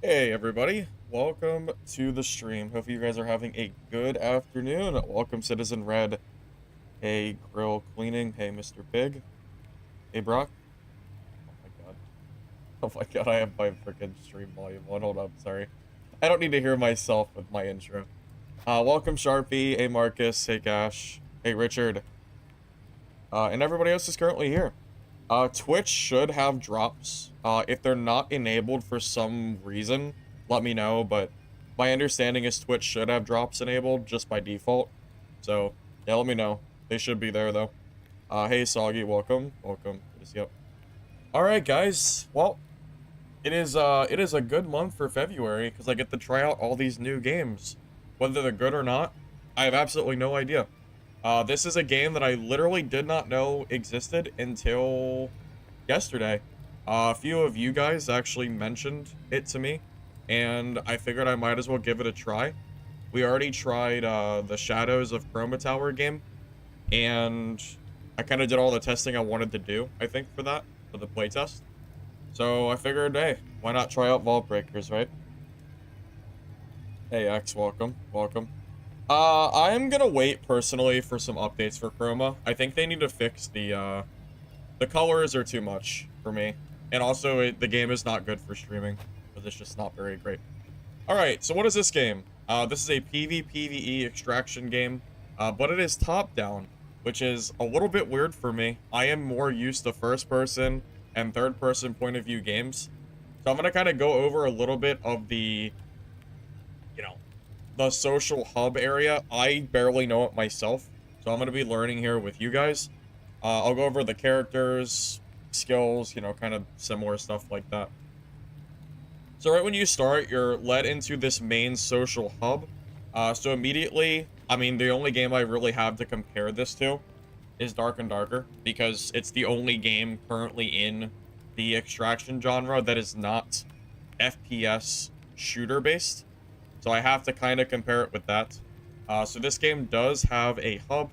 Hey everybody, welcome to the stream. Hope you guys are having a good afternoon. Welcome Citizen Red. Hey Grill Cleaning. Hey Mr. Big. Hey Brock. Oh my god. Oh my god, I have my freaking stream volume on. Hold up, sorry. I don't need to hear myself with my intro. Welcome Sharpie. Hey Marcus. Hey Gash. Hey Richard. And everybody else is currently here. Twitch should have drops. If they're not enabled for some reason, let me know, but my understanding is Twitch should have drops enabled just by default. So, yeah, let me know. They should be there, though. Hey, Soggy, welcome. Welcome. Yep. Alright, guys. Well, it is a good month for February, because I get to try out all these new games. Whether they're good or not, I have absolutely no idea. This is a game that I literally did not know existed until yesterday. A few of you guys actually mentioned it to me, and I figured I might as well give it a try. We already tried the Shadows of Chroma Tower game, and I kind of did all the testing I wanted to do, I think, for the playtest. So I figured, hey, why not try out Vaultbreakers, right? Hey, X, welcome, welcome. I'm gonna wait personally for some updates for Chroma. I think they need to fix the colors are too much for me. And also, the game is not good for streaming, because it's just not very great. Alright, so what is this game? This is a PvPvE extraction game, but it is top-down, which is a little bit weird for me. I am more used to first-person and third-person point-of-view games. So I'm gonna kind of go over a little bit of the social hub area. I barely know it myself, so I'm going to be learning here with you guys. I'll go over the characters, skills, kind of similar stuff like that. So right when you start, you're led into this main social hub. So immediately, I mean, the only game I really have to compare this to is Dark and Darker, because it's the only game currently in the extraction genre that is not FPS shooter based. So I have to kind of compare it with that. So this game does have a hub.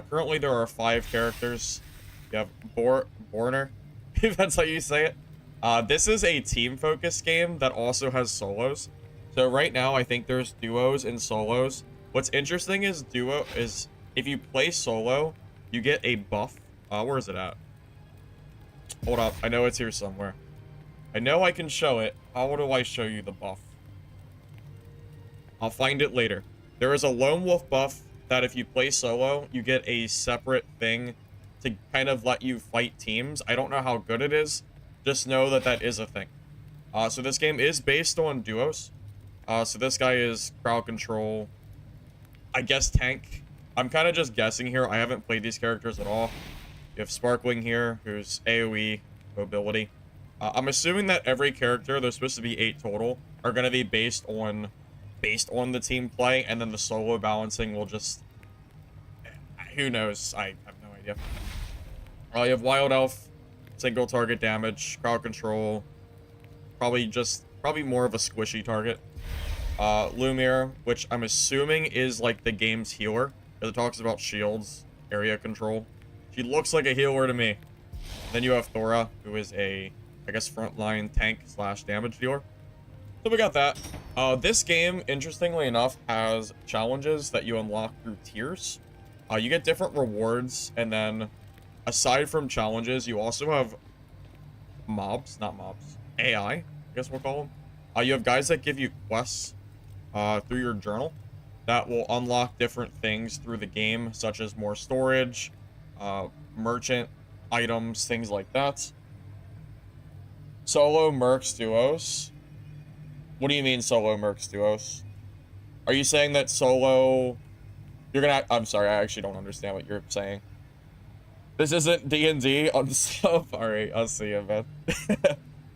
Currently there are 5 characters. You have Borner, if that's how you say it. This is a team-focused game that also has solos. So right now I think there's duos and solos. What's interesting is if you play solo, you get a buff. Where is it at? Hold up, I know it's here somewhere. I know I can show it. How do I show you the buff? I'll find it later. There is a lone wolf buff that if you play solo, you get a separate thing to kind of let you fight teams. I don't know how good it is. Just know that that is a thing. So this game is based on duos. So this guy is crowd control. I guess tank. I'm kind of just guessing here. I haven't played these characters at all. You have Sparkling here, who's AoE mobility. I'm assuming that every character, there's supposed to be 8 total, are going to be based on the team play, and then the solo balancing will just... Who knows? I have no idea. You have Wild Elf, single target damage, crowd control, probably more of a squishy target. Lumiere, which I'm assuming is like the game's healer, because it talks about shields, area control. She looks like a healer to me. Then you have Thora, who is a, I guess, frontline tank / damage dealer. So we got that. This game, interestingly enough, has challenges that you unlock through tiers. You get different rewards, and then aside from challenges, you also have AI, I guess we'll call them. You have guys that give you quests through your journal that will unlock different things through the game, such as more storage, merchant items, things like that. Solo Mercs Duos. What do you mean solo Mercs Duos? Are you saying that solo... I'm sorry, I actually don't understand what you're saying. This isn't D&D on stuff? Alright, I'll see you, man.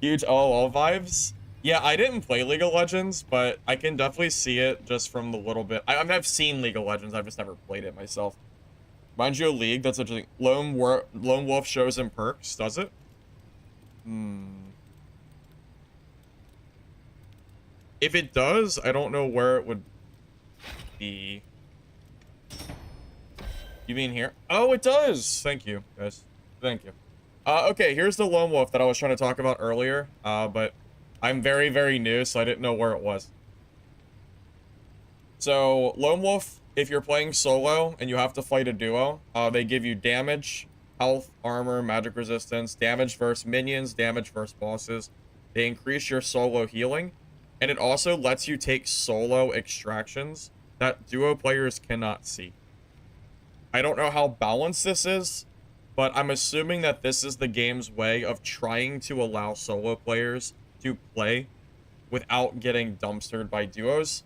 Huge LOL vibes? Yeah, I didn't play League of Legends, but I can definitely see it just from the little bit. I mean, I've seen League of Legends, I've just never played it myself. Mind you, League, that's interesting. Lone Wolf shows and perks, does it? If it does, I don't know where it would be. You mean here? Oh, it does! Thank you, guys. Thank you. Okay, here's the lone wolf that I was trying to talk about earlier, but I'm very, very new, so I didn't know where it was. So, Lone Wolf, if you're playing solo and you have to fight a duo, they give you damage, health, armor, magic resistance, damage versus minions, damage versus bosses. They increase your solo healing, and it also lets you take solo extractions that duo players cannot see. I don't know how balanced this is, but I'm assuming that this is the game's way of trying to allow solo players to play without getting dumpstered by duos.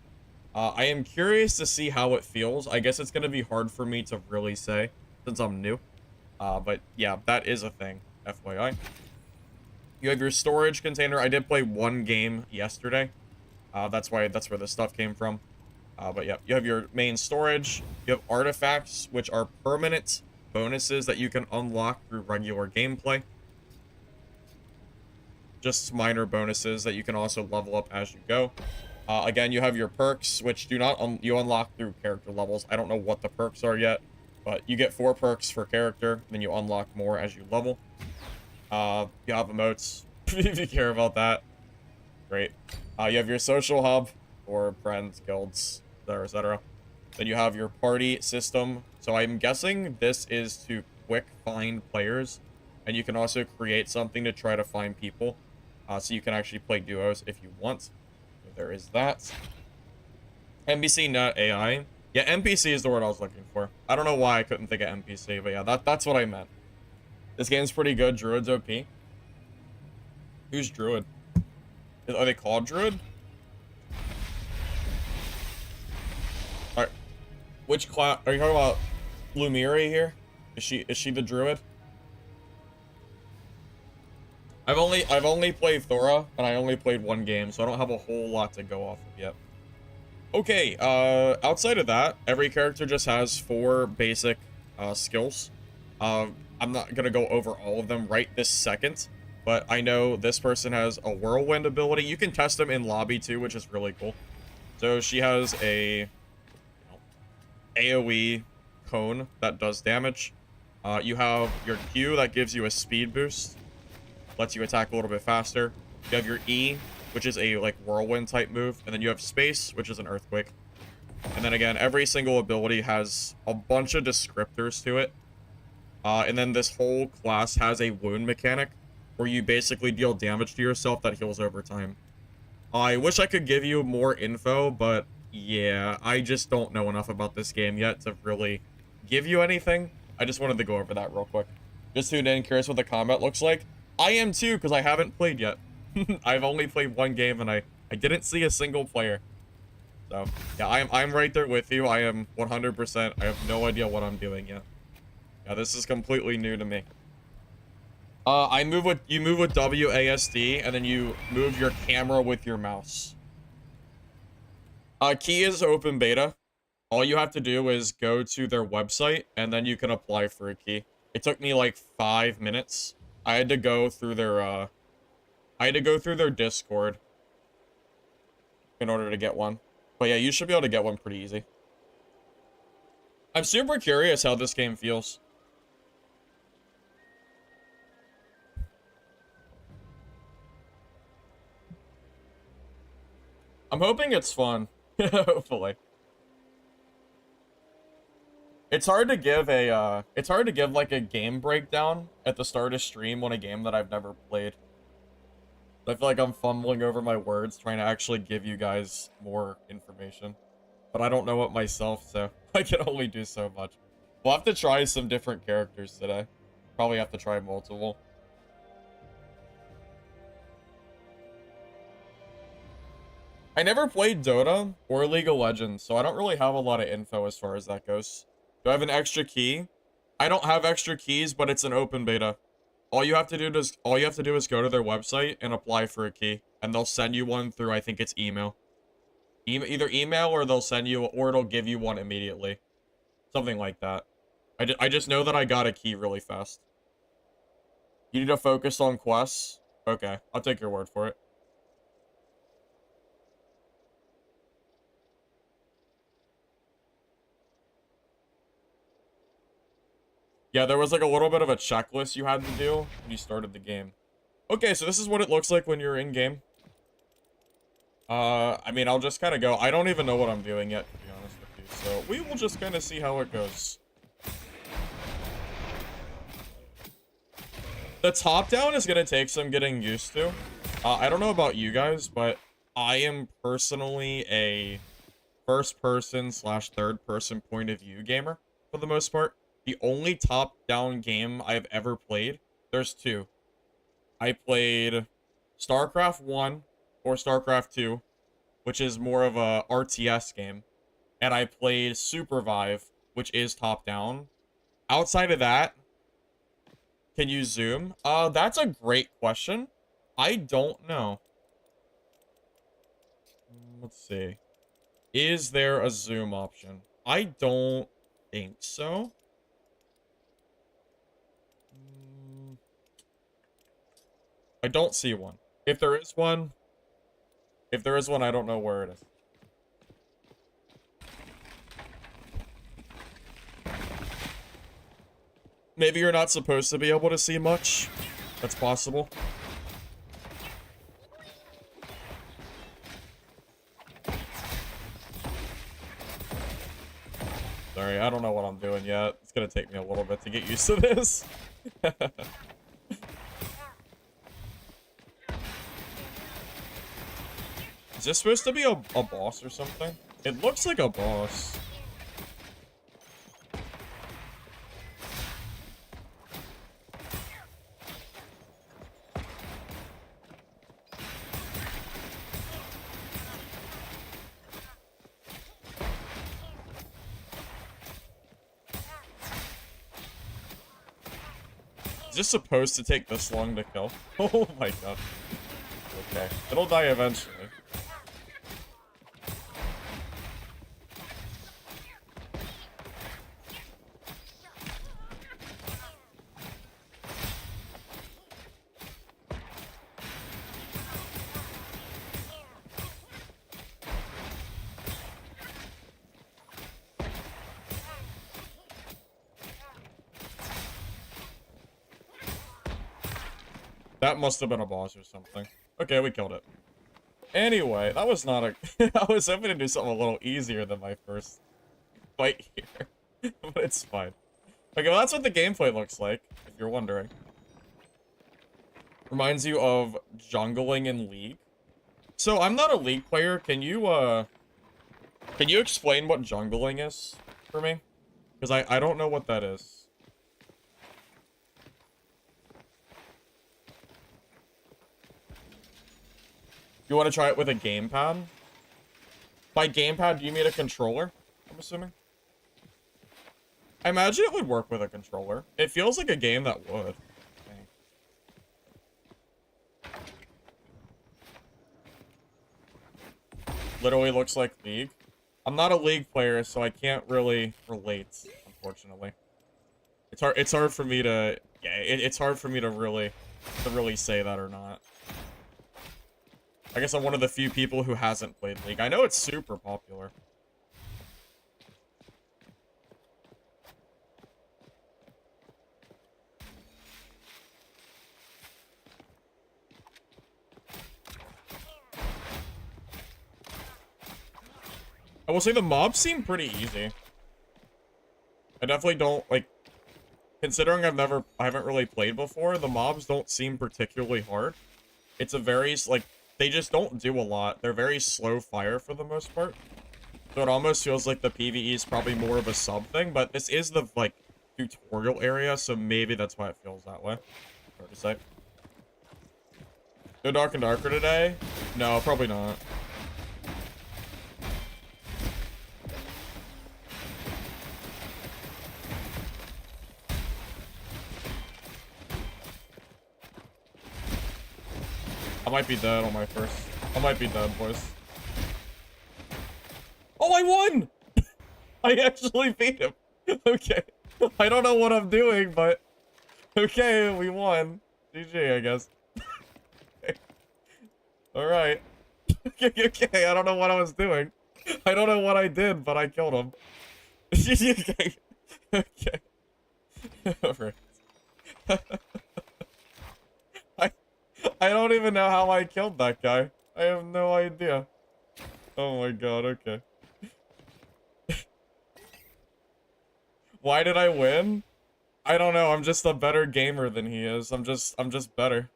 I am curious to see how it feels. I guess it's going to be hard for me to really say since I'm new. But yeah, that is a thing, FYI. You have your storage container. I did play one game yesterday. That's where this stuff came from. But yeah, you have your main storage. You have artifacts, which are permanent bonuses that you can unlock through regular gameplay. Just minor bonuses that you can also level up as you go. Again, you have your perks, which you unlock through character levels. I don't know what the perks are yet, but you get 4 perks for character, then you unlock more as you level. You have emotes, if you care about that. Great. You have your social hub for friends, guilds, etc., etc. Then you have your party system. So I'm guessing this is to quick find players, and you can also create something to try to find people, so you can actually play duos if you want. There is that. NPC, not AI. Yeah, NPC is the word I was looking for. I don't know why I couldn't think of NPC, but yeah, that's what I meant. This game's pretty good. Druid's OP. Who's Druid? Are they called Druid? Alright. Which class? Are you talking about Lumiri here? Is she the Druid? I've only played Thora, and I only played one game, so I don't have a whole lot to go off of yet. Okay, outside of that, every character just has 4 basic skills. I'm not gonna go over all of them right this second, but I know this person has a whirlwind ability. You can test them in lobby too, which is really cool. So she has a AoE cone that does damage. You have your Q that gives you a speed boost. Lets you attack a little bit faster. You have your E, which is a like whirlwind type move, and then you have space, which is an earthquake. And then again, every single ability has a bunch of descriptors to it. And then this whole class has a wound mechanic where you basically deal damage to yourself that heals over time. I wish I could give you more info, but yeah, I just don't know enough about this game yet to really give you anything. I just wanted to go over that real quick. Just tuned in, curious what the combat looks like. I am too, because I haven't played yet. I've only played one game, and I didn't see a single player. So, yeah, I'm right there with you. I am 100%. I have no idea what I'm doing yet. Yeah, this is completely new to me. You move with WASD, and then you move your camera with your mouse. Key is open beta. All you have to do is go to their website, and then you can apply for a key. It took me like 5 minutes. I had to go through their Discord in order to get one. But yeah, you should be able to get one pretty easy. I'm super curious how this game feels. I'm hoping it's fun. Hopefully. It's hard to give like a game breakdown at the start of stream on a game that I've never played. I feel like I'm fumbling over my words trying to actually give you guys more information. But I don't know it myself, so I can only do so much. We'll have to try some different characters today. Probably have to try multiple. I never played Dota or League of Legends, so I don't really have a lot of info as far as that goes. Do I have an extra key? I don't have extra keys, but it's an open beta. All you have to do is go to their website and apply for a key, and they'll send you one through, I think it's email. Either email or they'll send you, or it'll give you one immediately. Something like that. I just know that I got a key really fast. You need to focus on quests? Okay, I'll take your word for it. Yeah, there was like a little bit of a checklist you had to do when you started the game. Okay, so this is what it looks like when you're in game. I mean, I'll just kind of go. I don't even know what I'm doing yet, to be honest with you. So we will just kind of see how it goes. The top down is going to take some getting used to. I don't know about you guys, but I am personally a first person slash third person point of view gamer for the most part. The only top down game I've ever played, there's two. I played StarCraft 1 or StarCraft 2, which is more of a RTS game. And I played Supervive, which is top down. Outside of that, can you zoom? That's a great question. I don't know. Let's see. Is there a zoom option? I don't think so. I don't see one. If there is one, I don't know where it is. Maybe you're not supposed to be able to see much. That's possible. Sorry, I don't know what I'm doing yet. It's gonna take me a little bit to get used to this. Is this supposed to be a boss or something? It looks like a boss. Is this supposed to take this long to kill? Oh my god. Okay. It'll die eventually. That must have been a boss or something. Okay, we killed it. Anyway, that was not a... I was hoping to do something a little easier than my first fight here. But it's fine. Okay, well, that's what the gameplay looks like, if you're wondering. Reminds you of jungling in League. So, I'm not a League player. Can you explain what jungling is for me? Because I don't know what that is. You want to try it with a gamepad? By gamepad, do you mean a controller? I'm assuming. I imagine it would work with a controller. It feels like a game that would. Literally looks like League. I'm not a League player, so I can't really relate, unfortunately. It's hard for me to... Yeah, it's hard for me to really say that or not. I guess I'm one of the few people who hasn't played League. I know it's super popular. I will say the mobs seem pretty easy. I definitely don't, like... Considering I haven't really played before, the mobs don't seem particularly hard. It's a very, like... They just don't do a lot. They're very slow fire for the most part. So it almost feels like the PvE is probably more of a sub thing, but this is the, like, tutorial area, so maybe that's why it feels that way. Hard to say. Go dark and darker today? No, probably not. I might be dead on my first. I might be dead, boys. Oh, I won! I actually beat him. Okay. I don't know what I'm doing, but... Okay, we won. GG, I guess. Okay. Alright. Okay, I don't know what I was doing. I don't know what I did, but I killed him. Okay. Okay. Alright. I don't even know how I killed that guy. I have no idea. Oh my god, okay. Why did I win? I don't know, I'm just a better gamer than he is. I'm just better.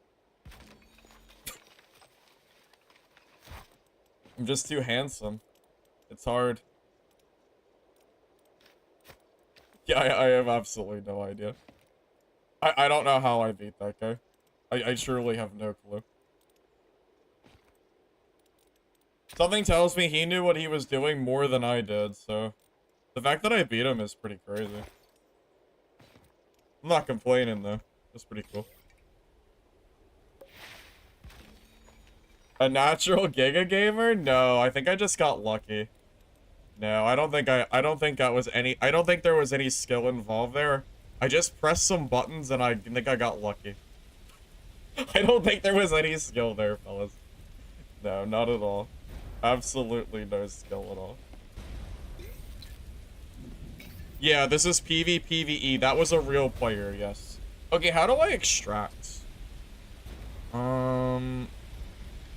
I'm just too handsome. It's hard. Yeah, I have absolutely no idea. I don't know how I beat that guy. I truly have no clue. Something tells me he knew what he was doing more than I did, so... The fact that I beat him is pretty crazy. I'm not complaining, though. That's pretty cool. A natural Giga Gamer? No, I think I just got lucky. No, I don't think that was any... I don't think there was any skill involved there. I just pressed some buttons and I think I got lucky. I don't think there was any skill there, fellas. No, not at all. Absolutely no skill at all. Yeah, this is PvPvE. That was a real player, yes. Okay, how do I extract?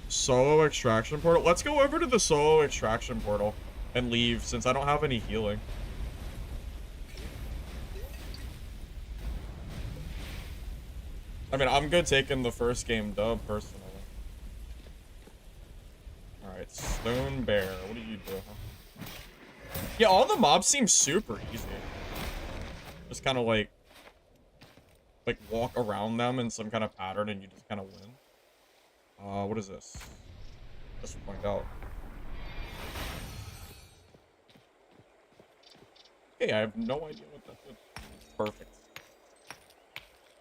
Solo extraction portal. Let's go over to the solo extraction portal and leave since I don't have any healing. I mean, I'm good taking the first game dub, personally. Alright, Stone Bear. What do you do, huh? Yeah, all the mobs seem super easy. Just kind of like walk around them in some kind of pattern and you just kind of win. What is this? Let's find out. Hey, I have no idea what that did. Perfect.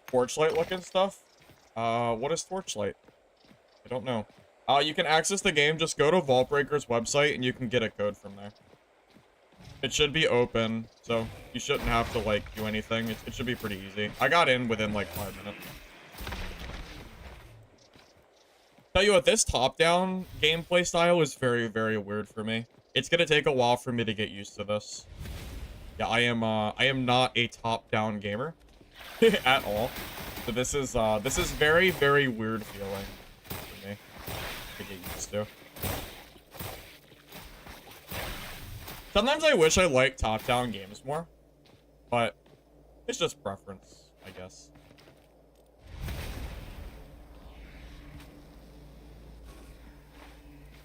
Torchlight looking stuff? What is Torchlight? I don't know. You can access the game, just go to Vaultbreakers website and you can get a code from there. It should be open, so you shouldn't have to, like, do anything. It should be pretty easy. I got in within, like, 5 minutes. Tell you what, this top-down gameplay style is very, very weird for me. It's gonna take a while for me to get used to this. Yeah, I am not a top-down gamer at all. So this is very, very weird feeling for me to get used to. Sometimes I wish I liked top-down games more, but it's just preference, I guess.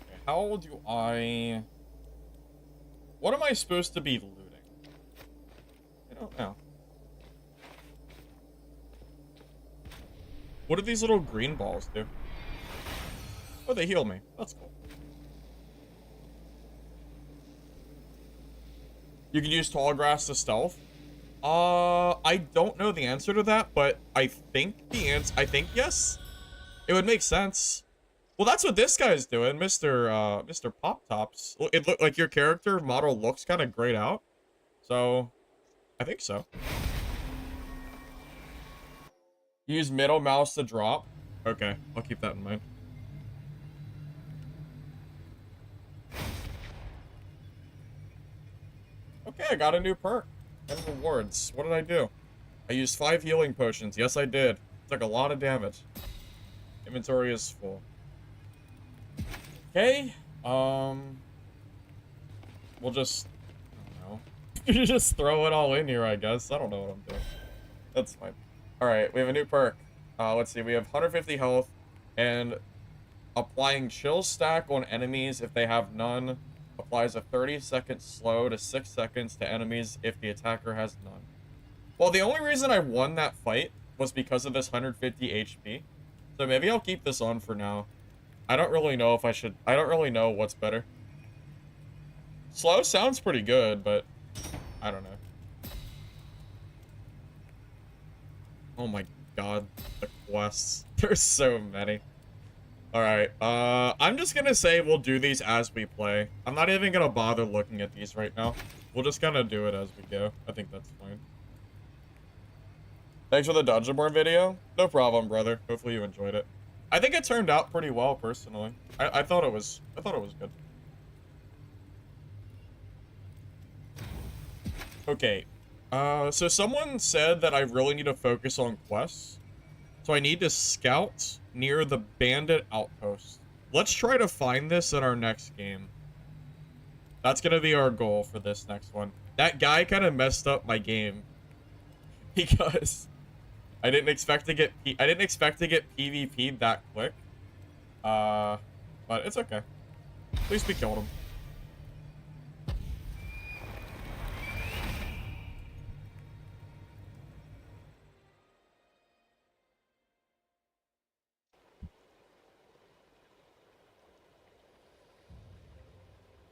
Okay, how do I... What am I supposed to be looting? I don't know. What do these little green balls do? Oh, they heal me. That's cool. You can use tall grass to stealth. I don't know the answer to that, but I think yes. It would make sense. Well, that's what this guy's doing, Mr. Pop Tops. It looked like your character model looks kind of grayed out. So, I think so. Use middle mouse to drop. Okay, I'll keep that in mind. Okay, I got a new perk and rewards. What did I do? I used 5 healing potions. Yes, I did. Took a lot of damage. Inventory is full. Okay. We'll just, I don't know. Just throw it all in here, I guess. I don't know what I'm doing. That's fine. All right, we have a new perk. Let's see. We have 150 health and applying chill stack on enemies if they have none. Applies a 30-second slow to 6 seconds to enemies if the attacker has none. Well, the only reason I won that fight was because of this 150 HP. So maybe I'll keep this on for now. I don't really know if I should... I don't really know what's better. Slow sounds pretty good, but I don't know. Oh my god, the quests. There's so many. Alright, I'm just gonna say we'll do these as we play. I'm not even gonna bother looking at these right now. We'll just kind of do it as we go. I think that's fine. Thanks for the Dungeon Board video. No problem, brother. Hopefully you enjoyed it. I think it turned out pretty well, personally. I thought it was good. Okay. So someone said that I really need to focus on quests. So I need to scout near the bandit outpost. Let's try to find this in our next game. That's gonna be our goal for this next one. That guy kind of messed up my game because I didn't expect to get PvP that quick. But it's okay. At least we killed him.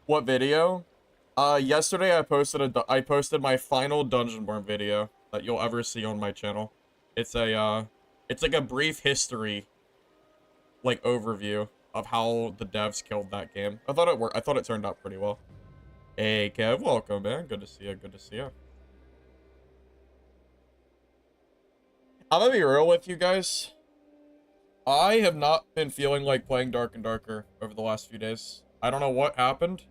What video? Yesterday I posted my final Dungeonborn video that you'll ever see on my channel. It's like a brief history, like, overview of how the devs killed that game. I thought it worked. I thought it turned out pretty well. Hey Kev, welcome, man. Good to see you. Good to see you. I'm gonna be real with you guys. I have not been feeling like playing Dark and Darker over the last few days. I don't know what happened,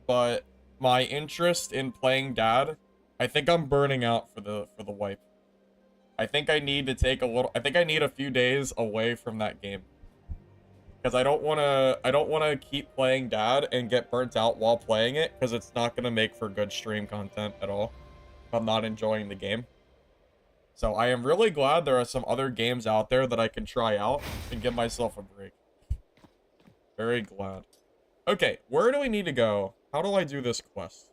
but my interest in playing Dad, I think I'm burning out for the wipe. I think I need to take I think I need a few days away from that game. Because I don't wanna keep playing Dad and get burnt out while playing it, because it's not gonna make for good stream content at all if I'm not enjoying the game. So I am really glad there are some other games out there that I can try out and give myself a break. Very glad. Okay, where do we need to go? How do I do this quest?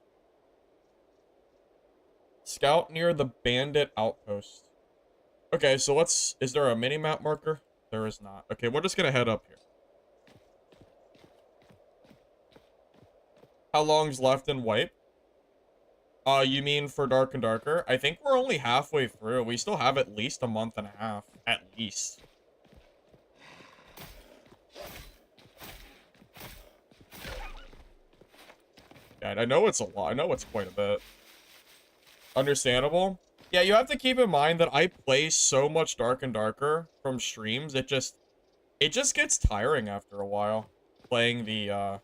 Scout near the bandit outpost. Okay, so is there a mini-map marker? There is not. Okay, we're just gonna head up here. How long's left in wipe? You mean for Dark and Darker? I think we're only halfway through. We still have at least a month and a half. At least. Yeah, I know it's a lot. I know it's quite a bit. Understandable. Yeah, you have to keep in mind that I play so much Dark and Darker from streams. It just gets tiring after a while. Playing the, I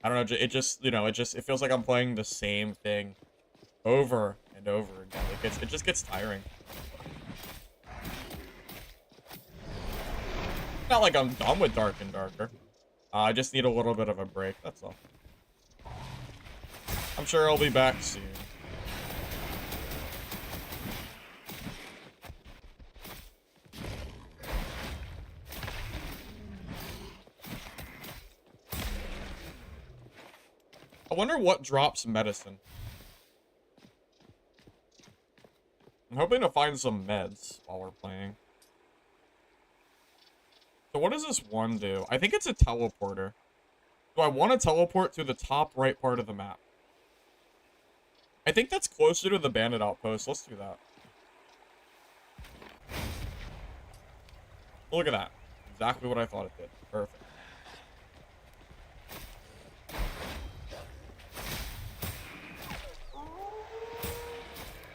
don't know, it feels like I'm playing the same thing over and over again. It just gets tiring. Not like I'm done with Dark and Darker. I just need a little bit of a break, that's all. I'm sure I'll be back soon. I wonder what drops medicine. I'm hoping to find some meds while we're playing. So what does this one do? I think it's a teleporter. Do I want to teleport to the top right part of the map? I think that's closer to the bandit outpost. Let's do that. Look at that. Exactly what I thought it did. Perfect.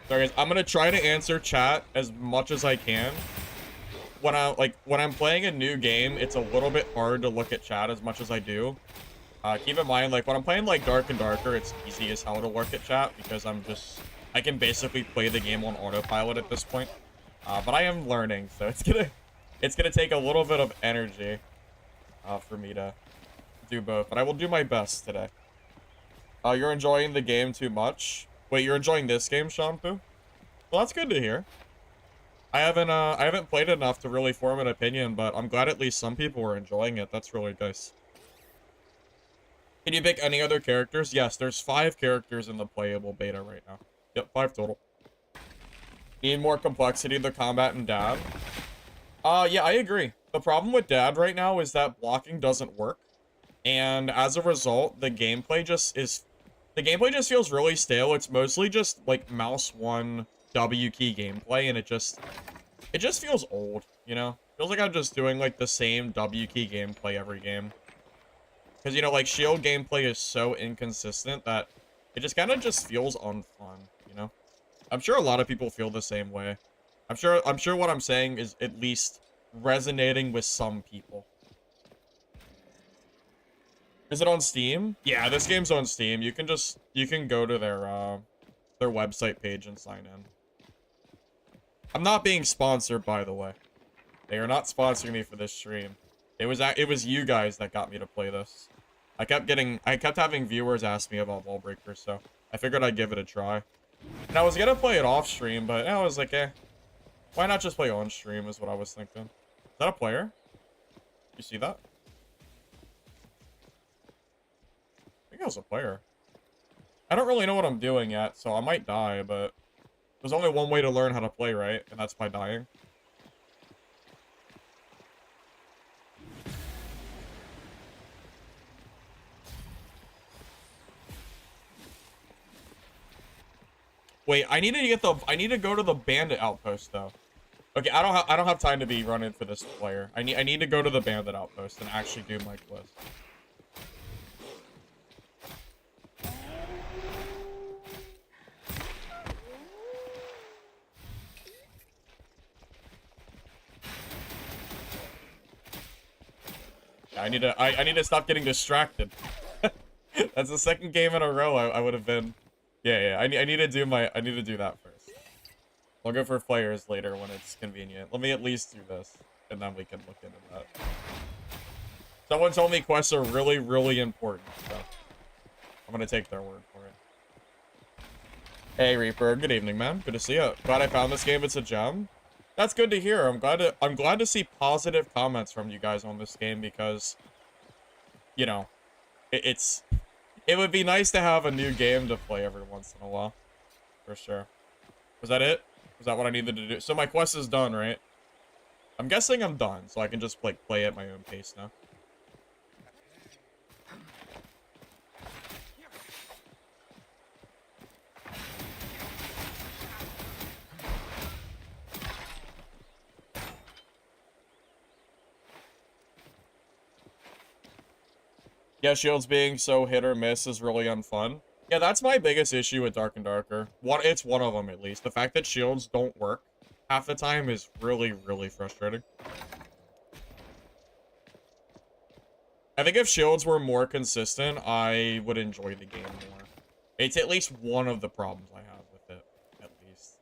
Sorry guys, I'm gonna try to answer chat as much as I can. When I'm playing a new game, it's a little bit hard to look at chat as much as I do. Keep in mind, like, when I'm playing, like, Dark and Darker, it's easy as hell to look at chat, because I can basically play the game on autopilot at this point. But I am learning, so it's gonna take a little bit of energy, for me to do both. But I will do my best today. You're enjoying the game too much? Wait, you're enjoying this game, Shampoo? Well, that's good to hear. I haven't played it enough to really form an opinion, but I'm glad at least some people are enjoying it. That's really nice. Can you pick any other characters? Yes, there's 5 characters in the playable beta right now. Yep, 5 total. Need more complexity to the combat in Dad. Yeah, I agree. The problem with Dad right now is that blocking doesn't work. And as a result, the gameplay just feels really stale. It's mostly just, like, mouse 1 W key gameplay, and it just feels old, you know? Feels like I'm just doing, like, the same W key gameplay every game. Because, you know, like, shield gameplay is so inconsistent that it just kind of just feels unfun, you know? I'm sure a lot of people feel the same way. I'm sure what I'm saying is at least resonating with some people. Is it on Steam? Yeah, this game's on Steam. You can go to their website page and sign in. I'm not being sponsored, by the way. They are not sponsoring me for this stream. It was you guys that got me to play this. I kept having viewers ask me about Vaultbreakers, so I figured I'd give it a try. And I was gonna play it off stream, but I was like, why not just play on stream is what I was thinking. Is that a player? You see that? I think it was a player. I don't really know what I'm doing yet, so I might die, but there's only one way to learn how to play, right? And that's by dying. Wait, I need to go to the bandit outpost though. Okay, I don't have time to be running for this player. I need to go to the bandit outpost and actually do my quest. Yeah, I need to stop getting distracted. That's the second game in a row I would have been. Yeah, I need to do that first. I'll go for players later when it's convenient. Let me at least do this, and then we can look into that. Someone told me quests are really, really important, so I'm gonna take their word for it. Hey Reaper, good evening, man. Good to see you. Glad I found this game. It's a gem. That's good to hear. I'm glad to see positive comments from you guys on this game because, you know, it would be nice to have a new game to play every once in a while, for sure. Was that it? Was that what I needed to do? So my quest is done, right? I'm guessing I'm done, so I can just like play at my own pace now. Yeah, shields being so hit or miss is really unfun. Yeah, that's my biggest issue with Dark and Darker. It's one of them, at least. The fact that shields don't work half the time is really, really frustrating. I think if shields were more consistent, I would enjoy the game more. It's at least one of the problems I have with it, at least.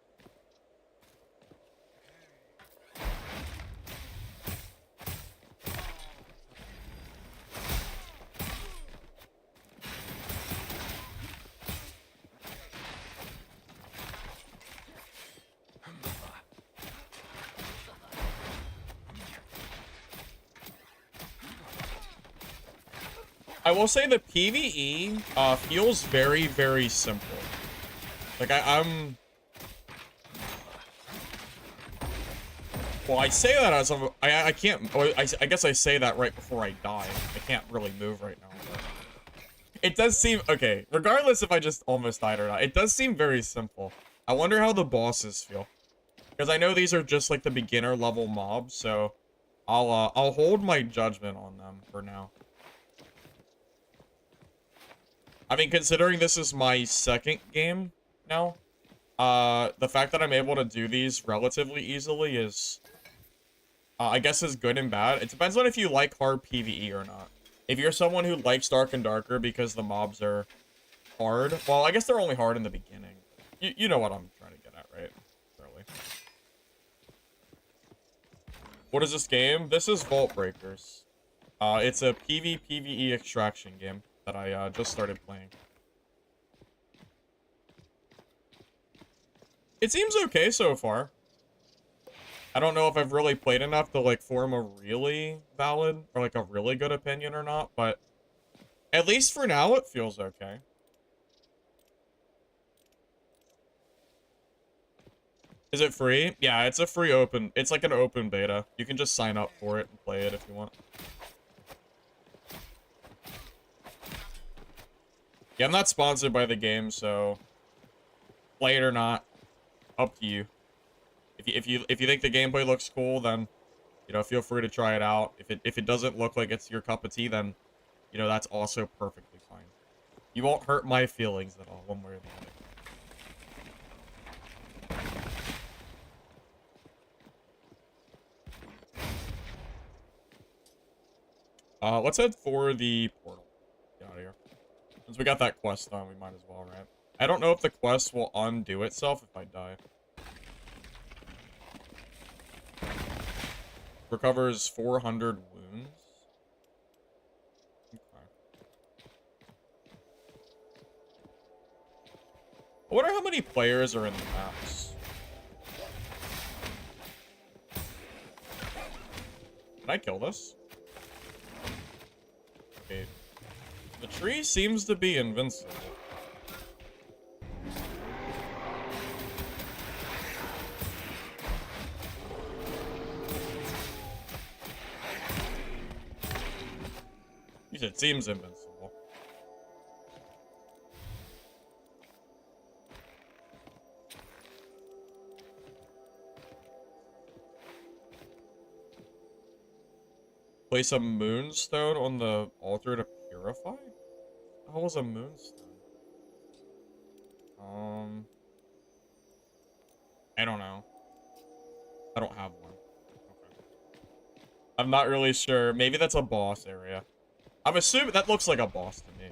I will say the PvE feels very, very simple. Like I'm. Well, I say that as I can't. I guess I say that right before I die. I can't really move right now. But it does seem okay. Regardless if I just almost died or not, it does seem very simple. I wonder how the bosses feel, because I know these are just like the beginner level mobs. So I'll hold my judgment on them for now. I mean, considering this is my second game now, the fact that I'm able to do these relatively easily is, I guess, is good and bad. It depends on if you like hard PvE or not. If you're someone who likes Dark and Darker because the mobs are hard, well, I guess they're only hard in the beginning. You know what I'm trying to get at, right? Really. What is this game? This is Vaultbreakers. It's a PvPvE extraction game that I just started playing. It seems okay so far. I don't know if I've really played enough to like form a really valid or like a really good opinion or not, but at least for now it feels okay. Is it free? Yeah, it's a free open. It's like an open beta. You can just sign up for it and play it if you want. Yeah, I'm not sponsored by the game, so play it or not, up to you. If you think the gameplay looks cool, then feel free to try it out. If it doesn't look like it's your cup of tea, then that's also perfectly fine. You won't hurt my feelings at all, one way or the other. Let's head for the portal. Get out of here. Since we got that quest done, we might as well, right? I don't know if the quest will undo itself if I die. Recovers 400 wounds. Okay. players are in the maps. Can I kill this? Okay. The tree seems to be invincible. It seems invincible. Place a moonstone on the altar to purify? How was a moonstone? I don't know. I don't have one. Okay. I'm not really sure. Maybe that's a boss area. I'm assuming that looks like a boss to me.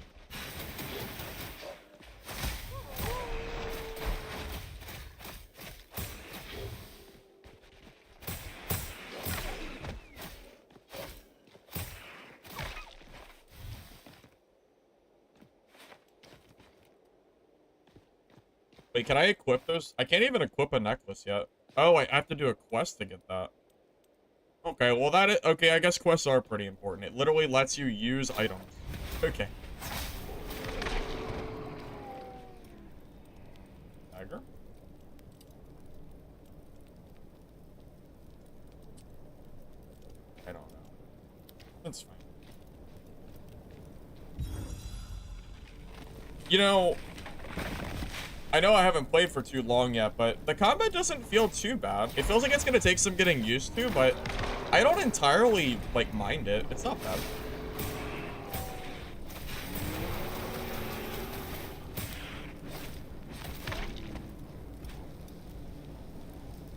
Wait, can I equip those? I can't even equip a necklace yet. Oh, I have to do a quest to get that. Okay, well that is, okay, I guess quests are pretty important. It literally lets you use items. Okay. Dagger? I don't know. That's fine. You know, I know I haven't played for too long yet, but the combat doesn't feel too bad. It feels like it's gonna take some getting used to, but I don't entirely, like, mind it. It's not bad.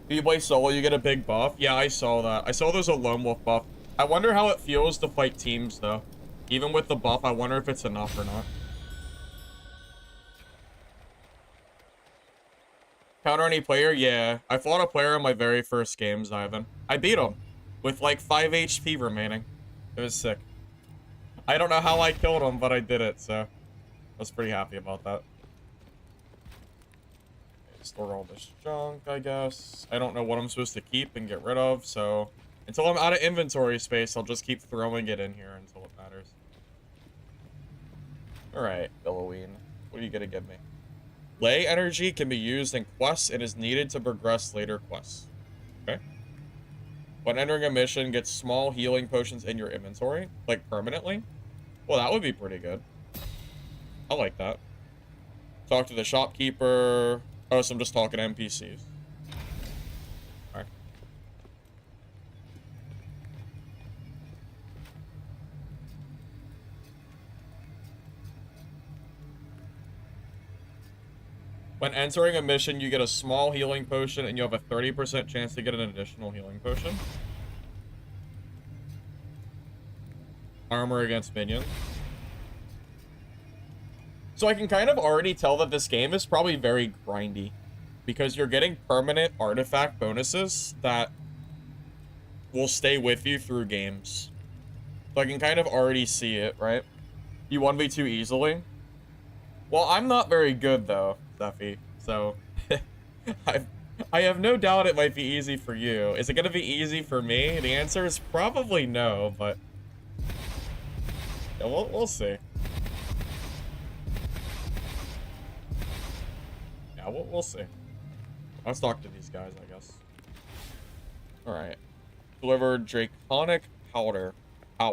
If you play solo, you get a big buff. Yeah, I saw that. I saw there's a lone wolf buff. I wonder how it feels to fight teams, though. Even with the buff, I wonder if it's enough or not. Counter any player? Yeah. I fought a player in my very first games, Ivan. I beat him with like 5 HP remaining. It was sick. I don't know how I killed him, but I did it, so I was pretty happy about that. Store all this junk, I guess. I don't know what I'm supposed to keep and get rid of, so until I'm out of inventory space, I'll just keep throwing it in here until it matters. Alright, Billoween. What are you gonna give me? Lay energy can be used in quests and is needed to progress later quests. Okay. When entering a mission, get small healing potions in your inventory, like permanently. Well, that would be pretty good. I like that. Talk to the shopkeeper. Oh, so I'm just talking to NPCs. Alright. When entering a mission, you get a small healing potion, and you have a 30% chance to get an additional healing potion. Armor against minions. So I can kind of already tell that this game is probably very grindy, because you're getting permanent artifact bonuses that will stay with you through games. So I can kind of already see it, right? You 1v2 easily? Well, I'm not very good, though, Steffi, so I have no doubt it might be easy for you. Is it going to be easy for me? The answer is probably no, but yeah, we'll see. Yeah, we'll see. Let's talk to these guys, I guess. Alright. Deliver Draconic Power. Do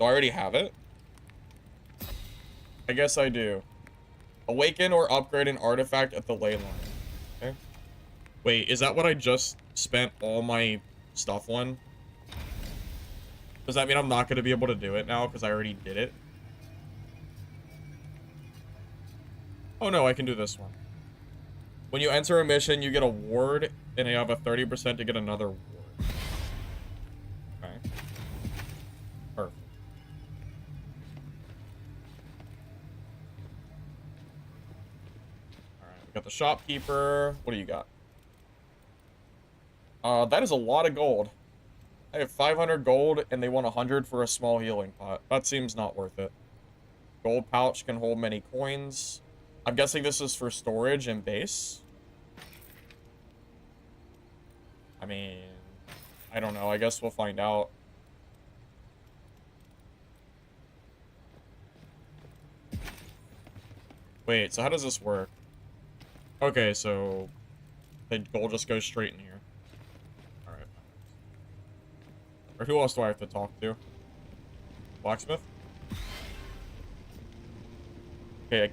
I already have it? I guess I do. Awaken or upgrade an artifact at the ley line. Okay. Wait, is that what I just spent all my stuff on? Does that mean I'm not going to be able to do it now because I already did it? Oh no, I can do this one. When you enter a mission, you get a ward, and you have a 30% to get another ward. Okay. Perfect. Alright, we got the shopkeeper. What do you got? That is a lot of gold. I have 500 gold, and they want 100 for a small healing pot. That seems not worth it. Gold pouch can hold many coins. I'm guessing this is for storage and base. I mean, I don't know. I guess we'll find out. Wait, so how does this work? Okay, so the gold just goes straight in here. Alright. Or who else do I have to talk to? Blacksmith? Okay, I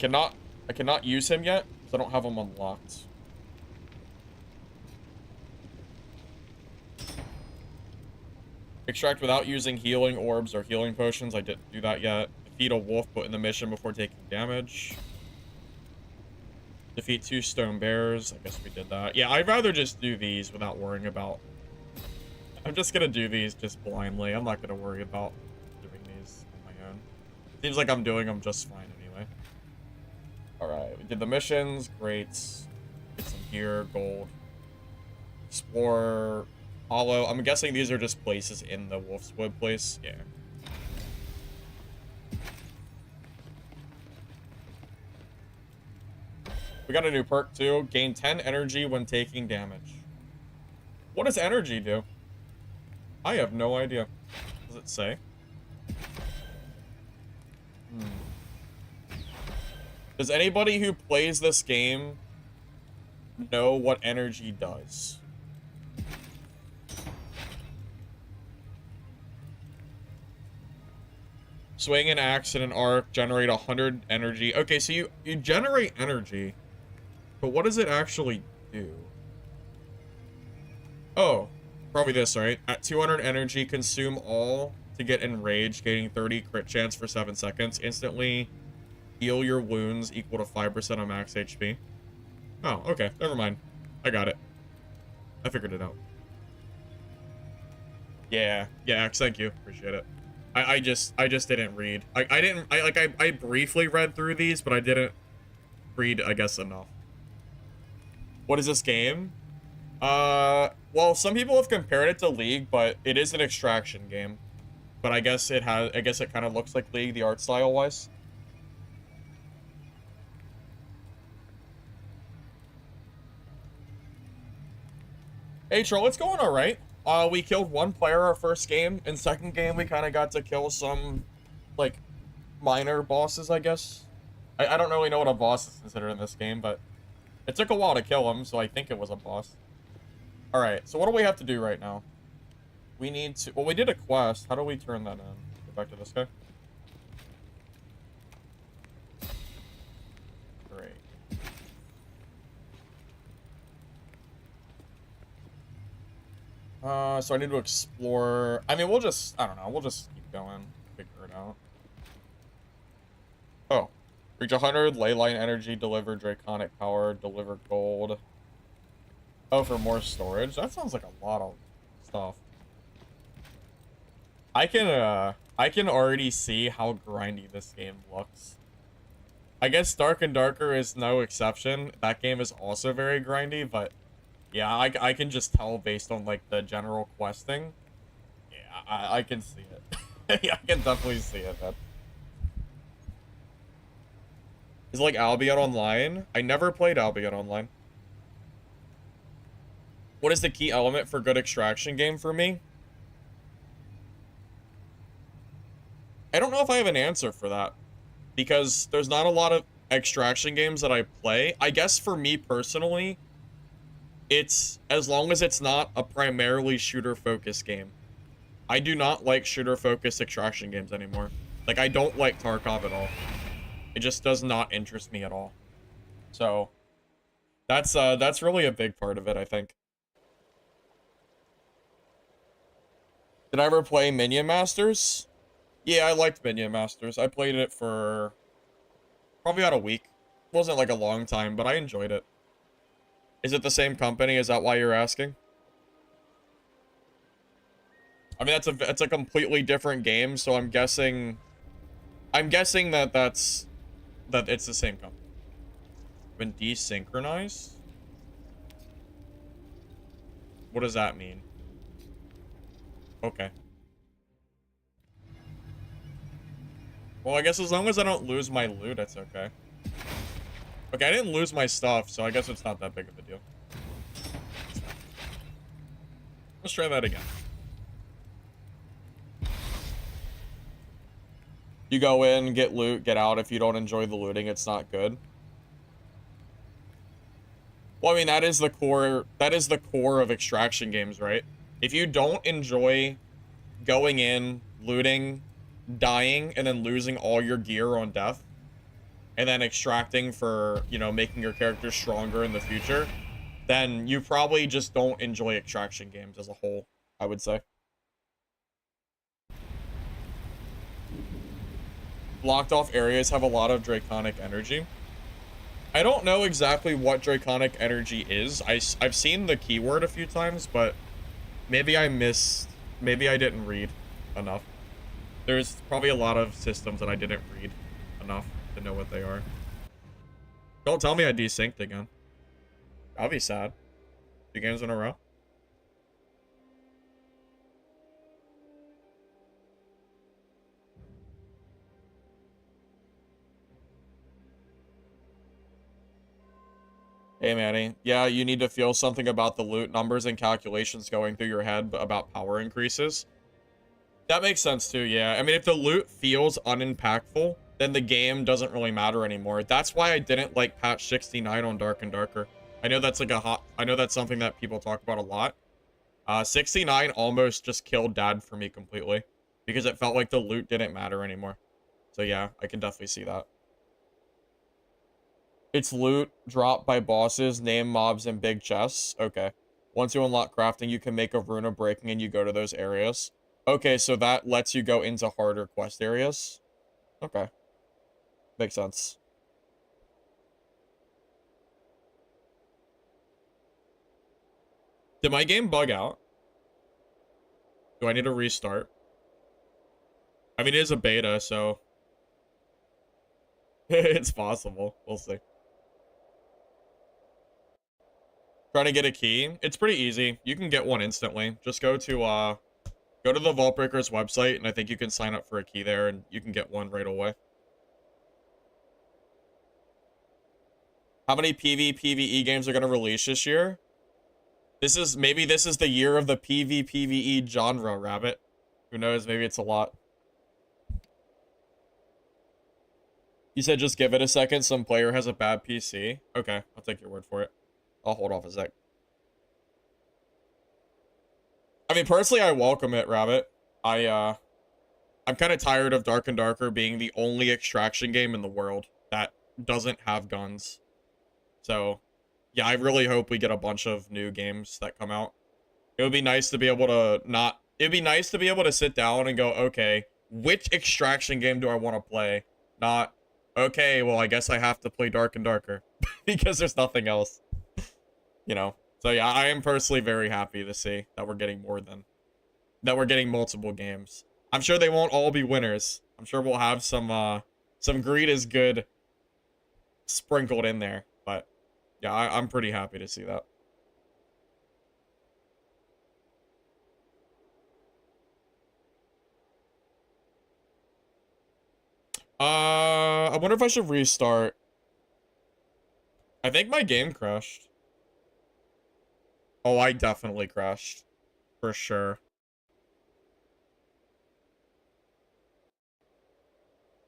cannot use him yet, because I don't have him unlocked. Extract without using healing orbs or healing potions. I didn't do that yet. Defeat a wolf put in the mission before taking damage. Defeat 2 stone bears. I guess we did that. Yeah, I'd rather just do these without worrying about... I'm just gonna do these just blindly. I'm not gonna worry about doing these on my own. Seems like I'm doing them just fine anyway. Alright, we did the missions. Great. Get some gear, gold. Explore... Hollow. I'm guessing these are just places in the Wolf's Wood place. Yeah. We got a new perk too. Gain 10 energy when taking damage. What does energy do? I have no idea. Does it say? Does anybody who plays this game know what energy does? Swing an axe and an arc, generate 100 energy. Okay, so you generate energy, but what does it actually do? Oh, probably this, right? At 200 energy, consume all to get enraged, gaining 30 crit chance for 7 seconds. Instantly heal your wounds equal to 5% of max HP. Oh, okay, never mind. I got it. I figured it out. Yeah, thank you. Appreciate it. I just didn't read. I briefly read through these, but I didn't read, I guess, enough. What is this game? Well, some people have compared it to League, but it is an extraction game. But I guess it kind of looks like League, the art style wise. Hey, Troll, it's going all right. We killed one player our first game. In second game, we kind of got to kill some, like, minor bosses, I guess. I don't really know what a boss is considered in this game, but it took a while to kill him, so I think it was a boss. Alright, so what do we have to do right now? We need to... Well, we did a quest. How do we turn that in? Go back to this guy. Great. So I need to explore... I mean, we'll just... I don't know. We'll just keep going. Figure it out. Oh. Reach 100, ley line energy, deliver draconic power, deliver gold. Oh, for more storage? That sounds like a lot of stuff. I can already see how grindy this game looks. I guess Dark and Darker is no exception. That game is also very grindy, but... Yeah, I can just tell based on, like, the general questing. Yeah, I can see it. Yeah, I can definitely see it, man. Is it like Albion Online? I never played Albion Online. What is the key element for good extraction game for me? I don't know if I have an answer for that. Because there's not a lot of extraction games that I play. I guess for me personally... It's, as long as it's not a primarily shooter-focused game. I do not like shooter-focused extraction games anymore. Like, I don't like Tarkov at all. It just does not interest me at all. So, that's really a big part of it, I think. Did I ever play Minion Masters? Yeah, I liked Minion Masters. I played it for probably about a week. It wasn't like a long time, but I enjoyed it. Is it the same company? Is that why you're asking? I mean, it's a completely different game, so I'm guessing that it's the same company. Been desynchronized? What does that mean? Okay. Well, I guess as long as I don't lose my loot, it's okay. Okay, I didn't lose my stuff, so I guess it's not that big of a deal. Let's try that again. You go in, get loot, get out. If you don't enjoy the looting, it's not good. Well, I mean, that is the core of extraction games, right? If you don't enjoy going in, looting, dying, and then losing all your gear on death, and then extracting for, you know, making your character stronger in the future, then you probably just don't enjoy extraction games as a whole, I would say. Blocked off areas have a lot of draconic energy. I don't know exactly what draconic energy is. I've seen the keyword a few times, but maybe maybe I didn't read enough. There's probably a lot of systems that I didn't read enough to know what they are. Don't tell me I desynced again. I'll be sad. 2 games in a row. Hey, Manny. Yeah, you need to feel something about the loot numbers and calculations going through your head about power increases. That makes sense too, yeah. I mean, if the loot feels unimpactful, then the game doesn't really matter anymore. That's why I didn't like patch 69 on Dark and Darker. I know that's like I know that's something that people talk about a lot. 69 almost just killed Dad for me completely because it felt like the loot didn't matter anymore. So yeah, I can definitely see that. It's loot dropped by bosses, name mobs, and big chests. Okay. Once you unlock crafting, you can make a rune of breaking and you go to those areas. Okay, so that lets you go into harder quest areas. Okay. Makes sense. Did my game bug out? Do I need to restart? I mean, it is a beta, so it's possible. We'll see. Trying to get a key. It's pretty easy. You can get one instantly. Just go to the Vaultbreakers website, and I think you can sign up for a key there, and you can get one right away. How many PvPvE games are going to release this year? Maybe this is the year of the PvPvE genre, Rabbit. Who knows? Maybe it's a lot. You said just give it a second. Some player has a bad PC. Okay, I'll take your word for it. I'll hold off a sec. I mean, personally, I welcome it, Rabbit. I'm kind of tired of Dark and Darker being the only extraction game in the world that doesn't have guns. So, yeah, I really hope we get a bunch of new games that come out. It would be nice to be able to it'd be nice to be able to sit down and go, okay, which extraction game do I want to play? Not, okay, well, I guess I have to play Dark and Darker because there's nothing else, you know? So yeah, I am personally very happy to see that we're getting multiple games. I'm sure they won't all be winners. I'm sure we'll have some greed is good sprinkled in there, but yeah, I'm pretty happy to see that. I wonder if I should restart. I think my game crashed. Oh, I definitely crashed. For sure.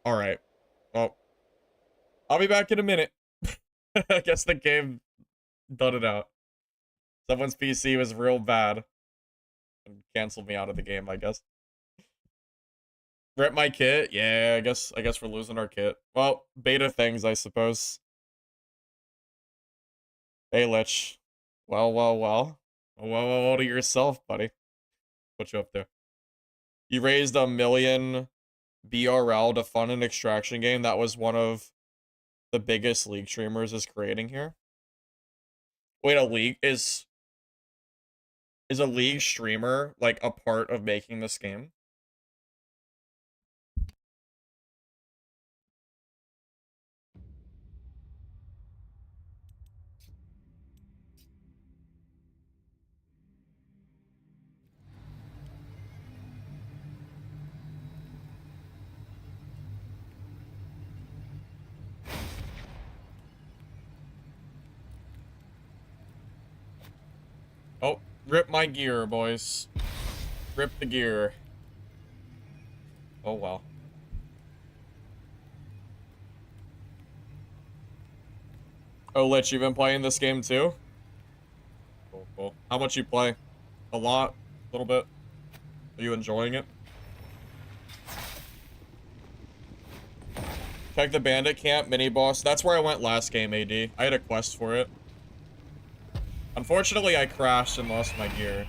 Alright. Well, I'll be back in a minute. I guess the game done it out. Someone's PC was real bad. And canceled me out of the game, I guess. Rip my kit? Yeah, I guess we're losing our kit. Well, beta things, I suppose. Hey, Lich. Well, well, well. Well to yourself, buddy. What you up to? You raised $1 million BRL to fund an extraction game. That was one of the biggest League streamers is creating here. Wait, is a League streamer like a part of making this game? Oh, rip my gear, boys. Rip the gear. Oh, well. Oh, Lich, you've been playing this game too? Cool, cool. How much you play? A lot? A little bit? Are you enjoying it? Check the bandit camp mini boss. That's where I went last game, AD. I had a quest for it. Unfortunately, I crashed and lost my gear.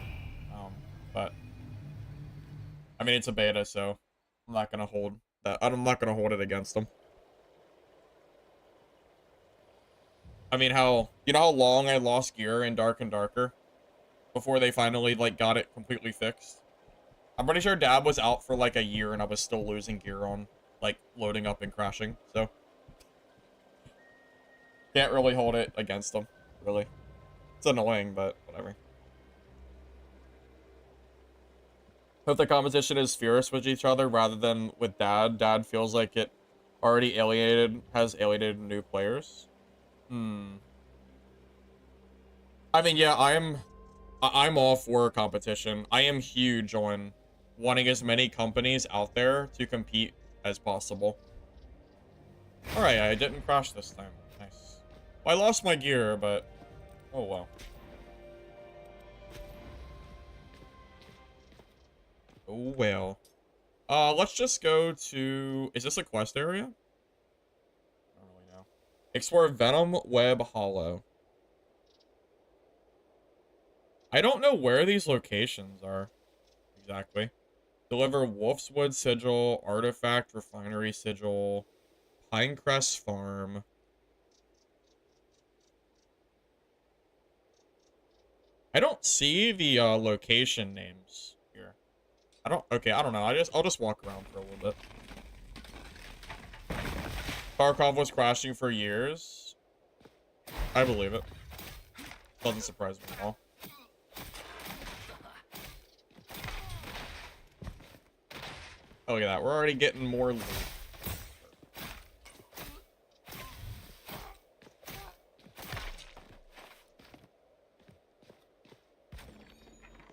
But I mean, it's a beta, so I'm not gonna hold that. I'm not gonna hold it against them. I mean, you know how long I lost gear in Dark and Darker before they finally like got it completely fixed? I'm pretty sure Dab was out for like a year and I was still losing gear on like loading up and crashing. So can't really hold it against them, really. It's annoying, but whatever. Hope the competition is fierce with each other rather than with Dad. Dad feels like it already has alienated new players. I mean, yeah, I'm all for competition. I am huge on wanting as many companies out there to compete as possible. Alright, I didn't crash this time. Nice. Well, I lost my gear, but oh well. Oh well. Let's just go to... Is this a quest area? I don't really know. Explore Venom Web Hollow. I don't know where these locations are exactly. Deliver Wolfswood Sigil, Artifact Refinery Sigil, Pinecrest Farm. I don't see the location names here. I don't know. I'll just walk around for a little bit. Tarkov was crashing for years. I believe it. Doesn't surprise me at all. Oh, look at that. We're already getting more loot.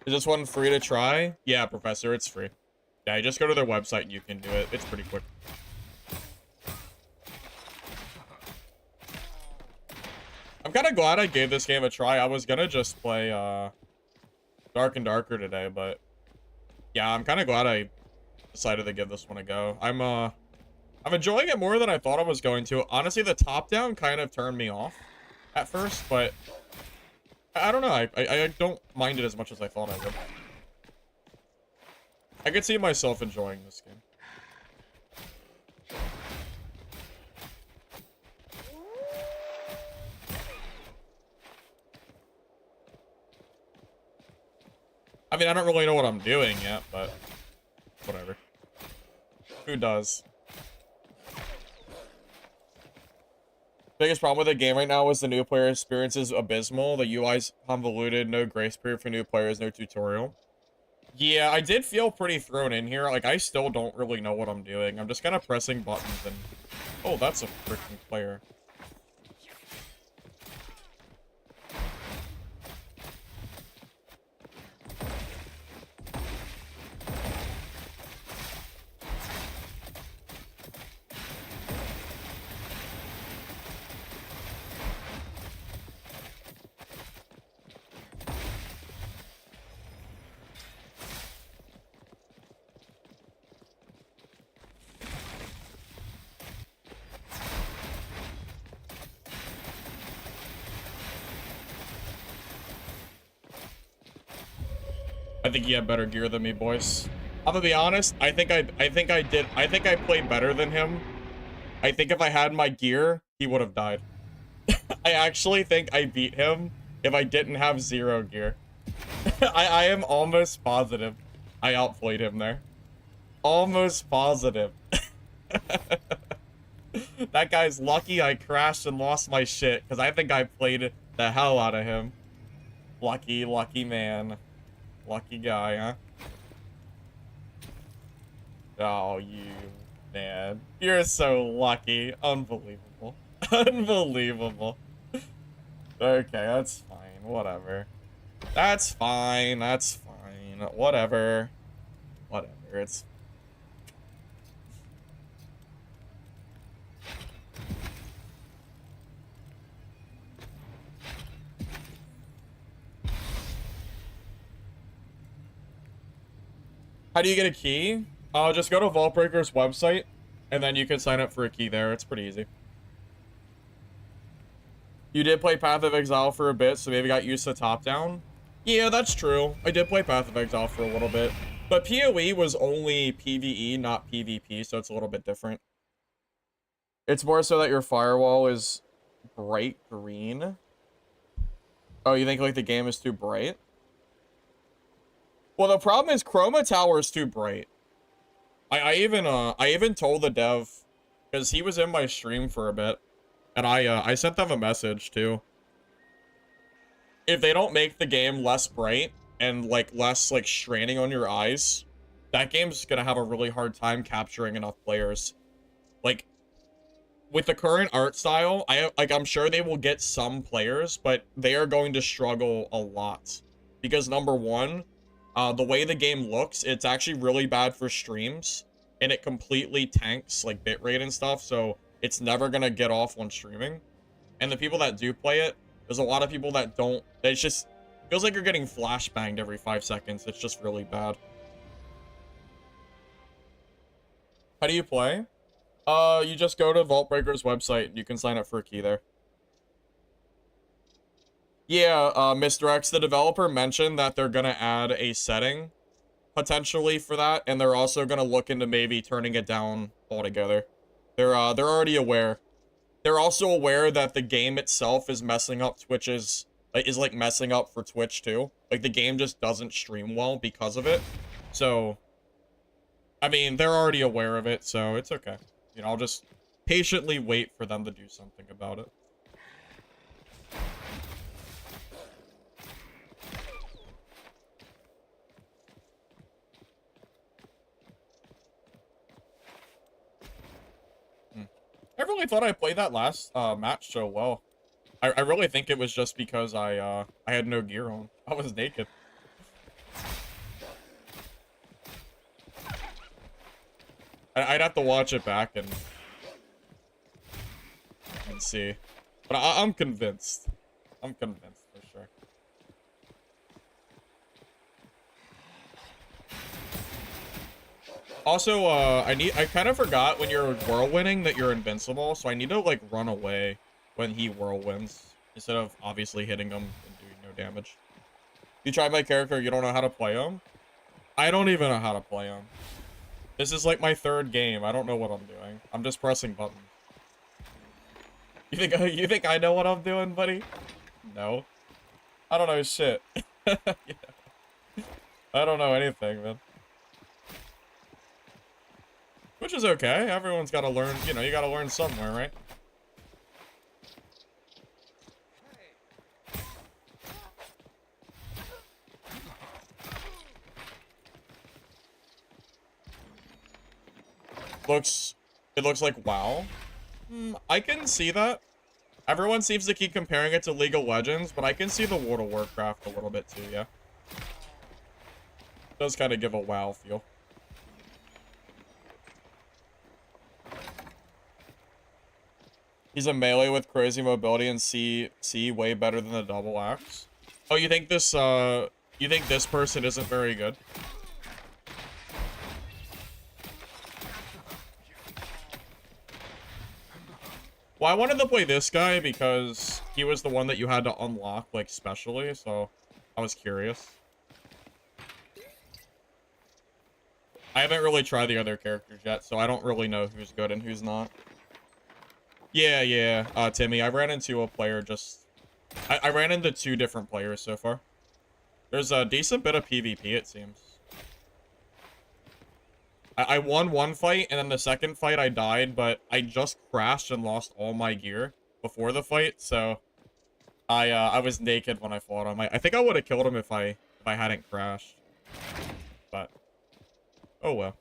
Is this one free to try? Yeah, Professor, it's free. Yeah, just go to their website and you can do it. It's pretty quick. I'm kind of glad I gave this game a try. I was gonna just play Dark and Darker today, but yeah, I'm kind of glad I decided to give this one a go. I'm enjoying it more than I thought I was going to. Honestly, the top down kind of turned me off at first, but I don't know. I don't mind it as much as I thought I would. I could see myself enjoying this game. I mean, I don't really know what I'm doing yet, but whatever. Who does? Biggest problem with the game right now is the new player experience is abysmal. The UI's convoluted, no grace period for new players, no tutorial. Yeah, I did feel pretty thrown in here. Like, I still don't really know what I'm doing. I'm just kind of pressing buttons and... Oh, that's a freaking player. I think he had better gear than me, boys. I'm gonna be honest. I think I played better than him. I think if I had my gear, he would have died. I actually think I beat him if I didn't have 0 gear. I am almost positive I outplayed him there. Almost positive. That guy's lucky I crashed and lost my shit, because I think I played the hell out of him. Lucky, lucky man. Lucky guy, huh? Oh, you man. You're so lucky. Unbelievable. Unbelievable. Okay, that's fine. Whatever. That's fine. That's fine. Whatever. Whatever. It's... How do you get a key? Just go to Vaultbreakers website, and then you can sign up for a key there. It's pretty easy. You did play Path of Exile for a bit, so maybe got used to top-down. Yeah, that's true. I did play Path of Exile for a little bit. But PoE was only PvE, not PvP, so it's a little bit different. It's more so that your firewall is bright green. Oh, you think, like, the game is too bright? Well, the problem is Chroma Tower is too bright. I even told the dev, because he was in my stream for a bit, and I sent them a message too. If they don't make the game less bright and like less like straining on your eyes, that game's gonna have a really hard time capturing enough players. Like with the current art style, I'm sure they will get some players, but they are going to struggle a lot because number one, the way the game looks, it's actually really bad for streams, and it completely tanks like bitrate and stuff, so it's never gonna get off when streaming. And the people that do play it, there's a lot of people that don't. It's just feels like you're getting flashbanged every 5 seconds. It's just really bad. How do you play? You just go to Vaultbreakers website. You can sign up for a key there. Yeah, Mr. X, the developer mentioned that they're gonna add a setting potentially for that, and they're also gonna look into maybe turning it down altogether. They're already aware. They're also aware that the game itself is messing up Twitch's, is like messing up for Twitch too. Like the game just doesn't stream well because of it. So, I mean, they're already aware of it, so it's okay. You know, I'll just patiently wait for them to do something about it. I really thought I played that last match so well. I really think it was just because I had no gear on. I was naked. I'd have to watch it back and see. But I'm convinced. I'm convinced for sure. Also, I kind of forgot when you're whirlwinding that you're invincible, so I need to like run away when he whirlwinds instead of obviously hitting him and doing no damage. You tried my character, you don't know how to play him? I don't even know how to play him. This is like my 3rd game. I don't know what I'm doing. I'm just pressing buttons. You think I know what I'm doing, buddy? No. I don't know shit. Yeah. I don't know anything, man. Which is okay. Everyone's got to learn, you know, you got to learn somewhere, right? It looks like WoW. I can see that. Everyone seems to keep comparing it to League of Legends, but I can see the World of Warcraft a little bit too, yeah. It does kind of give a WoW feel. He's a melee with crazy mobility and C way better than the double axe. Oh, you think this person isn't very good? Well, I wanted to play this guy because he was the one that you had to unlock, like, specially, so I was curious. I haven't really tried the other characters yet, so I don't really know who's good and who's not. Yeah, Timmy, I ran into a player I ran into 2 different players so far. There's a decent bit of PvP, it seems. I won one fight, and then the second fight I died, but I just crashed and lost all my gear before the fight, so I was naked when I fought him. I think I would have killed him if I hadn't crashed. But oh well.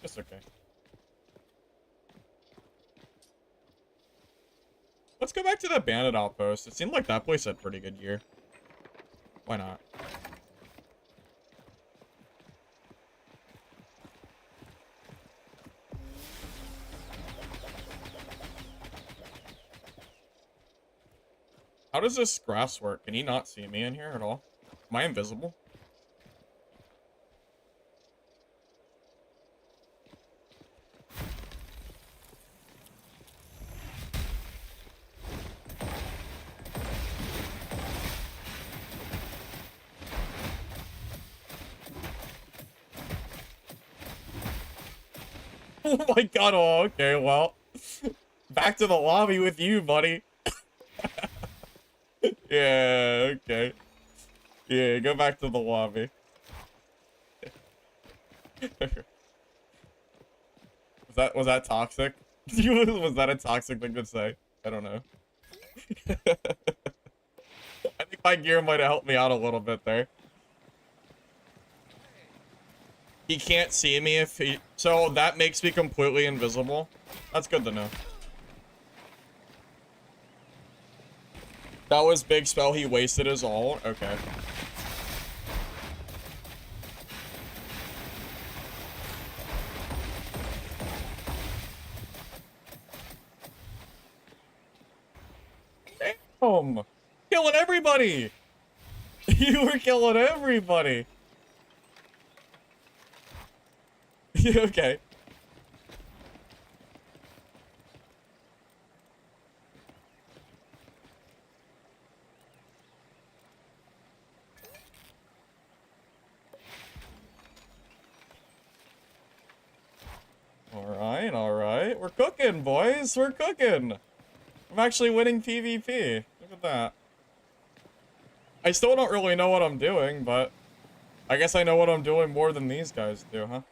It's okay. Let's go back to the bandit outpost. It seemed like that place had pretty good gear. Why not? How does this grass work? Can he not see me in here at all? Am I invisible? Oh my god, oh, okay, well. Back to the lobby with you, buddy. Yeah, okay. Yeah, go back to the lobby. Was that toxic? Was that a toxic thing to say? I don't know. I think my gear might have helped me out a little bit there. He can't see me if he... So that makes me completely invisible. That's good to know. That was big spell. He wasted his ult. Okay. Damn! Killing everybody! You were killing everybody! Okay. Alright, alright. We're cooking, boys! We're cooking! I'm actually winning PvP. Look at that. I still don't really know what I'm doing, but... I guess I know what I'm doing more than these guys do, huh?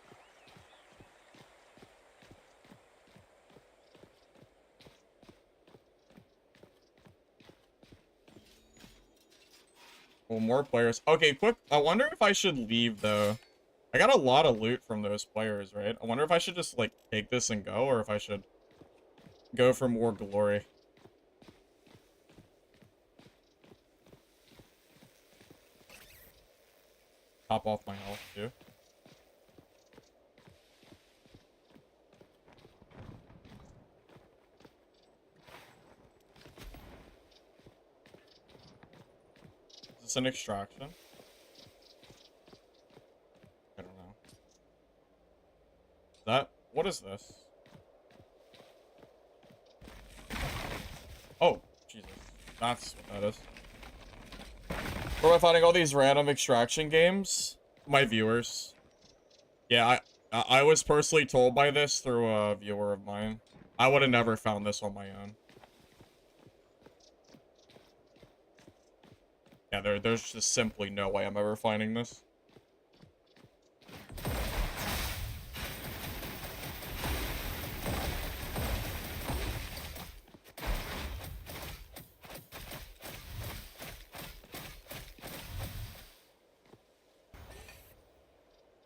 Well, more players. Okay, quick. I wonder if I should leave, though. I got a lot of loot from those players, right? I wonder if I should just, like, take this and go, or if I should go for more glory. Top off my health, too. Is this an extraction? I don't know. That... What is this? Oh, Jesus. That's what that is. Where am I finding all these random extraction games? My viewers. Yeah, I was personally told by this through a viewer of mine. I would have never found this on my own. Yeah, there's just simply no way I'm ever finding this.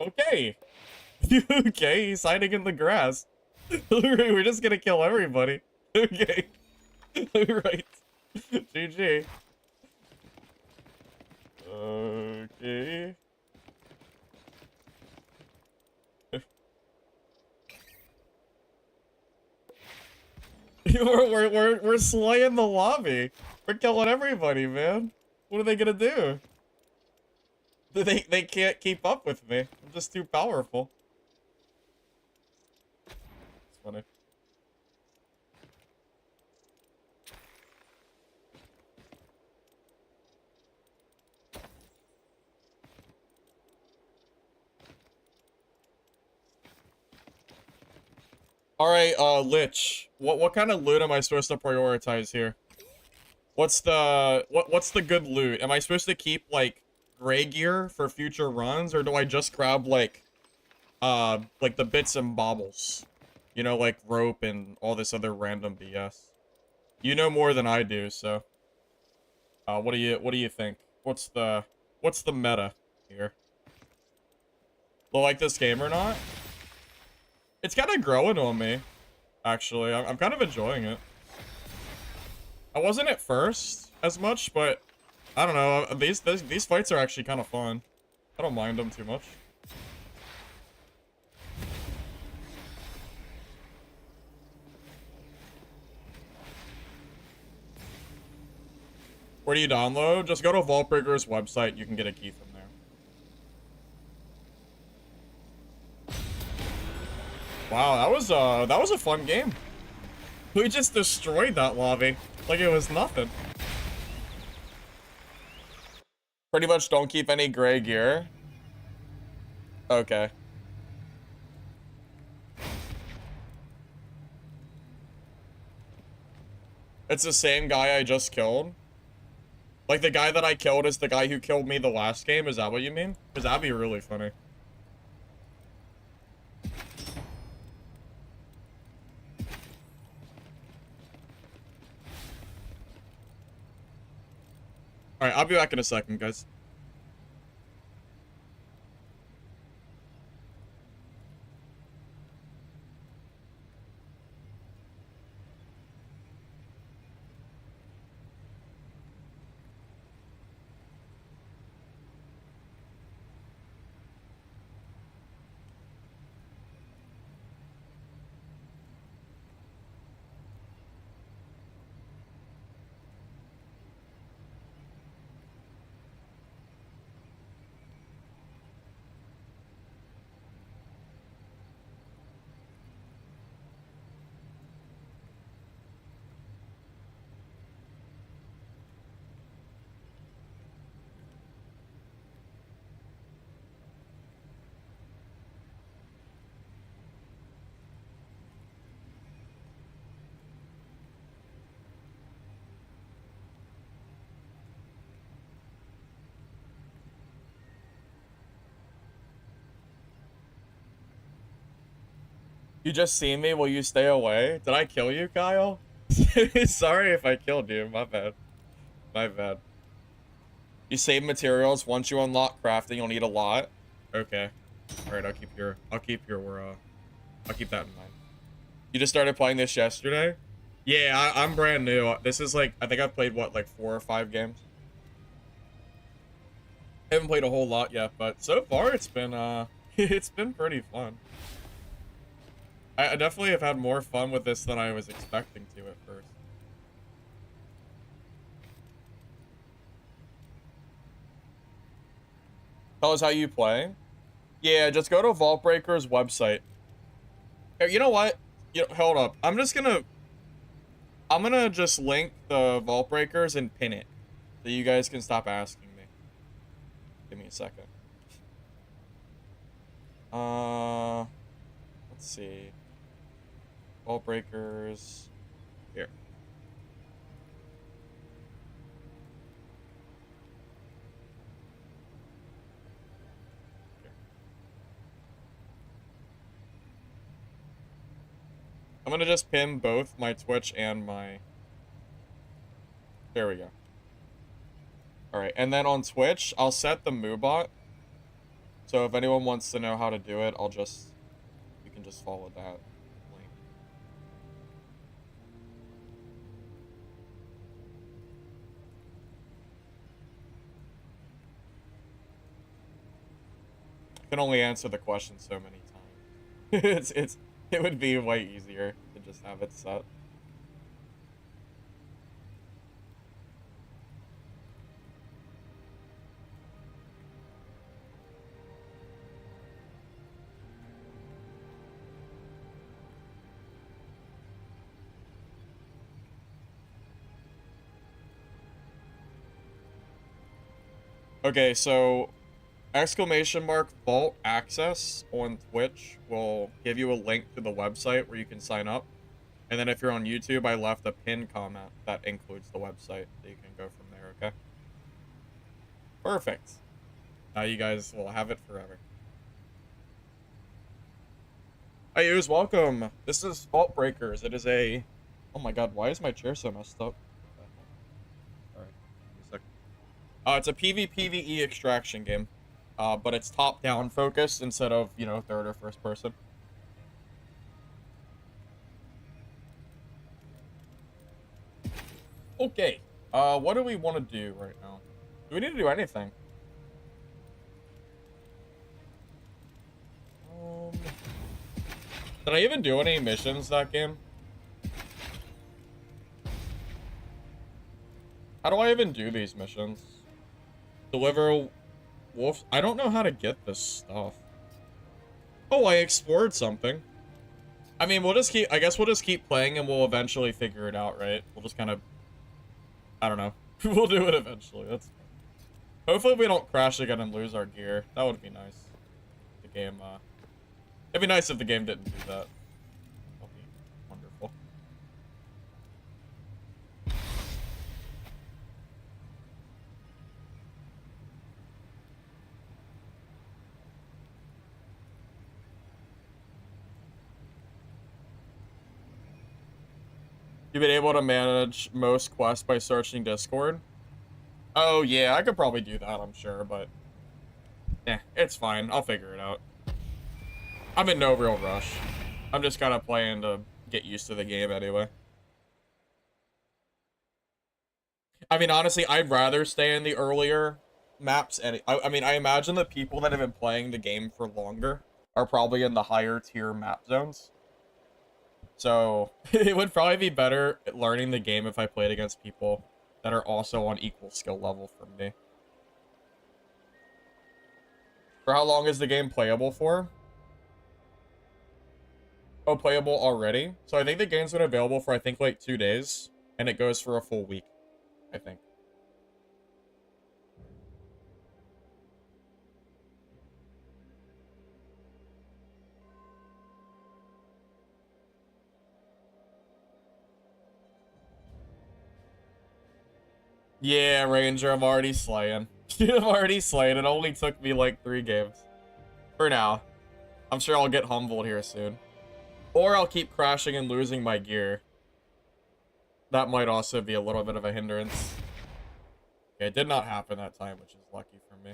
Okay. Okay, he's hiding in the grass. We're just gonna kill everybody. Okay. Alright. GG. Okay. we're slaying the lobby. We're killing everybody, man. What are they gonna do? They can't keep up with me. I'm just too powerful. It's funny. Alright, Lich. What kind of loot am I supposed to prioritize here? What's the good loot? Am I supposed to keep, like, gray gear for future runs, or do I just grab, like the bits and baubles? You know, like rope and all this other random BS. You know more than I do, so. What do you think? What's the meta here? Do you like this game or not? It's kind of growing on me, actually. I'm kind of enjoying it. I wasn't at first as much, but I don't know. These fights are actually kind of fun. I don't mind them too much. Where do you download? Just go to Vaultbreakers website. You can get a key from there. Wow, that was a fun game. We just destroyed that lobby like it was nothing. Pretty much don't keep any gray gear. Okay. It's the same guy I just killed. Like, the guy that I killed is the guy who killed me the last game? Is that what you mean? Because that'd be really funny. Alright, I'll be back in a second, guys. You just see me? Will you stay away? Did I kill you, Kyle? Sorry if I killed you. My bad. My bad. You save materials. Once you unlock crafting, you'll need a lot. Okay. Alright, I'll keep that in mind. You just started playing this yesterday? Yeah, I'm brand new. This is like, I think I've played, what, like 4 or 5 games? I haven't played a whole lot yet, but so far it's been, it's been pretty fun. I definitely have had more fun with this than I was expecting to at first. Tell us how you play? Yeah, just go to Vaultbreakers website. You know what? Hold up. I'm gonna just link the Vaultbreakers and pin it. So you guys can stop asking me. Give me a second. Let's see. Vaultbreakers. Here. I'm gonna just pin both my Twitch and my... There we go. Alright, and then on Twitch, I'll set the MooBot. So if anyone wants to know how to do it, you can just follow that link. I can only answer the question so many times. It would be way easier to just have it set. Okay, so !Vault access on Twitch will give you a link to the website where you can sign up. And then if you're on YouTube, I left a pinned comment that includes the website, so you can go from there, okay? Perfect. Now you guys will have it forever. Hey, Ooze, welcome. This is Vaultbreakers. It is a... Oh my god, why is my chair so messed up? Alright, give me a second. It's a PvPvE extraction game. But it's top-down focused instead of, you know, third or first person. Okay. What do we want to do right now? Do we need to do anything? Did I even do any missions that game? How do I even do these missions? Deliver wolf. I don't know how to get this stuff. Oh, I explored something. I mean, I guess we'll just keep playing and we'll eventually figure it out, right? We'll just kind of, I don't know. We'll do it eventually. That's fine. Hopefully we don't crash again and lose our gear. That would be nice. The game, it'd be nice if the game didn't do that. That'd be wonderful. You've been able to manage most quests by searching Discord? Oh, yeah, I could probably do that, I'm sure, but... eh, it's fine. I'll figure it out. I'm in no real rush. I'm just kind of playing to get used to the game anyway. I mean, honestly, I'd rather stay in the earlier maps. I mean, I imagine the people that have been playing the game for longer are probably in the higher tier map zones. So, it would probably be better learning the game if I played against people that are also on equal skill level from me. For how long is the game playable for? Oh, playable already? So I think the game's been available for, I think, like 2 days. And it goes for a full week, I think. Yeah, Ranger, I'm already slaying. I'm already slaying. It only took me like 3 games. For now. I'm sure I'll get humbled here soon. Or I'll keep crashing and losing my gear. That might also be a little bit of a hindrance. Okay, it did not happen that time, which is lucky for me.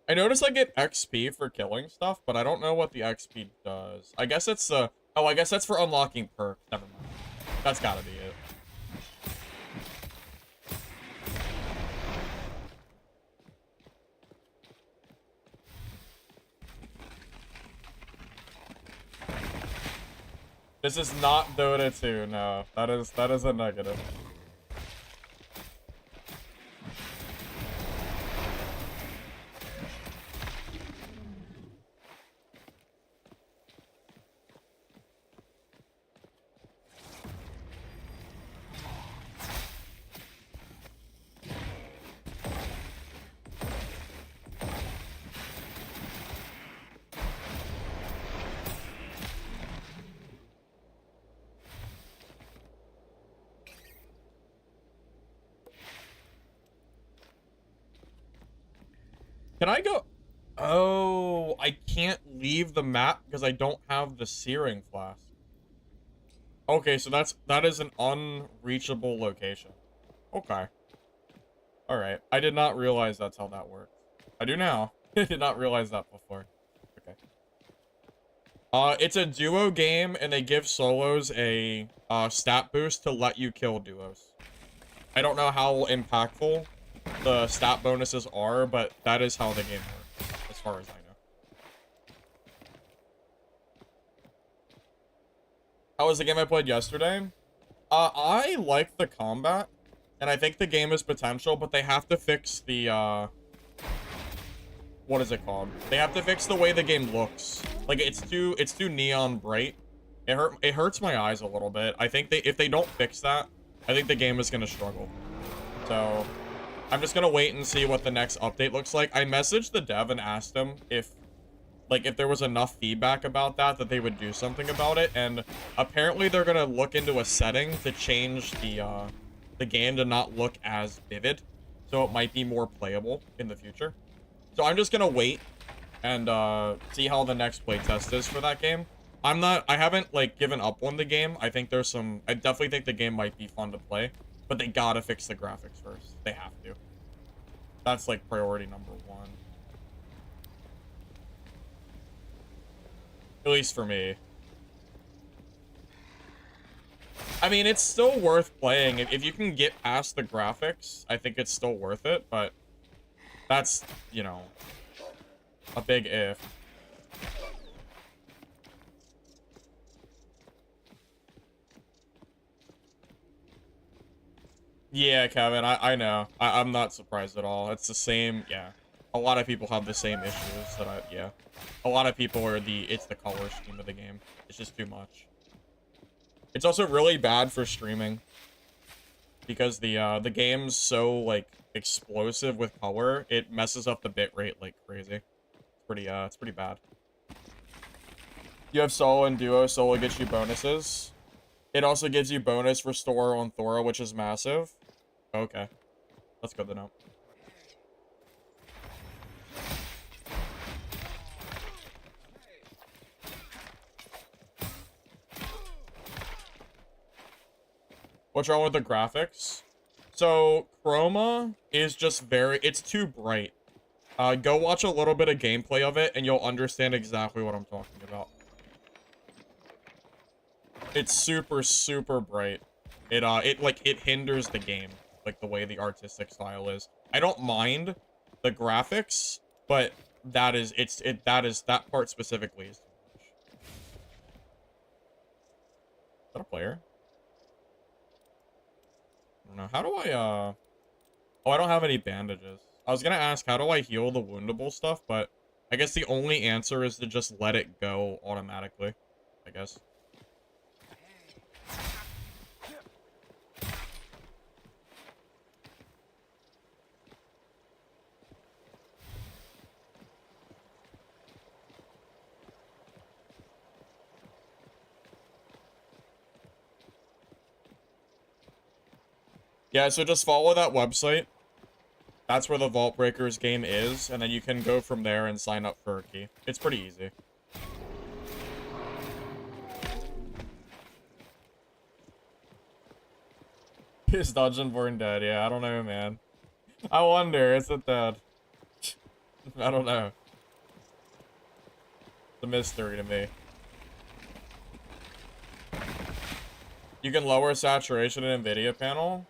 I noticed I get XP for killing stuff, but I don't know what the XP does. I guess it's oh, I guess that's for unlocking perks. Never mind. That's gotta be it. This is not Dota 2, no. That is a negative. Can I go? Oh, I can't leave the map because I don't have the searing flask. Okay, so that is an unreachable location. Okay. Alright. I did not realize that's how that works. I do now. I did not realize that before. Okay. It's a duo game, and they give solos a stat boost to let you kill duos. I don't know how impactful the stat bonuses are, but that is how the game works, as far as I know. How was the game I played yesterday? I like the combat, and I think the game has potential, but they have to fix the, what is it called? They have to fix the way the game looks. Like, it's too neon bright. It hurts my eyes a little bit. I think if they don't fix that, I think the game is gonna struggle. So, I'm just gonna wait and see what the next update looks like. I messaged the dev and asked him if there was enough feedback about that they would do something about it, and apparently they're gonna look into a setting to change the game to not look as vivid, so it might be more playable in the future. So I'm just gonna wait and see how the next playtest is for that game. I haven't like given up on the game. I definitely think the game might be fun to play, but they gotta fix the graphics first. They have to. That's like priority number one. At least for me. I mean, it's still worth playing. If you can get past the graphics, I think it's still worth it, but that's, you know, a big if. Yeah, Kevin, I know. I'm not surprised at all. It's the same, yeah. A lot of people have the same issues that yeah. A lot of people are it's the color scheme of the game. It's just too much. It's also really bad for streaming because the game's so like explosive with color, it messes up the bitrate like crazy. It's pretty bad. You have solo and duo. Solo gets you bonuses. It also gives you bonus restore on Thora, which is massive. Okay. That's good to know. What's wrong with the graphics? So, Chroma is just it's too bright. Go watch a little bit of gameplay of it, and you'll understand exactly what I'm talking about. It's super, super bright. It hinders the game, like the way the artistic style is. I don't mind the graphics, but that part specifically is too much. Is that a player? I don't know. How do I, oh, I don't have any bandages. I was gonna ask, how do I heal the woundable stuff, but I guess the only answer is to just let it go automatically, I guess. Yeah, so just follow that website. That's where the Vaultbreakers game is, and then you can go from there and sign up for a key. It's pretty easy. Is Dungeonborn dead? Yeah, I don't know, man. I wonder, is it dead? I don't know. It's a mystery to me. You can lower saturation in NVIDIA panel.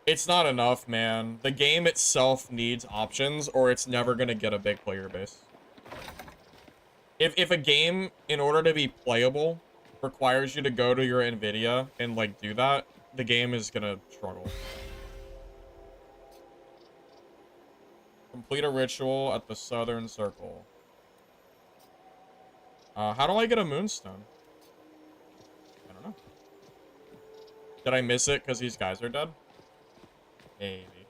It's not enough, man. The game itself needs options, or it's never gonna get a big player base. If a game, in order to be playable, requires you to go to your NVIDIA and, like, do that, the game is gonna struggle. Complete a ritual at the southern circle. How do I get a moonstone? I don't know. Did I miss it because these guys are dead? Maybe.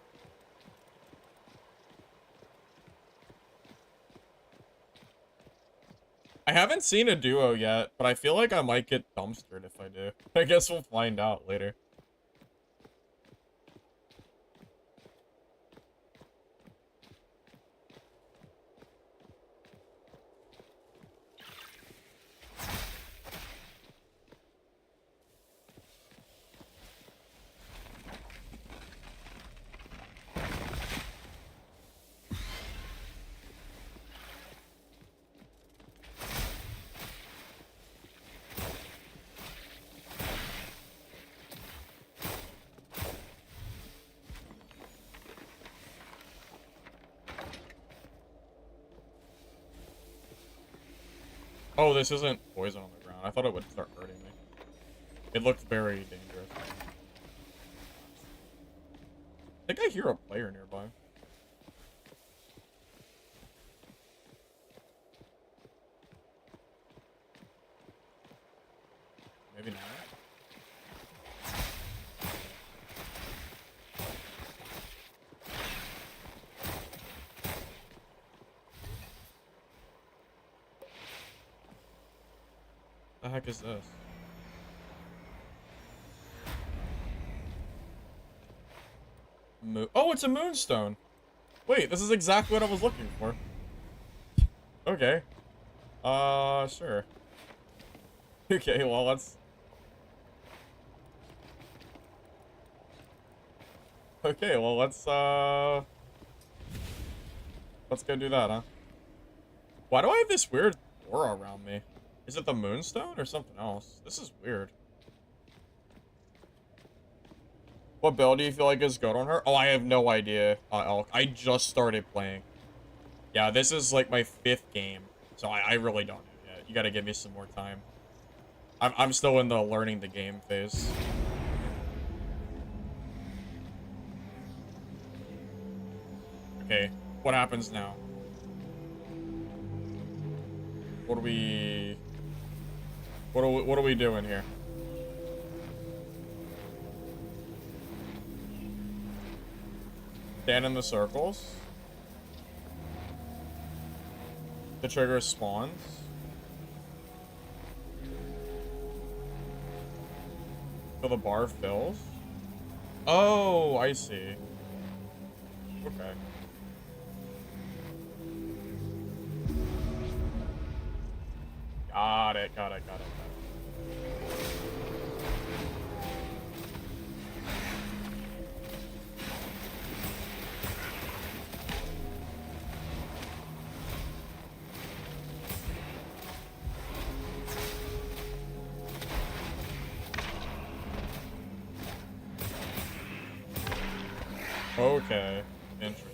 I haven't seen a duo yet, but I feel like I might get dumpstered if I do. I guess we'll find out later. Oh, this isn't poison on the ground. I thought it would start hurting me. It looked very dangerous. I think I hear a player nearby. Maybe not. The heck is this? Oh, it's a moonstone. Wait, this is exactly what I was looking for. Okay. Sure. Okay, well, let's... Okay, well, let's go do that, huh? Why do I have this weird aura around me? Is it the moonstone or something else? This is weird. What build do you feel like is good on her? Oh, I have no idea, Elk. I just started playing. Yeah, this is like my 5th game, so I really don't know yet. You gotta give me some more time. I'm still in the learning the game phase. Okay, what happens now? What are we... What are we doing here? Stand in the circles. The trigger spawns. So the bar fills. Oh, I see. Okay. Got it, got it, got it, got it. Okay, interesting.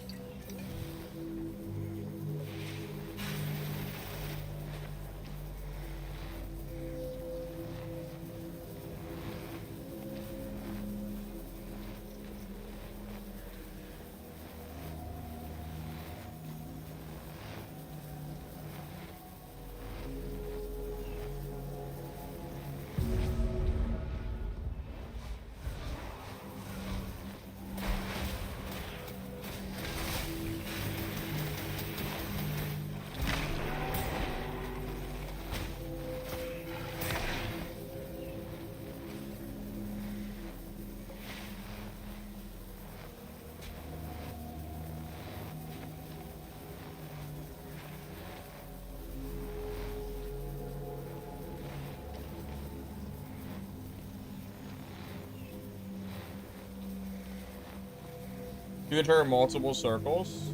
You enter multiple circles.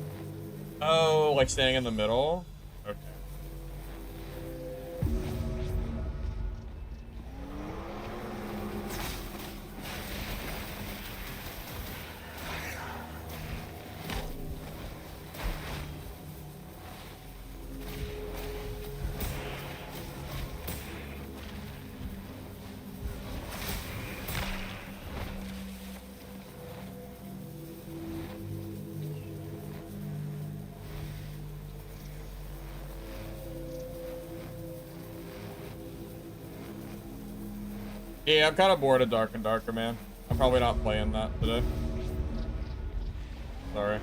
Oh, like staying in the middle? Okay. Yeah, I'm kind of bored of Dark and Darker, man. I'm probably not playing that today. Sorry.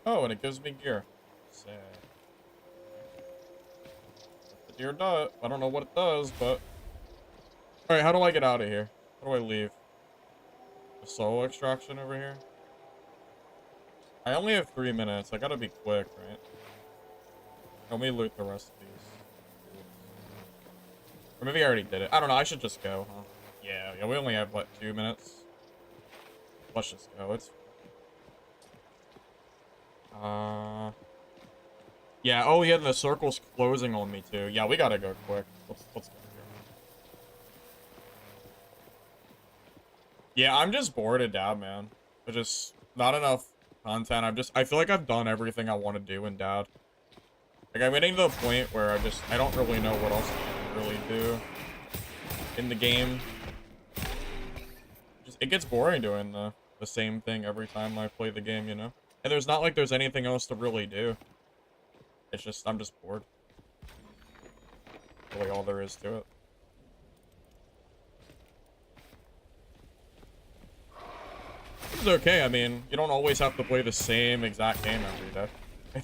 Oh, and it gives me gear. Sad. The gear does. I don't know what it does, but... Alright, how do I get out of here? How do I leave? The solo extraction over here? I only have 3 minutes. I gotta be quick, right? Let me loot the rest of these. Or maybe I already did it. I don't know. I should just go, huh? Yeah, we only have, what, 2 minutes? Let's just go. It's... Yeah, oh yeah, the circle's closing on me too. Yeah, we gotta go quick. Let's go here. Yeah, I'm just bored of Dad, man. There's just not enough content. I feel like I've done everything I want to do in Dad. Like, I'm getting to the point where I don't really know what else I can really do in the game. It gets boring doing the same thing every time I play the game, you know? And there's not like there's anything else to really do. It's just, I'm just bored. Really all there is to it. It's okay. I mean, you don't always have to play the same exact game every day. I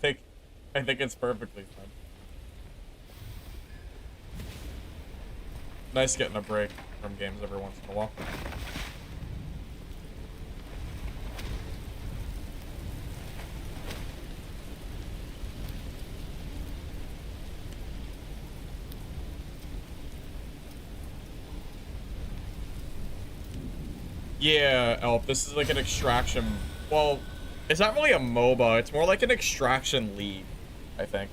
think it's perfectly fine. Nice getting a break from games every once in a while. Yeah, Elf, this is like an extraction. Well, it's not really a MOBA. It's more like an extraction league, I think.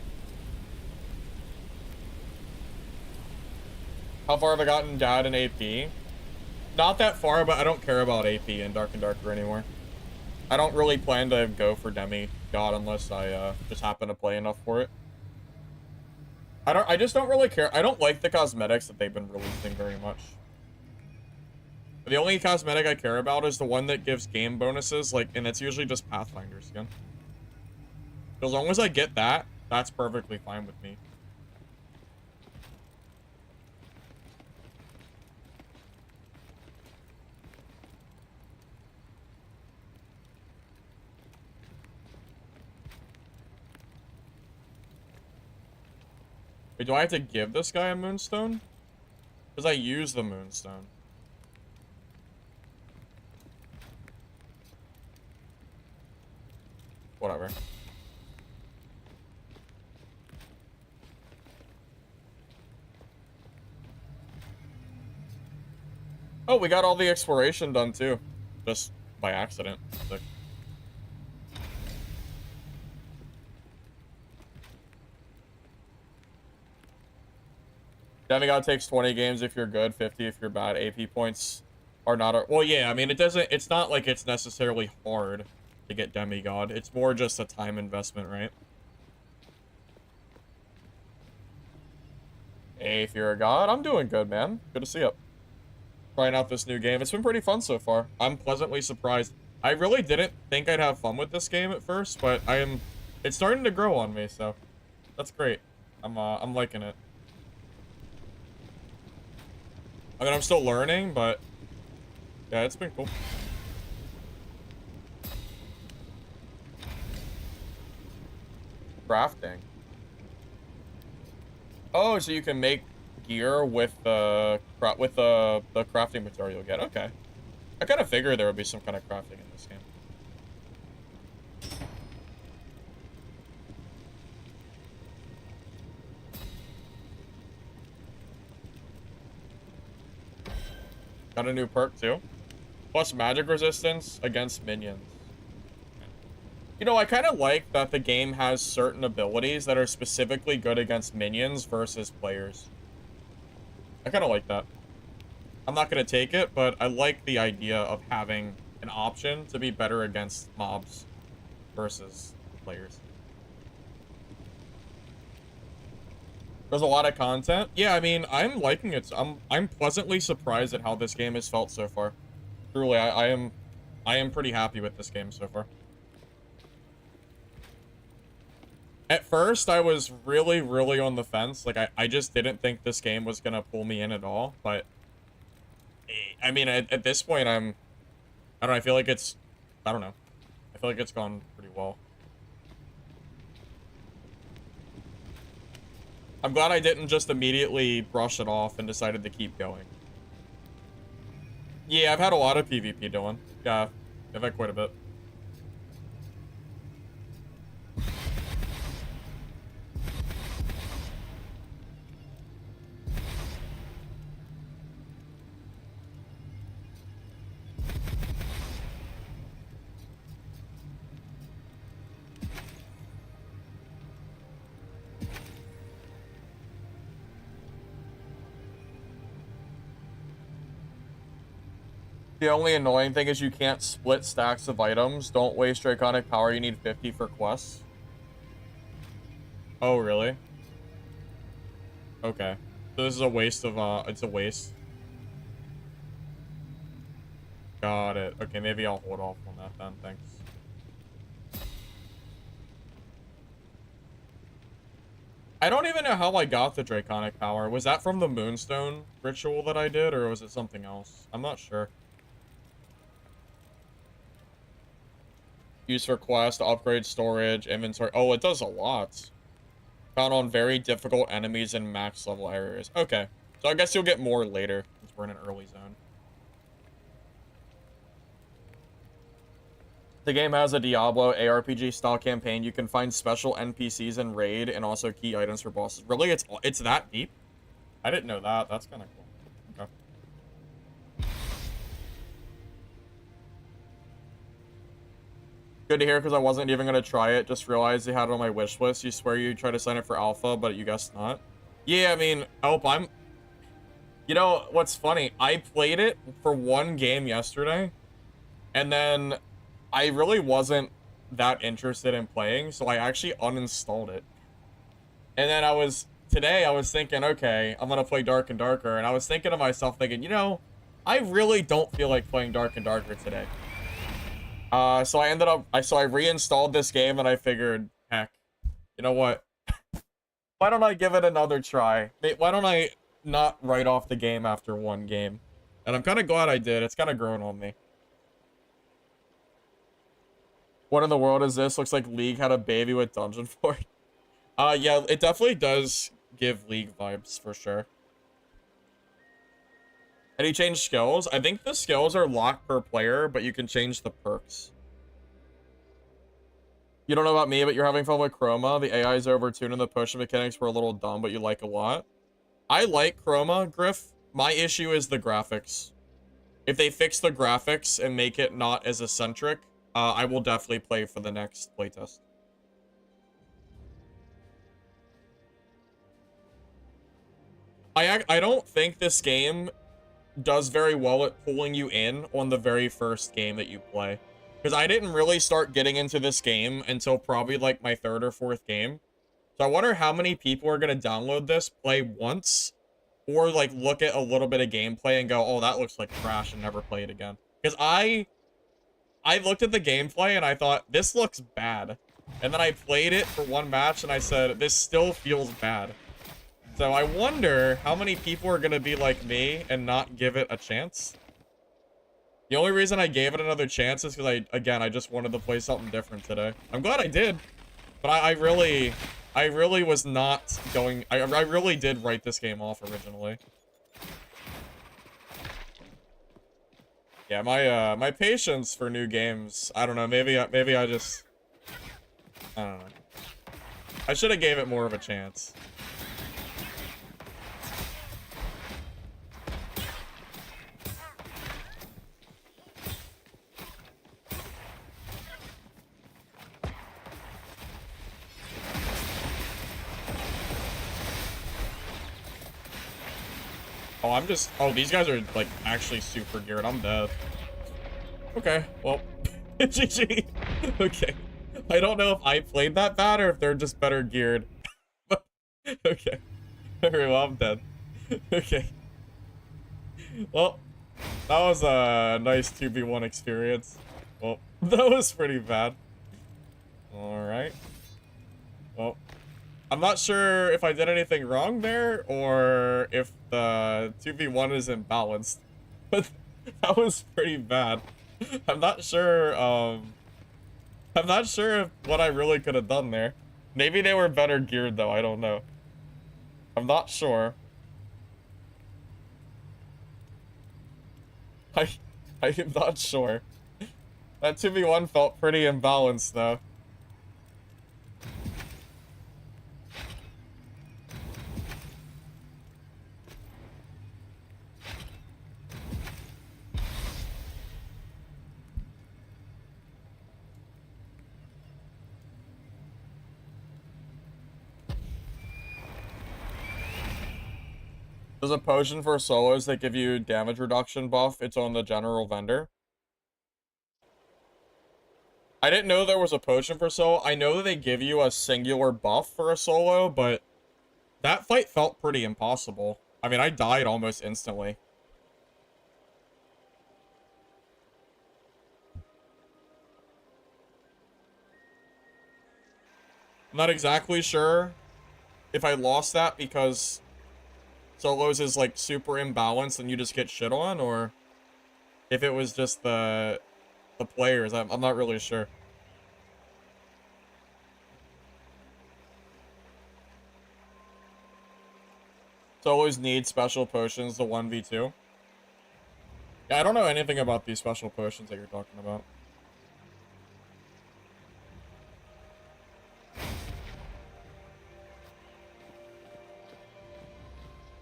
How far have I gotten Dad in AP? Not that far, but I don't care about AP in Dark and Darker anymore. I don't really plan to go for Demi God unless I just happen to play enough for it. I just don't really care. I don't like the cosmetics that they've been releasing very much. The only cosmetic I care about is the one that gives game bonuses, like, and it's usually just Pathfinder skin. As long as I get that, that's perfectly fine with me. Wait, do I have to give this guy a moonstone? Because I use the moonstone. Whatever. Oh, we got all the exploration done too. Just by accident. Sick. Demigod takes 20 games if you're good, 50 if you're bad. AP points are not... Well, yeah, I mean, it's not like it's necessarily hard to get Demigod. It's more just a time investment, right? Hey, if you're a god, I'm doing good, man. Good to see you. Trying out this new game. It's been pretty fun so far. I'm pleasantly surprised. I really didn't think I'd have fun with this game at first, but it's starting to grow on me, so that's great. I'm liking it. I mean, I'm still learning, but yeah, it's been cool. Crafting. Oh, so you can make gear with the crafting material you get. Okay. I kind of figured there would be some kind of crafting in this game. Got a new perk too. Plus magic resistance against minions. You know, I kind of like that the game has certain abilities that are specifically good against minions versus players. I kind of like that. I'm not going to take it, but I like the idea of having an option to be better against mobs versus players. There's a lot of content. Yeah, I mean, I'm liking it. I'm pleasantly surprised at how this game has felt so far. Truly, I am pretty happy with this game so far. At first, I was really, really on the fence. Like, I just didn't think this game was gonna pull me in at all. But, I mean, at this point, I don't know, I feel like I don't know. I feel like it's gone pretty well. I'm glad I didn't just immediately brush it off and decided to keep going. Yeah, I've had a lot of PvP doing. Yeah, I've had quite a bit. The only annoying thing is you can't split stacks of items. Don't waste Draconic Power. You need 50 for quests. Oh, really? Okay. So this is a waste of, it's a waste. Got it. Okay, maybe I'll hold off on that then. Thanks. know how I got the Draconic power. Was that from the Moonstone ritual that I did, or was it something else? I'm not sure. Use for quest, upgrade storage, inventory. Oh, it does a lot. Found on very difficult enemies in max level areas. Okay. So I guess you'll get more later, since we're in an early zone. The game has a Diablo ARPG style campaign. You can find special NPCs in raid and also key items for bosses. Really? It's that deep? I didn't know that. That's kind of cool. Okay. Good to hear, because I wasn't even going to try it. Just realized they had it on my wish list. You swear you try to sign up for alpha, but you guessed not. Yeah, I mean, you know, what's funny? I played it for one game yesterday, and then I really wasn't that interested in playing, so I actually uninstalled it. And then today I was thinking, okay, I'm gonna play Dark and Darker, and I was thinking to myself, thinking, you know, I really don't feel like playing Dark and Darker today. So I reinstalled this game, and I figured, heck, you know what? Why don't I give it another try? Why don't I not write off the game after one game? And I'm kind of glad I did. It's kind of grown on me. What in the world is this? Looks like League had a baby with Dungeon Fort. Yeah, it definitely does give League vibes, for sure. Any change skills? I think the skills are locked per player, but you can change the perks. You don't know about me, but you're having fun with Chroma. The AI is overtuned and the push mechanics were a little dumb, but you like a lot. I like Chroma, Griff. My issue is the graphics. If they fix the graphics and make it not as eccentric, I will definitely play for the next playtest. I don't think this game does very well at pulling you in on the very first game that you play. Because I didn't really start getting into this game until probably like my third or fourth game. So I wonder how many people are going to download this, play once, or like look at a little bit of gameplay and go, oh, that looks like trash, and never play it again. Because I looked at the gameplay and I thought, this looks bad. And then I played it for one match and I said, this still feels bad. So I wonder how many people are going to be like me and not give it a chance. The only reason I gave it another chance is because I just wanted to play something different today. I'm glad I did. But I really was not going... I really did write this game off originally. Yeah, my patience for new games, I don't know, maybe I just... I don't know. I should have gave it more of a chance. Oh, these guys are, like, actually super geared. I'm dead. Okay, well, GG. Okay. I don't know if I played that bad or if they're just better geared. Okay. Alright, well, I'm dead. Okay. Well, that was a nice 2v1 experience. Well, that was pretty bad. Alright. Well, I'm not sure if I did anything wrong there or if the 2v1 is imbalanced, but that was pretty bad. I'm not sure if what I really could have done there. Maybe they were better geared though, I don't know. I'm not sure. I am not sure. That 2v1 felt pretty imbalanced though. There's a potion for solos that give you damage reduction buff. It's on the general vendor. I didn't know there was a potion for solo. I know that they give you a singular buff for a solo, but that fight felt pretty impossible. I mean, I died almost instantly. I'm not exactly sure if I lost that because solos is like super imbalanced and you just get shit on, or if it was just the players. I'm not really sure. Solos need special potions to 1v2. Yeah, I don't know anything about these special potions that you're talking about.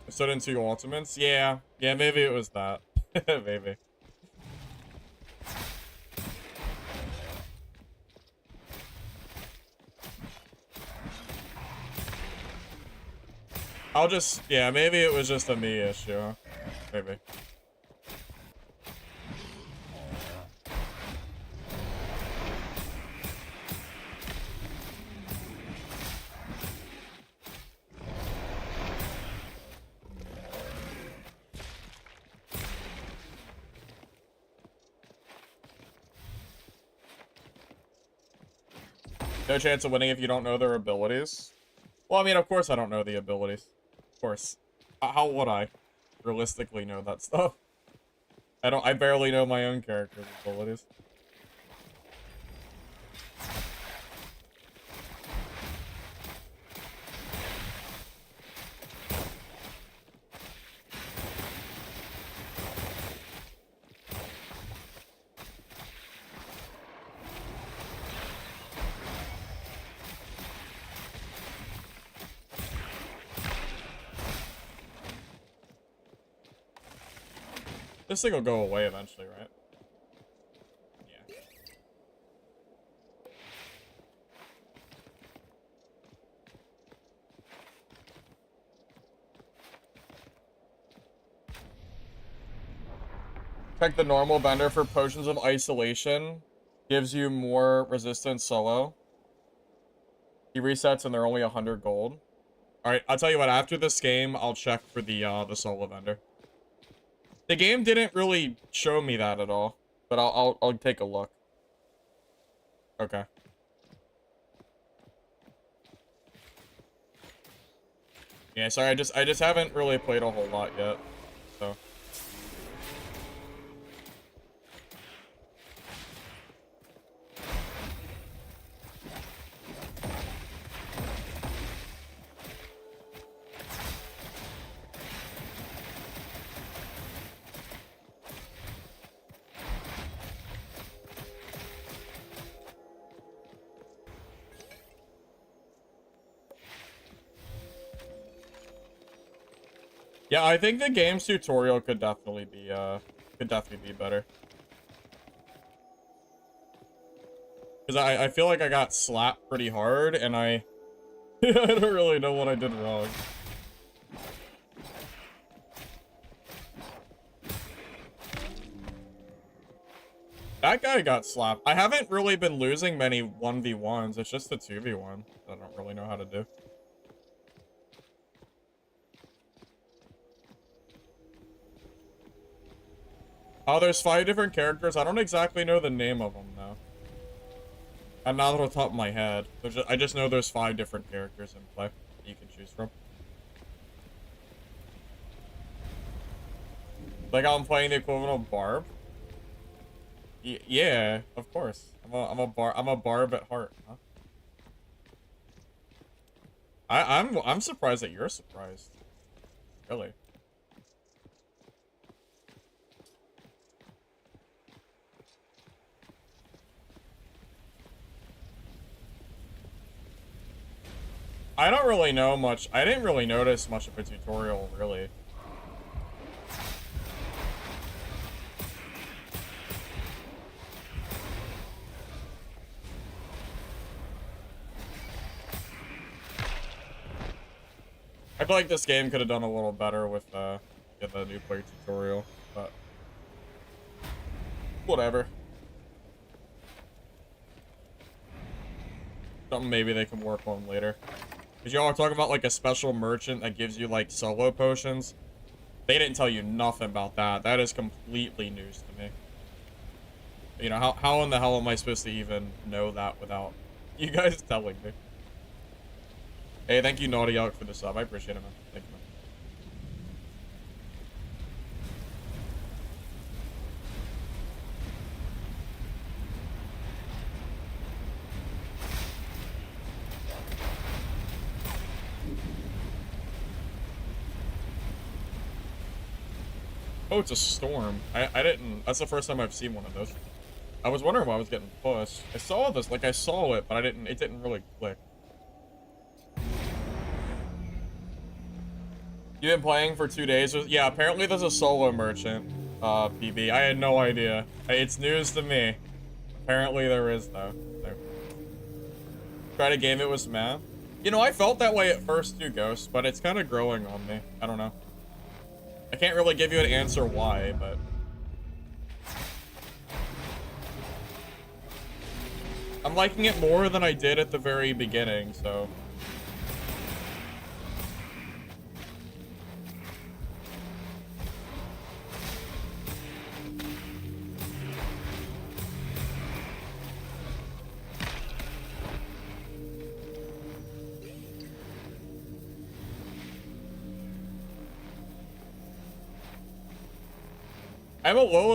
I stood into your ultimates? Yeah. Yeah, maybe it was that. Maybe. Yeah, maybe it was just a me issue. Maybe. No chance of winning if you don't know their abilities. Well, I mean, of course I don't know the abilities. Of course. How would I realistically know that stuff? I barely know my own character's abilities. This thing will go away eventually, right? Yeah. Check the normal vendor for potions of isolation. Gives you more resistance solo. He resets and they're only 100 gold. Alright, I'll tell you what, after this game, I'll check for the solo vendor. The game didn't really show me that at all, but I'll take a look. Okay. Yeah, sorry, I just haven't really played a whole lot yet. So yeah, I think the game's tutorial could definitely be better. Because I feel like I got slapped pretty hard, and I don't really know what I did wrong. That guy got slapped. I haven't really been losing many 1v1s. It's just the 2v1 I don't really know how to do. Oh, there's 5 different characters. I don't exactly know the name of them, though. I'm not off the top of my head. I just know there's 5 different characters in play that you can choose from. Like I'm playing the equivalent of Barb. Yeah, of course. I'm a Barb at heart, huh? I'm surprised that you're surprised. Really. I don't really know much. I didn't really notice much of a tutorial, really. I feel like this game could have done a little better with the new player tutorial, but whatever. Something maybe they can work on later. Because y'all are talking about like a special merchant that gives you like solo potions. They didn't tell you nothing about that. That is completely news to me. You know, how in the hell am I supposed to even know that without you guys telling me? Hey, thank you, Naughty Elk, for the sub. I appreciate it, man. Thank you, man. Oh, it's a storm. I didn't... That's the first time I've seen one of those. I was wondering why I was getting pushed. I saw this, like, I saw it, but it didn't really click. You've been playing for 2 days? Yeah, apparently there's a solo merchant, PB. I had no idea. It's news to me. Apparently there is, though. So. Tried a game, it was meh. You know, I felt that way at first too, Ghost, but it's kind of growing on me. I don't know. I can't really give you an answer why, but... I'm liking it more than I did at the very beginning, so...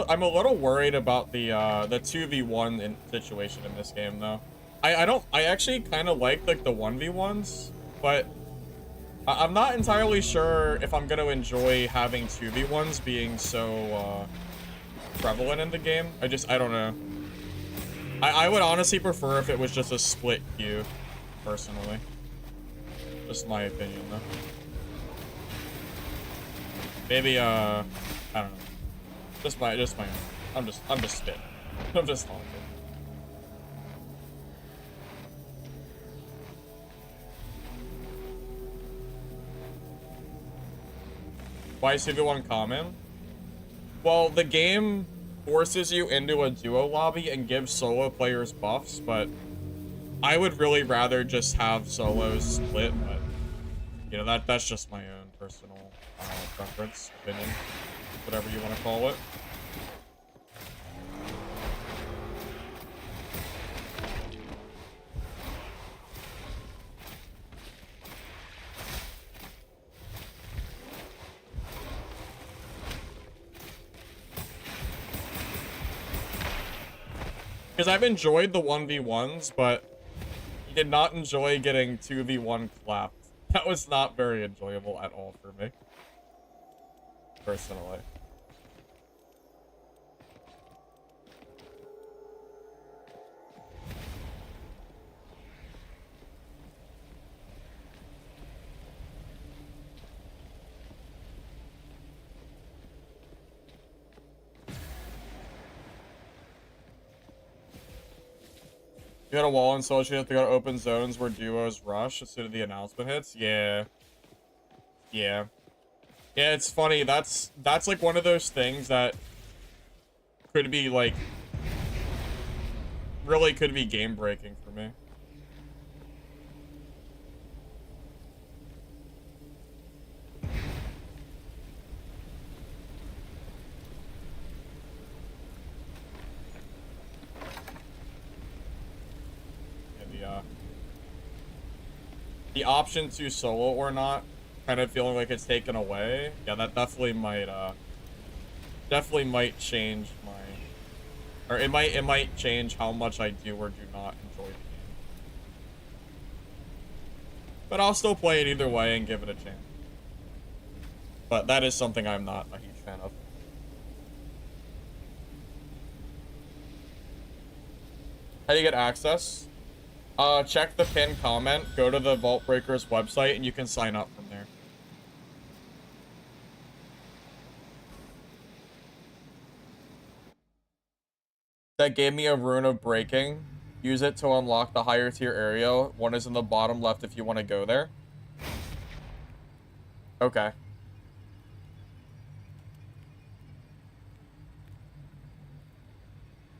I'm a little worried about the 2v1 situation in this game though. I actually kind of like the 1v1s, but I'm not entirely sure if I'm gonna enjoy having 2v1s being so prevalent in the game. I don't know. I would honestly prefer if it was just a split queue, personally. Just my opinion though. Maybe I don't know. Just my own. I'm just spitting. I'm just talking. Why is 2v1 common? Well, the game forces you into a duo lobby and gives solo players buffs, but I would really rather just have solos split, but you know, that's just my own personal preference, opinion, whatever you want to call it. Because I've enjoyed the 1v1s, but did not enjoy getting 2v1 clapped. That was not very enjoyable at all for me. Personally. You got a wall in Social, you have to go to open zones where duos rush as soon as the announcement hits? Yeah. Yeah. Yeah, it's funny. That's like one of those things that could be like really could be game breaking for me. The option to solo or not, kind of feeling like it's taken away. Yeah, that definitely might change my, or it might change how much I do or do not enjoy the game. But I'll still play it either way and give it a chance. But that is something I'm not a huge fan of. How do you get access? Check the pinned comment, go to the Vaultbreakers website, and you can sign up from there. That gave me a rune of breaking. Use it to unlock the higher tier area. One is in the bottom left if you want to go there. Okay.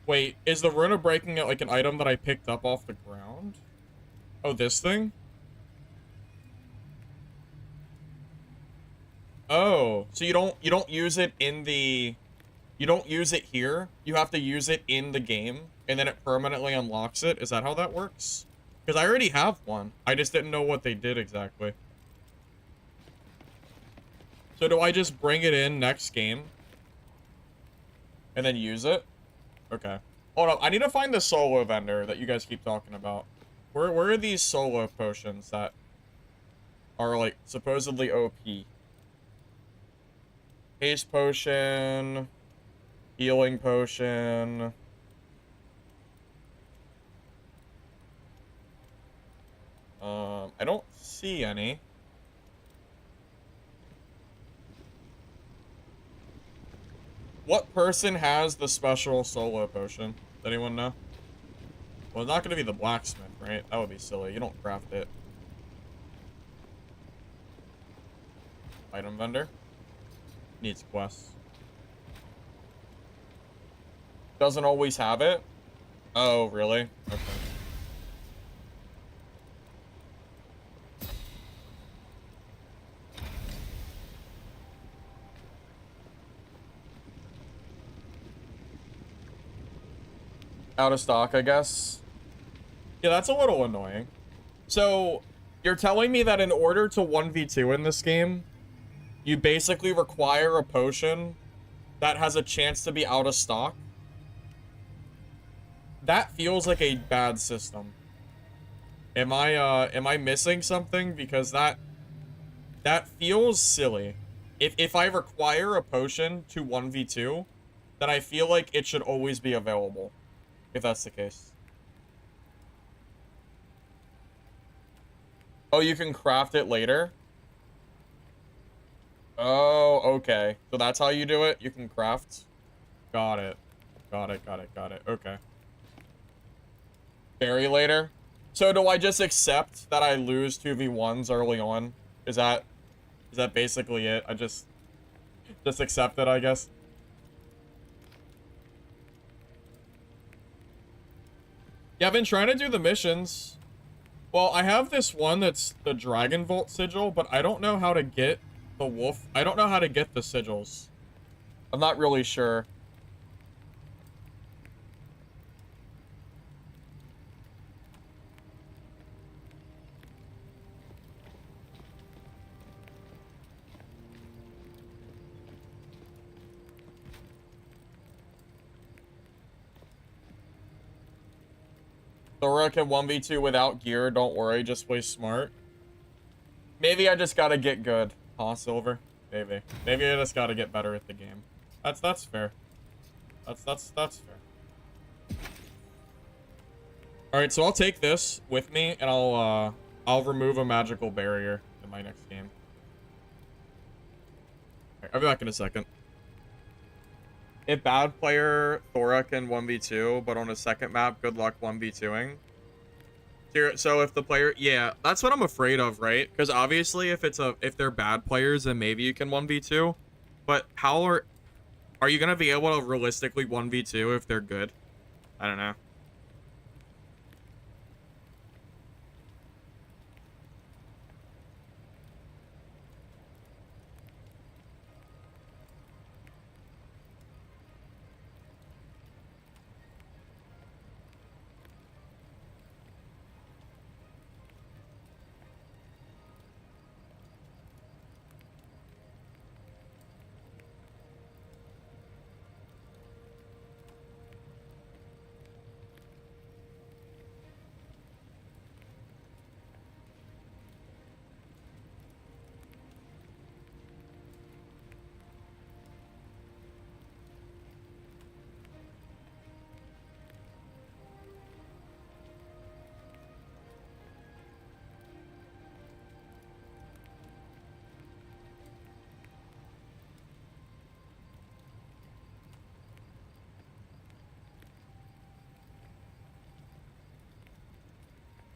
Wait, is the rune of breaking like an item that I picked up off the ground? Oh, this thing? Oh, so you don't use it in the, you don't use it here. You have to use it in the game, and then it permanently unlocks it. Is that how that works? Because I already have one. I just didn't know what they did exactly. So do I just bring it in next game? And then use it? Okay. Hold up. I need to find the solo vendor that you guys keep talking about. Where are these solo potions that are, like, supposedly OP? Haste potion. Healing potion. I don't see any. What person has the special solo potion? Does anyone know? Well, it's not going to be the blacksmith, right? That would be silly. You don't craft it. Item vendor. Needs quests. Doesn't always have it? Oh, really? Okay. Out of stock, I guess. Yeah, that's a little annoying. So, you're telling me that in order to 1v2 in this game, you basically require a potion that has a chance to be out of stock? That feels like a bad system. Am I missing something? Because that feels silly. If I require a potion to 1v2, then I feel like it should always be available. If that's the case. Oh, you can craft it later? Oh, okay. So that's how you do it? You can craft? Got it. Got it, got it, got it. Okay. Very later? So do I just accept that I lose 2v1s early on? Is that basically it? I just accept it, I guess? Yeah, I've been trying to do the missions. Well, I have this one that's the Dragon Vault sigil, but I don't know how to get the wolf. I don't know how to get the sigils. I'm not really sure. Thora can 1v2 without gear. Don't worry, just play smart. Maybe I just gotta get good. Huh, Silver? Maybe. Maybe I just gotta get better at the game. That's fair. That's fair. Alright, so I'll take this with me and I'll remove a magical barrier in my next game. Alright, I'll be back in a second. If bad player Thora can 1v2, but on a second map, good luck 1v2ing. So if the player, yeah, that's what I'm afraid of, right? Because obviously, if they're bad players, then maybe you can 1v2. But how are you gonna be able to realistically 1v2 if they're good? I don't know.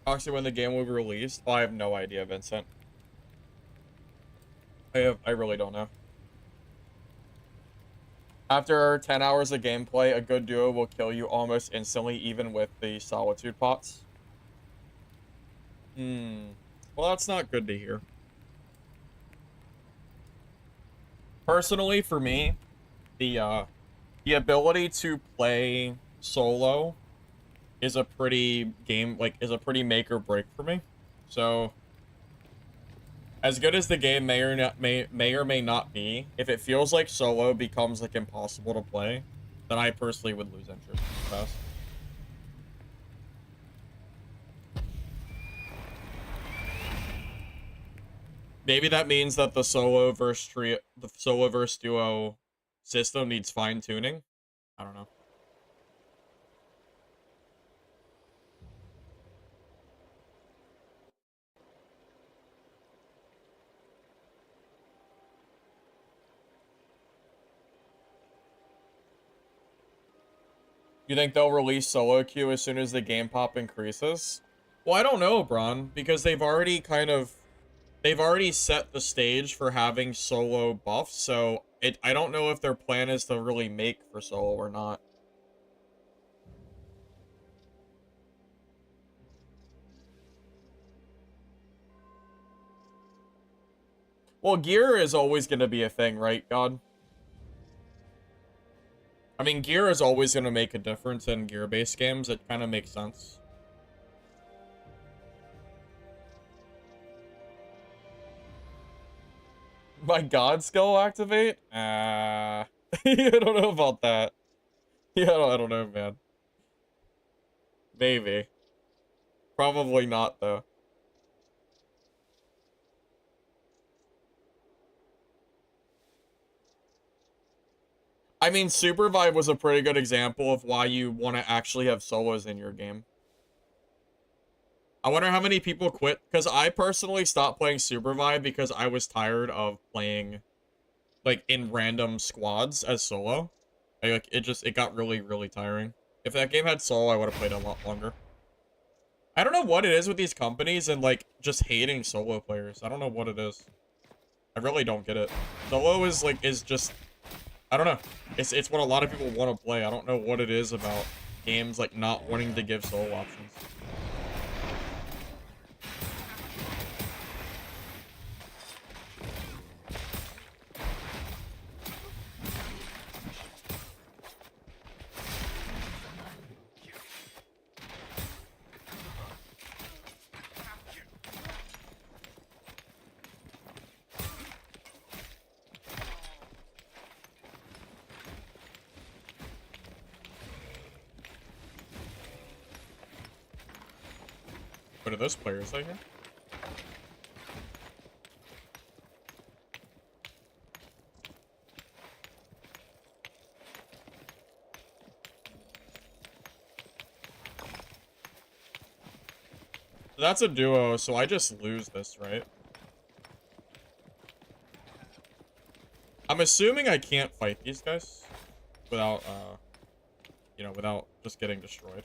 Actually, when the game will be released? Oh, I have no idea, Vincent. I really don't know. After 10 hours of gameplay, a good duo will kill you almost instantly, even with the solitude pots. Well, that's not good to hear. Personally, for me, the ability to play solo is a pretty is a pretty make or break for me. So as good as the game may or may not be, if it feels like solo becomes like impossible to play, then I personally would lose interest fast. Maybe that means that the solo versus duo system needs fine tuning. I don't know. You think they'll release solo queue as soon as the game pop increases? Well, I don't know, Bron, because they've already set the stage for having solo buffs, so I don't know if their plan is to really make for solo or not. Well, gear is always going to be a thing, right, God? I mean, gear is always going to make a difference in gear-based games. It kind of makes sense. My God skill activate? I don't know about that. Yeah, I don't know, man. Maybe. Probably not, though. I mean, Super Vibe was a pretty good example of why you want to actually have solos in your game. I wonder how many people quit, because I personally stopped playing Super Vibe because I was tired of playing, like, in random squads as solo. Like, it got really, really tiring. If that game had solo, I would have played a lot longer. I don't know what it is with these companies and, like, just hating solo players. I don't know what it is. I really don't get it. Solo is, like, is just... I don't know. It's what a lot of people want to play. I don't know what it is about games, like, not wanting to give solo options. What are those players right here? That's a duo, so I just lose this, right? I'm assuming I can't fight these guys without, you know, without just getting destroyed.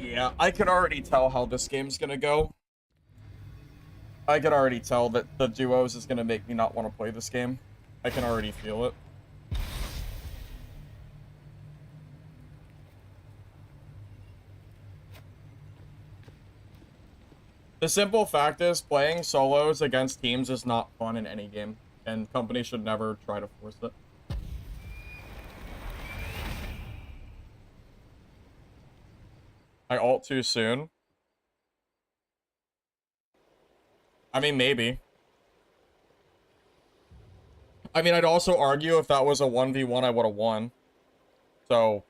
Yeah, I can already tell how this game's gonna go. I can already tell that the duos is gonna make me not want to play this game. I can already feel it. The simple fact is, playing solos against teams is not fun in any game, and companies should never try to force it. I ult too soon. I mean, maybe. I mean, I'd also argue if that was a 1v1, I would have won. So,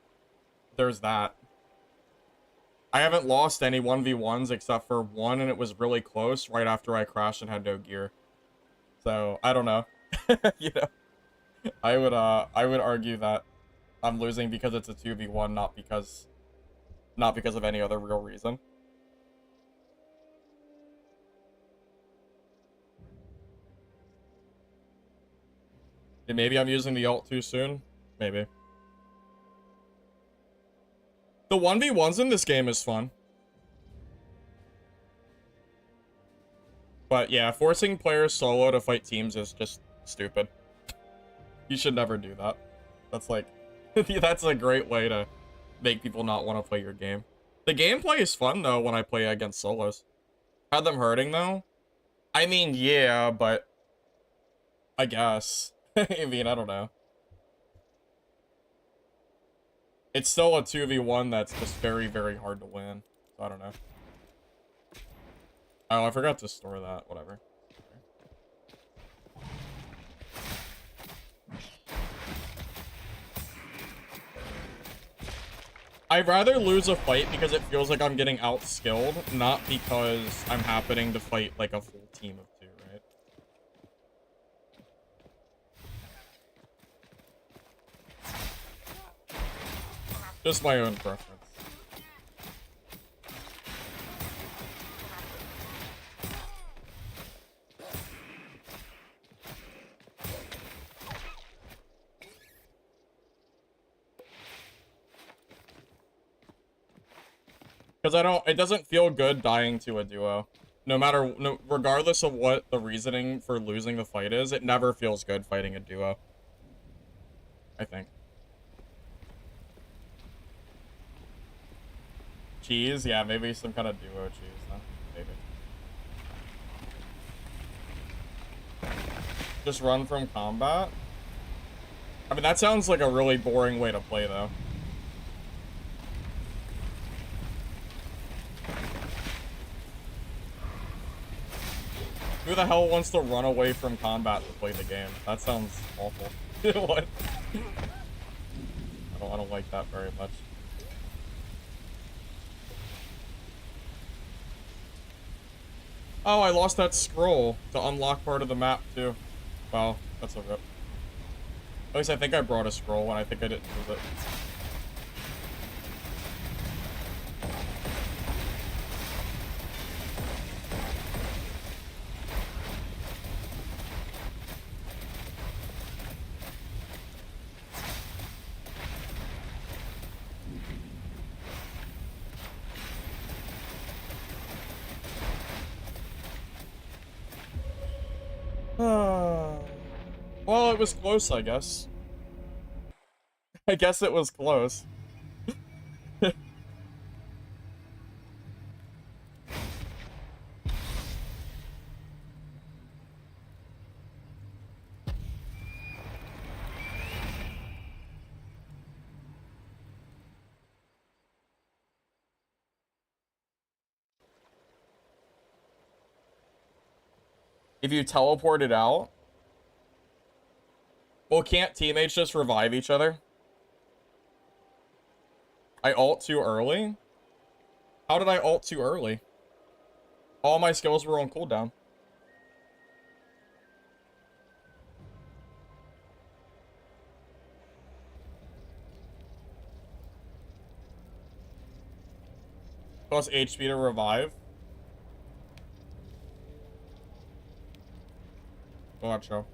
there's that. I haven't lost any 1v1s except for one, and it was really close right after I crashed and had no gear. So, I don't know. You know, I would argue that I'm losing because it's a 2v1, not because of any other real reason. And maybe I'm using the ult too soon. Maybe. The 1v1s in this game is fun. But yeah, forcing players solo to fight teams is just stupid. You should never do that. That's like, that's a great way to make people not want to play your game. The gameplay is fun though when I play against solos. Had them hurting though? I mean, yeah, but I guess. I mean, I don't know. It's still a 2v1 that's just very, very hard to win. So I don't know. Oh, I forgot to store that. Whatever. I'd rather lose a fight because it feels like I'm getting outskilled, not because I'm happening to fight like a full team of two, right? Just my own preference. Because it doesn't feel good dying to a duo. Regardless of what the reasoning for losing the fight is, it never feels good fighting a duo. I think. Cheese? Yeah, maybe some kind of duo cheese, huh? Maybe. Just run from combat? I mean, that sounds like a really boring way to play, though. Who the hell wants to run away from combat to play the game? That sounds awful. What? I don't like that very much. Oh, I lost that scroll to unlock part of the map, too. Well, that's a rip. At least I think I brought a scroll, and I think I didn't use it. Well, it was close, I guess. I guess it was close. If you teleport it out? Well, can't teammates just revive each other? I ult too early? How did I ult too early? All my skills were on cooldown. Plus HP to revive. Gotcha.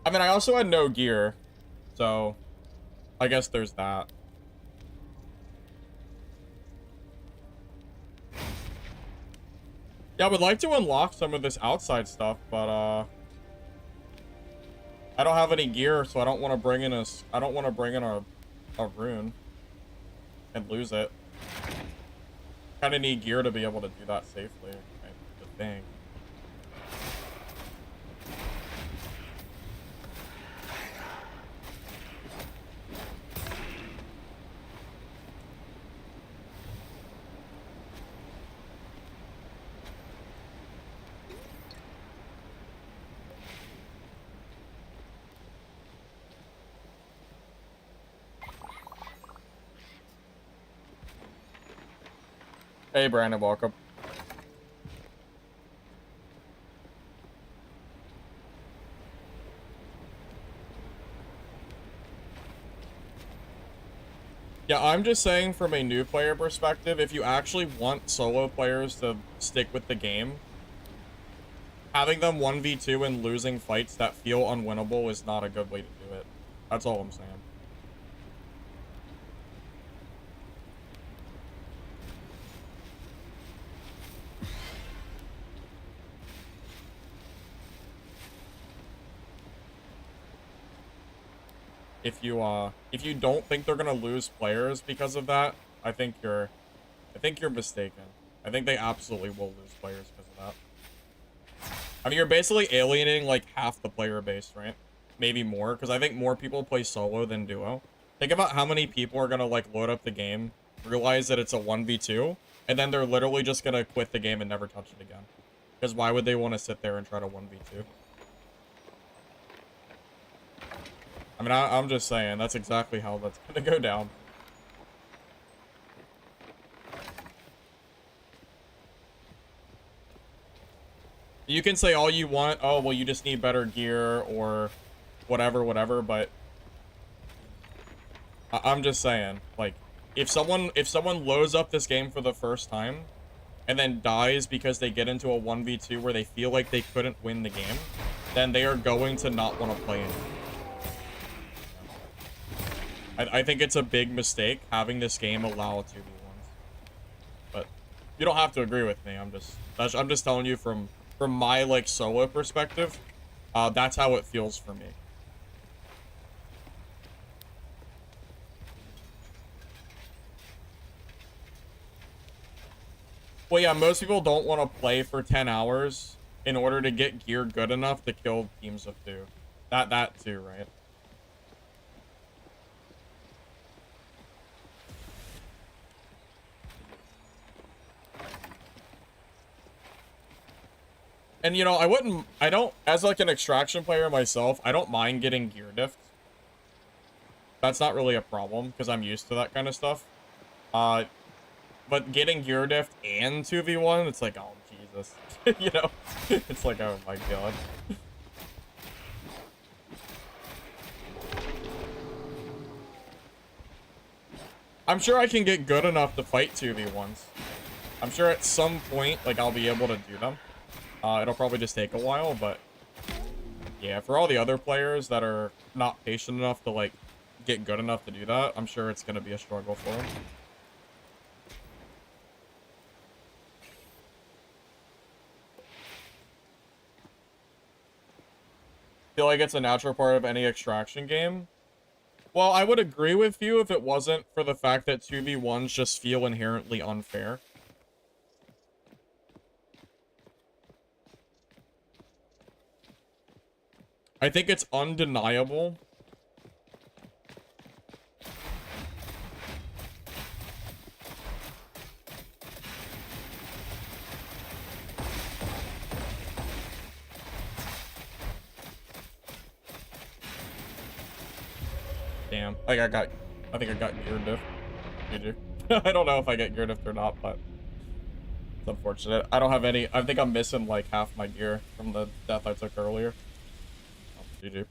I mean, I also had no gear, so I guess there's that. Yeah, I would like to unlock some of this outside stuff, but I don't have any gear, so I don't want to bring in a rune and lose it. Kind of need gear to be able to do that safely, I think. Hey, Brandon, welcome. Yeah, I'm just saying from a new player perspective, if you actually want solo players to stick with the game, having them 1v2 and losing fights that feel unwinnable is not a good way to do it. That's all I'm saying. if you don't think they're gonna lose players because of that, I think you're mistaken. I think they absolutely will lose players because of that. I mean, you're basically alienating like half the player base, right? Maybe more, because I think more people play solo than duo. Think about how many people are gonna like load up the game, realize that it's a 1v2, and then they're literally just gonna quit the game and never touch it again. Because why would they want to sit there and try to 1v2? I mean, I'm just saying, that's exactly how that's gonna go down. You can say all you want, oh, well, you just need better gear, or whatever, but I'm just saying, like, if someone loads up this game for the first time, and then dies because they get into a 1v2 where they feel like they couldn't win the game, then they are going to not want to play anymore. I think it's a big mistake having this game allow 2v1s. But you don't have to agree with me. I'm just telling you from my like solo perspective, that's how it feels for me. Well, yeah, most people don't want to play for 10 hours in order to get gear good enough to kill teams of 2. That too, right? And, you know, I don't, as like an extraction player myself, I don't mind getting gear diffed. That's not really a problem, because I'm used to that kind of stuff. But getting gear diffed and 2v1, it's like, oh, Jesus. You know? It's like, oh my god. I'm sure I can get good enough to fight 2v1s. I'm sure at some point, like, I'll be able to do them. It'll probably just take a while, but yeah, for all the other players that are not patient enough to, like, get good enough to do that, I'm sure it's going to be a struggle for them. Feel like it's a natural part of any extraction game. Well, I would agree with you if it wasn't for the fact that 2v1s just feel inherently unfair. I think it's undeniable. Damn. Like I think I got gear diff. Did you? I don't know if I get gear diff or not, but it's unfortunate. I don't have any. I think I'm missing like half my gear from the death I took earlier. Oh, GG.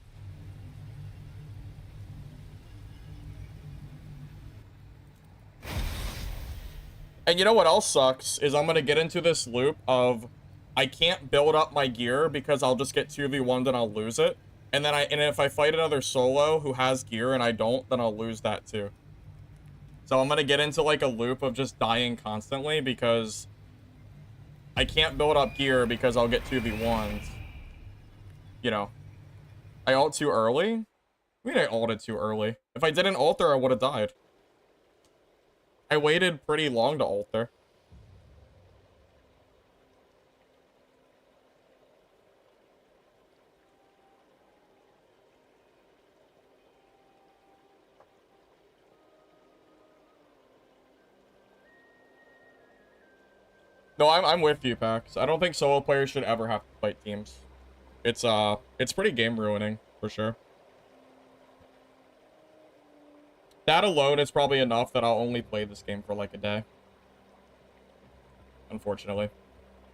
And you know what else sucks is I'm gonna get into this loop of I can't build up my gear because I'll just get 2v1'd and I'll lose it. And then if I fight another solo who has gear and I don't, then I'll lose that too. So I'm gonna get into like a loop of just dying constantly because I can't build up gear because I'll get 2v1s. You know. I ult too early? I mean, I ulted too early. If I didn't ult there, I would have died. I waited pretty long to ult there. No, I'm with you, Pax. I don't think solo players should ever have to fight teams. It's pretty game ruining, for sure. That alone is probably enough that I'll only play this game for like a day. Unfortunately.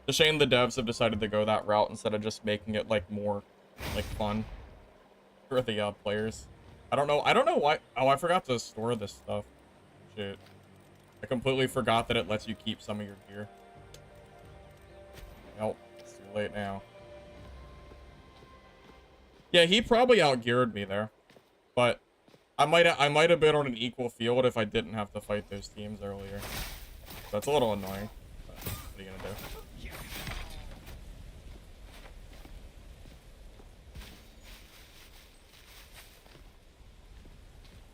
It's a shame the devs have decided to go that route instead of just making it like more like fun for the players. I don't know why. Oh, I forgot to store this stuff. Shit. I completely forgot that it lets you keep some of your gear. Nope, it's too late now. Yeah, he probably outgeared me there. But I might have been on an equal field if I didn't have to fight those teams earlier. That's a little annoying. But what are you gonna do?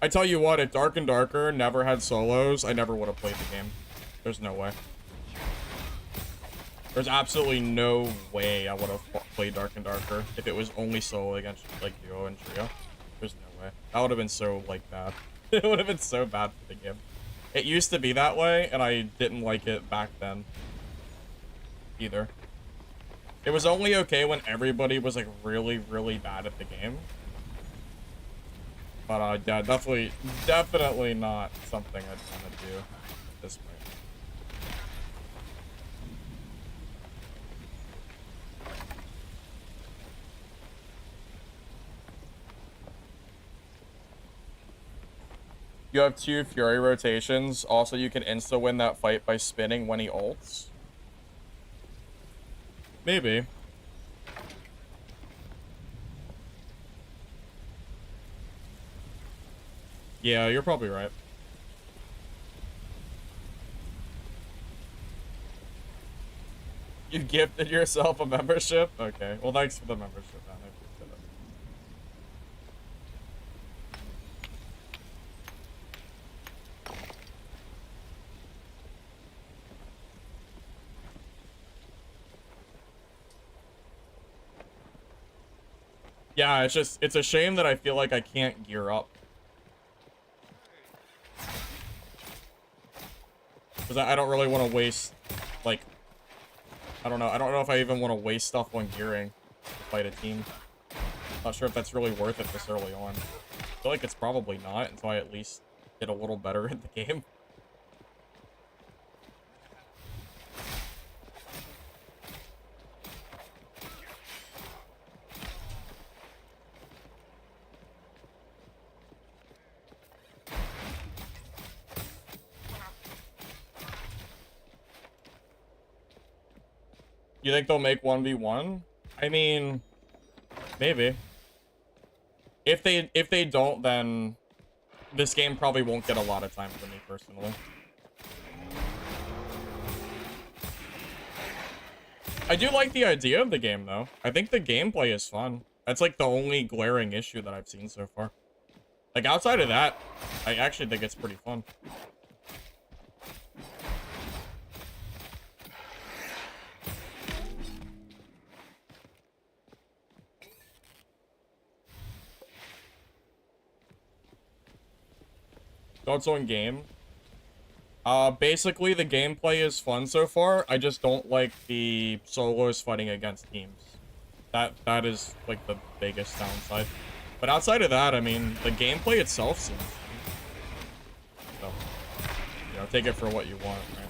I tell you what, if Dark and Darker never had solos, I never would have played the game. There's no way. There's absolutely no way I would have played Dark and Darker if it was only solo against, like, duo and trio. There's no way. That would have been so, like, bad. It would have been so bad for the game. It used to be that way, and I didn't like it back then. Either. It was only okay when everybody was, like, really, really bad at the game. But, yeah, definitely not something I'd want to do at this point. You have 2 Fury rotations. Also, you can insta-win that fight by spinning when he ults. Maybe. Yeah, you're probably right. You gifted yourself a membership? Okay. Well, thanks for the membership, man. I appreciate it. Yeah, it's a shame that I feel like I can't gear up. Because I don't really want to waste, like, I don't know if I even want to waste stuff when gearing to fight a team. Not sure if that's really worth it this early on. I feel like it's probably not until I at least get a little better at the game. You think they'll make 1v1? I mean, maybe. If they don't, then this game probably won't get a lot of time for me personally. I do like the idea of the game though. I think the gameplay is fun. That's like the only glaring issue that I've seen so far. Like outside of that, I actually think it's pretty fun. Thoughts on game? Basically the gameplay is fun so far. I just don't like the solos fighting against teams. That is like the biggest downside. But outside of that, I mean, the gameplay itself seems fun. So, you know, take it for what you want, right?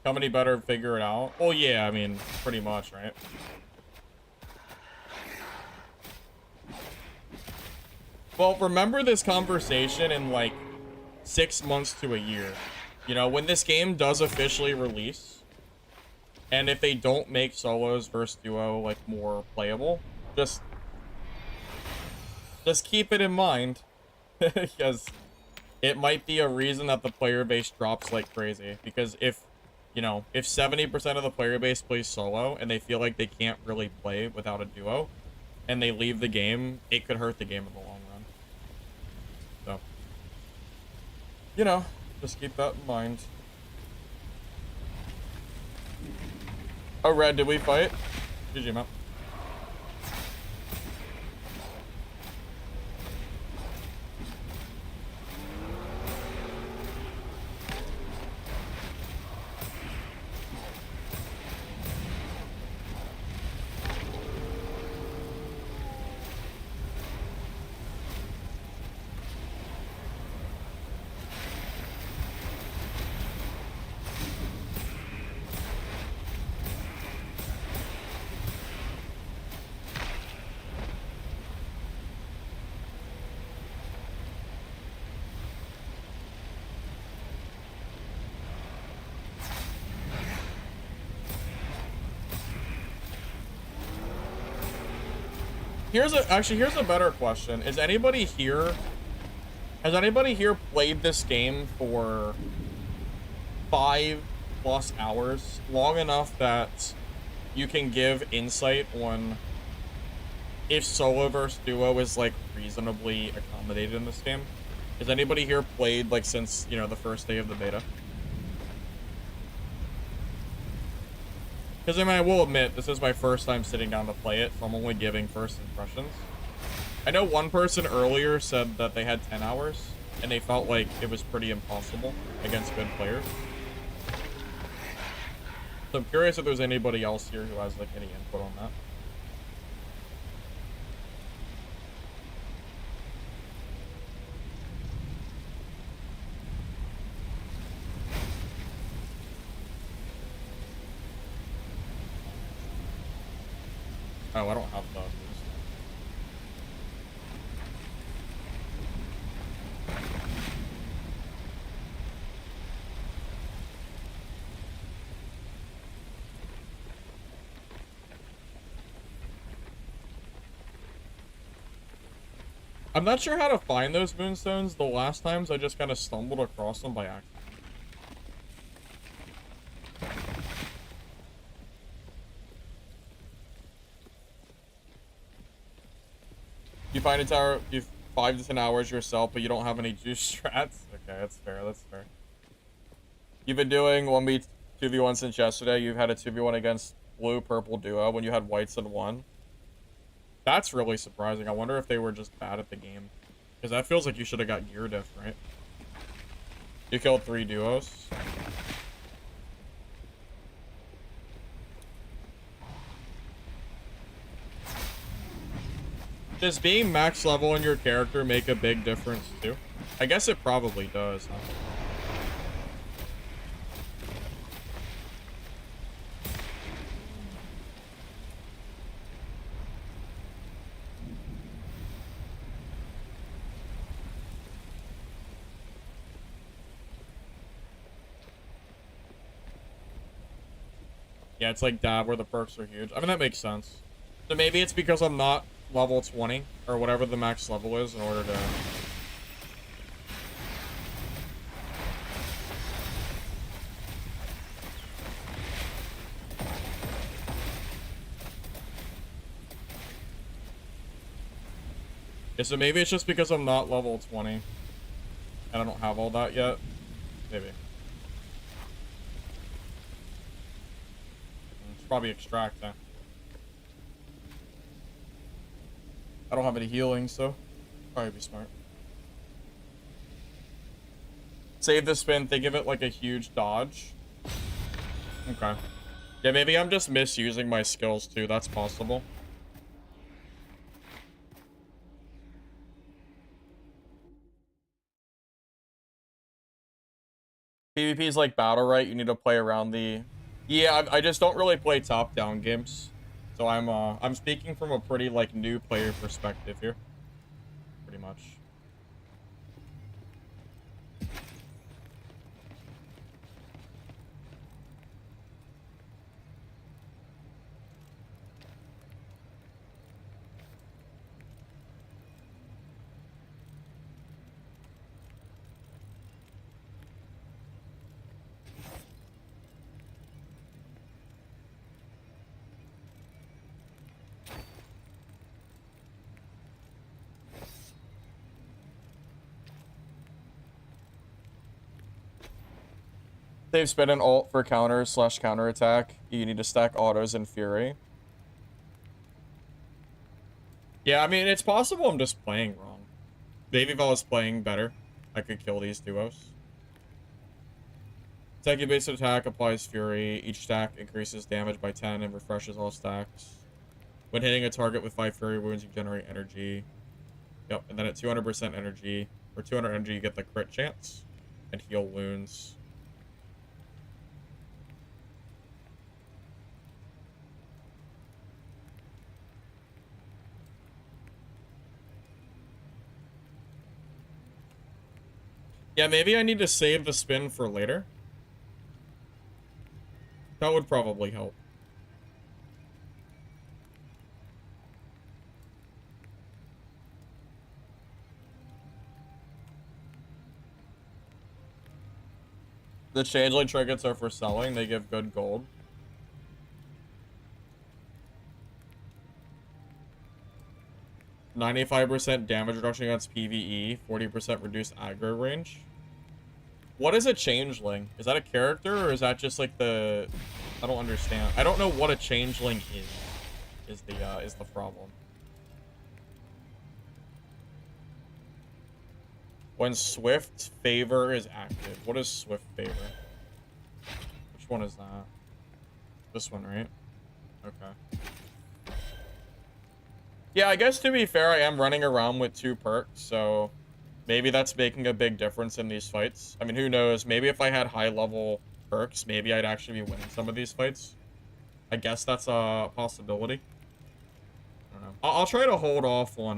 Somebody better figure it out. Well, yeah, I mean, pretty much, right? Well, remember this conversation in like 6 months to a year. You know, when this game does officially release, and if they don't make solos versus duo like more playable, just keep it in mind, because it might be a reason that the player base drops like crazy. Because if, you know, if 70% of the player base plays solo and they feel like they can't really play without a duo, and they leave the game, it could hurt the game in the long run. So, you know, just keep that in mind. Oh, Red, did we fight? GG, man. Here's a better question. Has anybody here played this game for 5+ plus hours, long enough that you can give insight on if solo versus duo is like reasonably accommodated in this game. Has anybody here played like since, you know, the first day of the beta? Because I mean, I will admit, this is my first time sitting down to play it, so I'm only giving first impressions. I know one person earlier said that they had 10 hours, and they felt like it was pretty impossible against good players. So I'm curious if there's anybody else here who has like any input on that. Oh, I don't have the boost. I'm not sure how to find those moonstones. The last times I just kind of stumbled across them by accident. You find a tower, you 5 to 10 hours yourself, but you don't have any juice strats. Okay, that's fair. That's fair. You've been doing 1v 2v1 since yesterday. You've had a 2v1 against blue purple duo when you had whites in one. That's really surprising. I wonder if they were just bad at the game, because that feels like you should have got gear diff, right? You killed 3 duos. Does being max level in your character make a big difference too? I guess it probably does, huh? Yeah, it's like dab where the perks are huge. I mean, that makes sense. So maybe it's because I'm not level 20 or whatever the max level is in order to... Yeah, so maybe it's just because I'm not level 20 and I don't have all that yet. Maybe. It's probably extract, huh? I don't have any healing, so probably be smart. Save the spin, think of it like a huge dodge. Okay. Yeah, maybe I'm just misusing my skills too. That's possible. PvP is like battle, right? You need to play around the... Yeah, I just don't really play top-down games. So I'm speaking from a pretty, like, new player perspective here. Pretty much. Save spin and ult for counter/counter attack. You need to stack autos and fury. Yeah, I mean, it's possible I'm just playing wrong. Maybe if I was playing better, I could kill these duos. Techie-based attack applies fury. Each stack increases damage by 10 and refreshes all stacks. When hitting a target with 5 fury wounds, you generate energy. Yep, and then at 200% energy, or 200 energy, you get the crit chance and heal wounds. Yeah, maybe I need to save the spin for later. That would probably help. The changeling trinkets are for selling. They give good gold. %95 damage reduction against PvE. 40% reduced aggro range. What is a changeling? Is that a character or is that just like the... I don't understand. I don't know what a changeling is the problem. When Swift Favor is active. What is Swift Favor? Which one is that? This one, right? Okay. Yeah, I guess to be fair, I am running around with 2 perks, so maybe that's making a big difference in these fights. I mean, who knows? Maybe if I had high-level perks, maybe I'd actually be winning some of these fights. I guess that's a possibility. I don't know. I'll try to hold off on,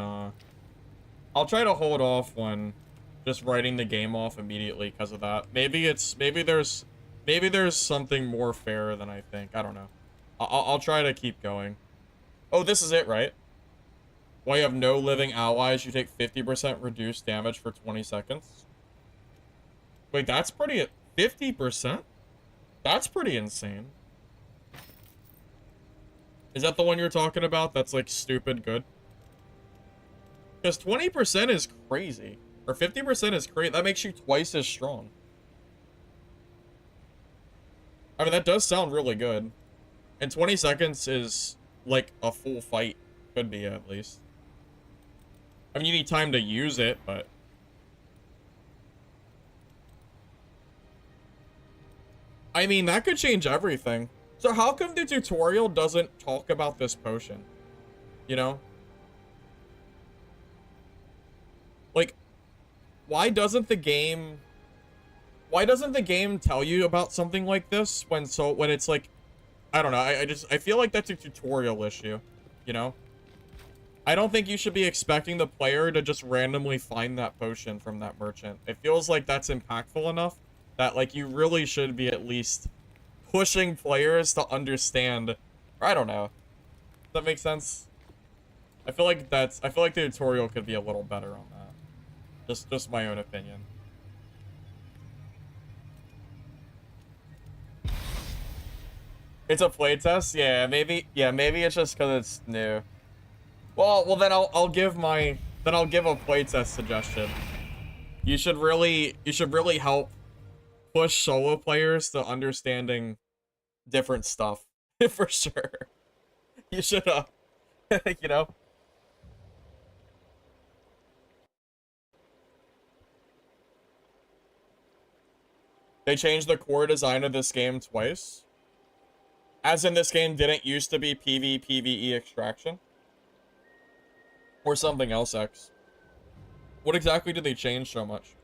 I'll try to hold off on just writing the game off immediately because of that. Maybe there's something more fair than I think. I don't know. I'll try to keep going. Oh, this is it, right? While you have no living allies, you take 50% reduced damage for 20 seconds. Wait, that's pretty... 50%? That's pretty insane. Is that the one you're talking about? That's, like, stupid good? Because 20% is crazy. Or 50% is crazy. That makes you twice as strong. I mean, that does sound really good. And 20 seconds is, like, a full fight. Could be, at least. I mean, you need time to use it, but... I mean, that could change everything. So how come the tutorial doesn't talk about this potion? You know? Like, why doesn't the game tell you about something like this when it's like, I don't know, I feel like that's a tutorial issue, you know? I don't think you should be expecting the player to just randomly find that potion from that merchant. It feels like that's impactful enough that, like, you really should be at least pushing players to understand, or I don't know. Does that make sense? I feel like the tutorial could be a little better on that. Just my own opinion. It's a playtest? Yeah, maybe it's just because it's new. Well, then I'll give a playtest suggestion. You should really help push solo players to understanding different stuff for sure. You should, you know. They changed the core design of this game twice. As in, this game didn't used to be PvPvE extraction. Or something else, X. What exactly did they change so much?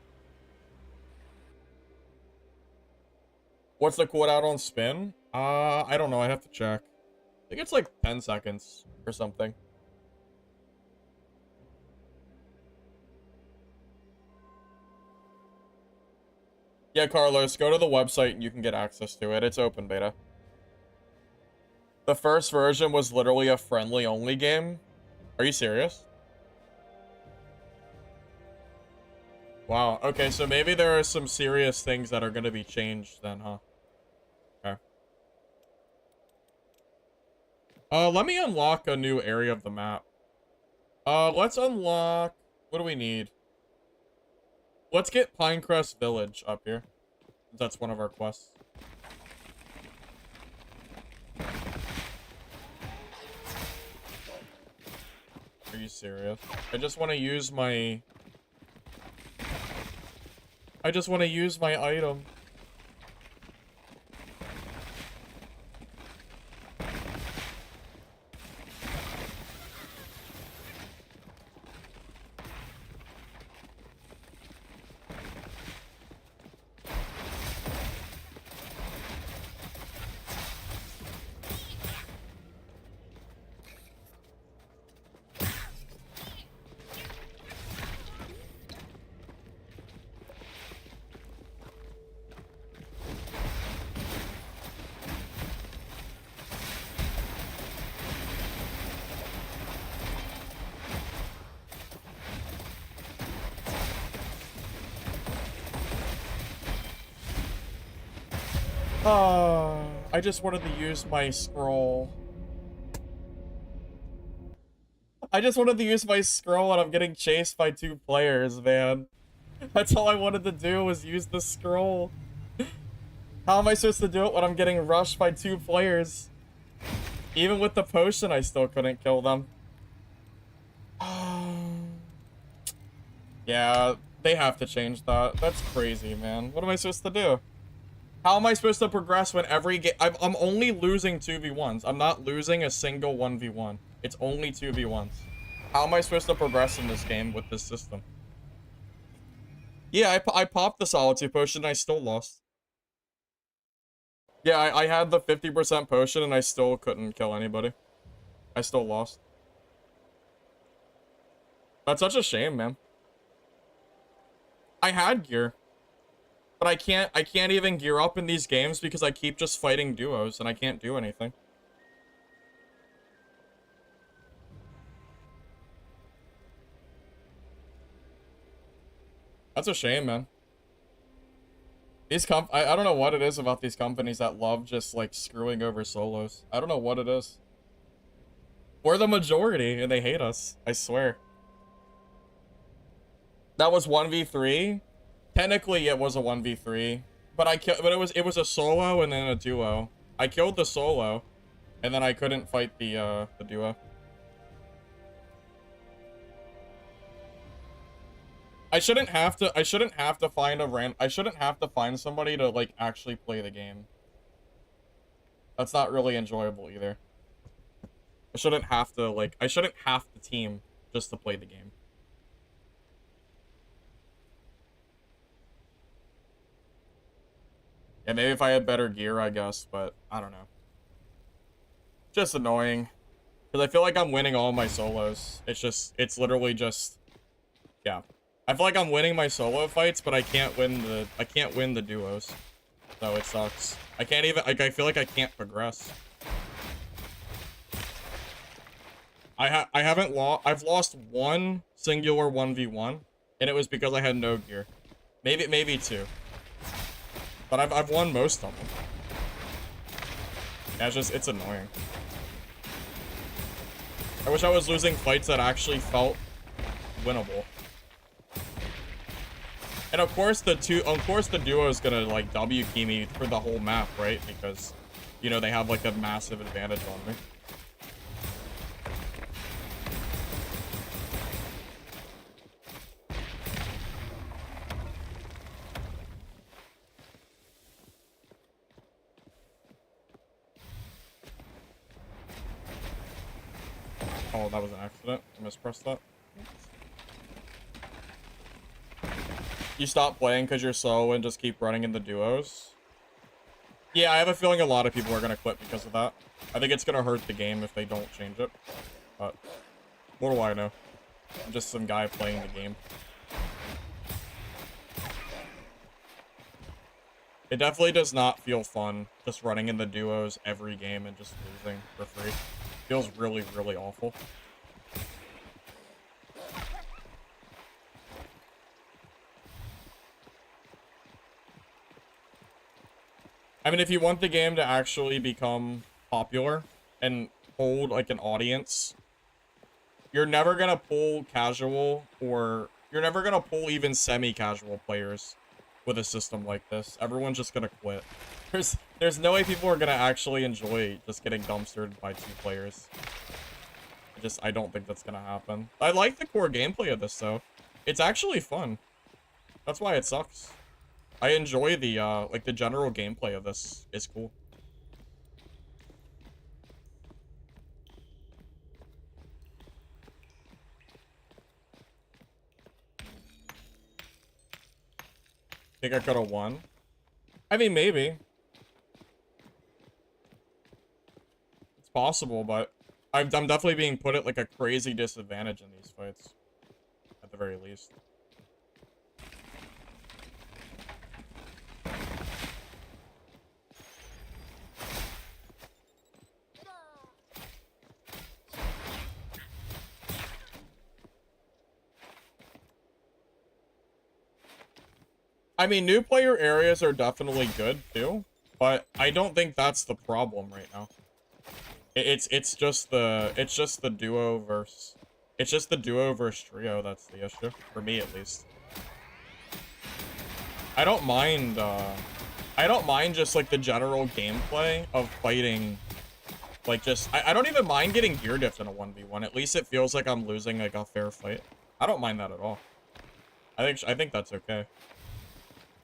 What's the cooldown on spin? I don't know. I have to check. I think it's like 10 seconds or something. Yeah, Carlos, go to the website and you can get access to it. It's open beta. The first version was literally a friendly-only game. Are you serious? Wow, okay, so maybe there are some serious things that are going to be changed then, huh? Okay. Let me unlock a new area of the map. Let's unlock... What do we need? Let's get Pinecrest Village up here. That's one of our quests. Are you serious? I just want to use my item. I just wanted to use my scroll. I just wanted to use my scroll and I'm getting chased by 2 players, man. That's all I wanted to do was use the scroll. How am I supposed to do it when I'm getting rushed by 2 players? Even with the potion, I still couldn't kill them. Yeah, they have to change that. That's crazy, man. What am I supposed to do? How am I supposed to progress when every game... I'm only losing 2v1s. I'm not losing a single 1v1. It's only 2v1s. How am I supposed to progress in this game with this system? Yeah, I popped the Solitude Potion and I still lost. Yeah, I had the 50% potion and I still couldn't kill anybody. I still lost. That's such a shame, man. I had gear. But I can't even gear up in these games because I keep just fighting duos and I can't do anything. That's a shame, man. These I don't know what it is about these companies that love just like screwing over solos. I don't know what it is. We're the majority and they hate us. I swear. That was 1v3. Technically it was a 1v3, but it was a solo and then a duo. I killed the solo and then I couldn't fight the duo. I shouldn't have to find somebody to like actually play the game. That's not really enjoyable either. I shouldn't have to team just to play the game. Yeah, maybe if I had better gear, I guess, but I don't know. Just annoying. Because I feel like I'm winning all my solos. It's literally just, yeah. I feel like I'm winning my solo fights, but I can't win the duos. So it sucks. I can't even, like, I feel like I can't progress. I've lost one singular 1v1, and it was because I had no gear. Maybe 2. But I've won most of them. Yeah, it's annoying. I wish I was losing fights that actually felt winnable. And of course the duo is gonna like W key me for the whole map, right? Because, you know, they have like a massive advantage on me. Oh, that was an accident. I mispressed that. You stop playing because you're slow and just keep running in the duos? Yeah, I have a feeling a lot of people are going to quit because of that. I think it's going to hurt the game if they don't change it. But what do I know? I'm just some guy playing the game. It definitely does not feel fun just running in the duos every game and just losing for free. Feels really, really awful. I mean, if you want the game to actually become popular and hold, like, an audience, you're never gonna pull casual, or you're never gonna pull even semi-casual players with a system like this. Everyone's just gonna quit. There's no way people are gonna actually enjoy just getting dumpstered by 2 players. I don't think that's gonna happen. I like the core gameplay of this, though. It's actually fun. That's why it sucks. I enjoy the, like, the general gameplay of this is cool. Think I could have won? I mean, maybe. It's possible, but I'm definitely being put at, like, a crazy disadvantage in these fights. At the very least. I mean, new player areas are definitely good, too. But I don't think that's the problem right now. It's just the duo versus trio that's the issue for me at least. I don't mind just like the general gameplay of fighting. Like just I don't even mind getting gear dipped in a 1v1. At least it feels like I'm losing like a fair fight. I don't mind that at all. I think that's okay.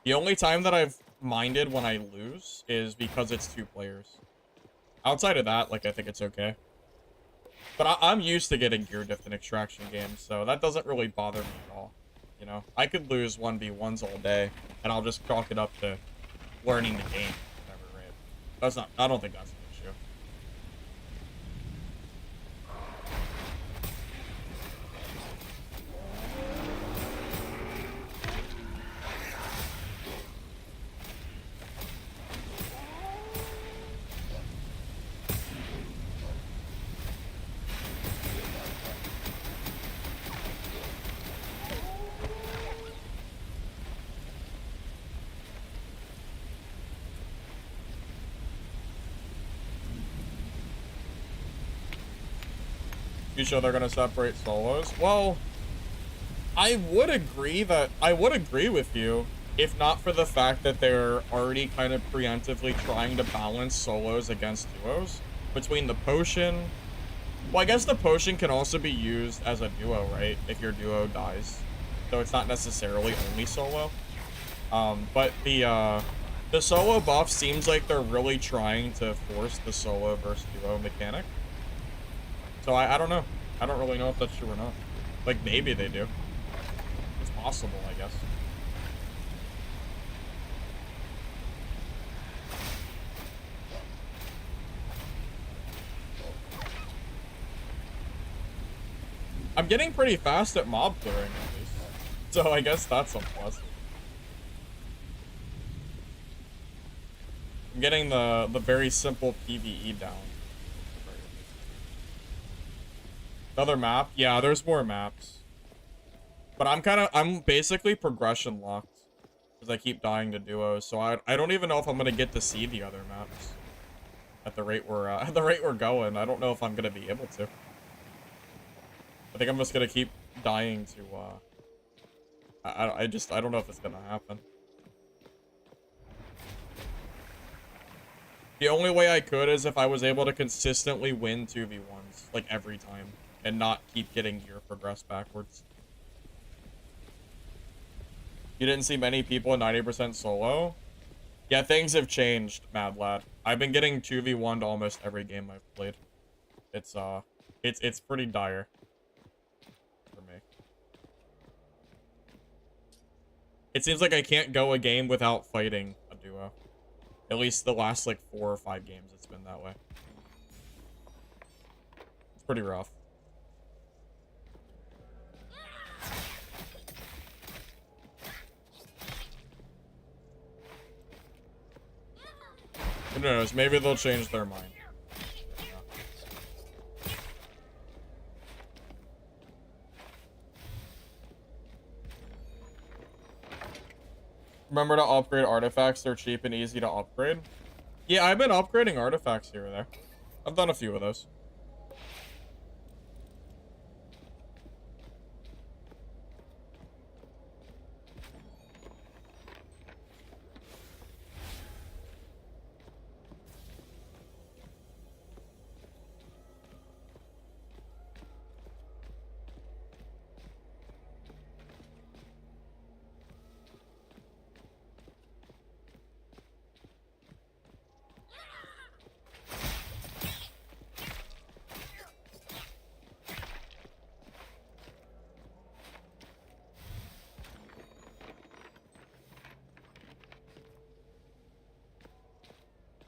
The only time that I've minded when I lose is because it's 2 players. Outside of that, like I think it's okay. But I'm used to getting gear dipped in extraction games, so that doesn't really bother me at all. You know, I could lose 1v1s all day, and I'll just chalk it up to learning the game. Whatever, right? That's not. I don't think that's an issue. You sure they're gonna separate solos? Well, I would agree with you if not for the fact that they're already kind of preemptively trying to balance solos against duos between the potion. Well, I guess the potion can also be used as a duo, right? If your duo dies. So it's not necessarily only solo. But the solo buff seems like they're really trying to force the solo versus duo mechanic. So I don't know. I don't really know if that's true or not. Like, maybe they do. It's possible, I guess. I'm getting pretty fast at mob clearing, at least. So I guess that's a plus. I'm getting the very simple PvE down. Another map? Yeah, there's more maps. But I'm basically progression locked. Because I keep dying to duos, so I don't even know if I'm gonna get to see the other maps. At the rate we're going, I don't know if I'm gonna be able to. I think I'm just gonna keep dying to I don't know if it's gonna happen. The only way I could is if I was able to consistently win 2v1s, like every time, and not keep getting gear progressed backwards. You didn't see many people in 90% solo? Yeah, things have changed, Mad Lad. I've been getting 2v1'd almost every game I've played. It's pretty dire for me. It seems like I can't go a game without fighting a duo. At least the last, like, 4 or 5 games, it's been that way. It's pretty rough. Who knows? Maybe they'll change their mind. Remember to upgrade artifacts. They're cheap and easy to upgrade. Yeah, I've been upgrading artifacts here or there. I've done a few of those.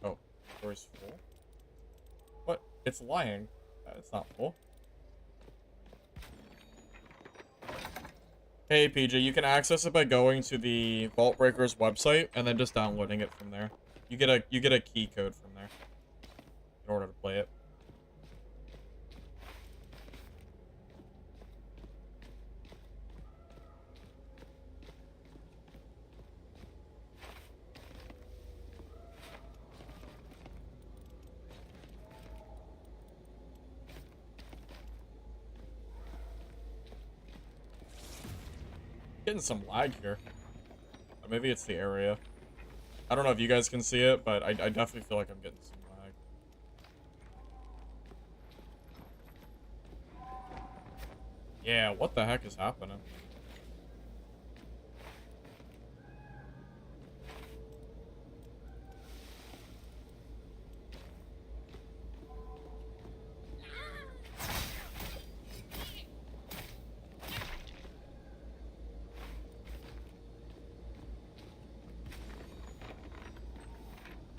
Oh, story's full? What? It's lying. It's not full. Hey, PJ, you can access it by going to the Vaultbreakers website and then just downloading it from there. You get a key code from there in order to play it. Getting some lag here. Or maybe it's the area. I don't know if you guys can see it, but I definitely feel like I'm getting some lag. Yeah, what the heck is happening?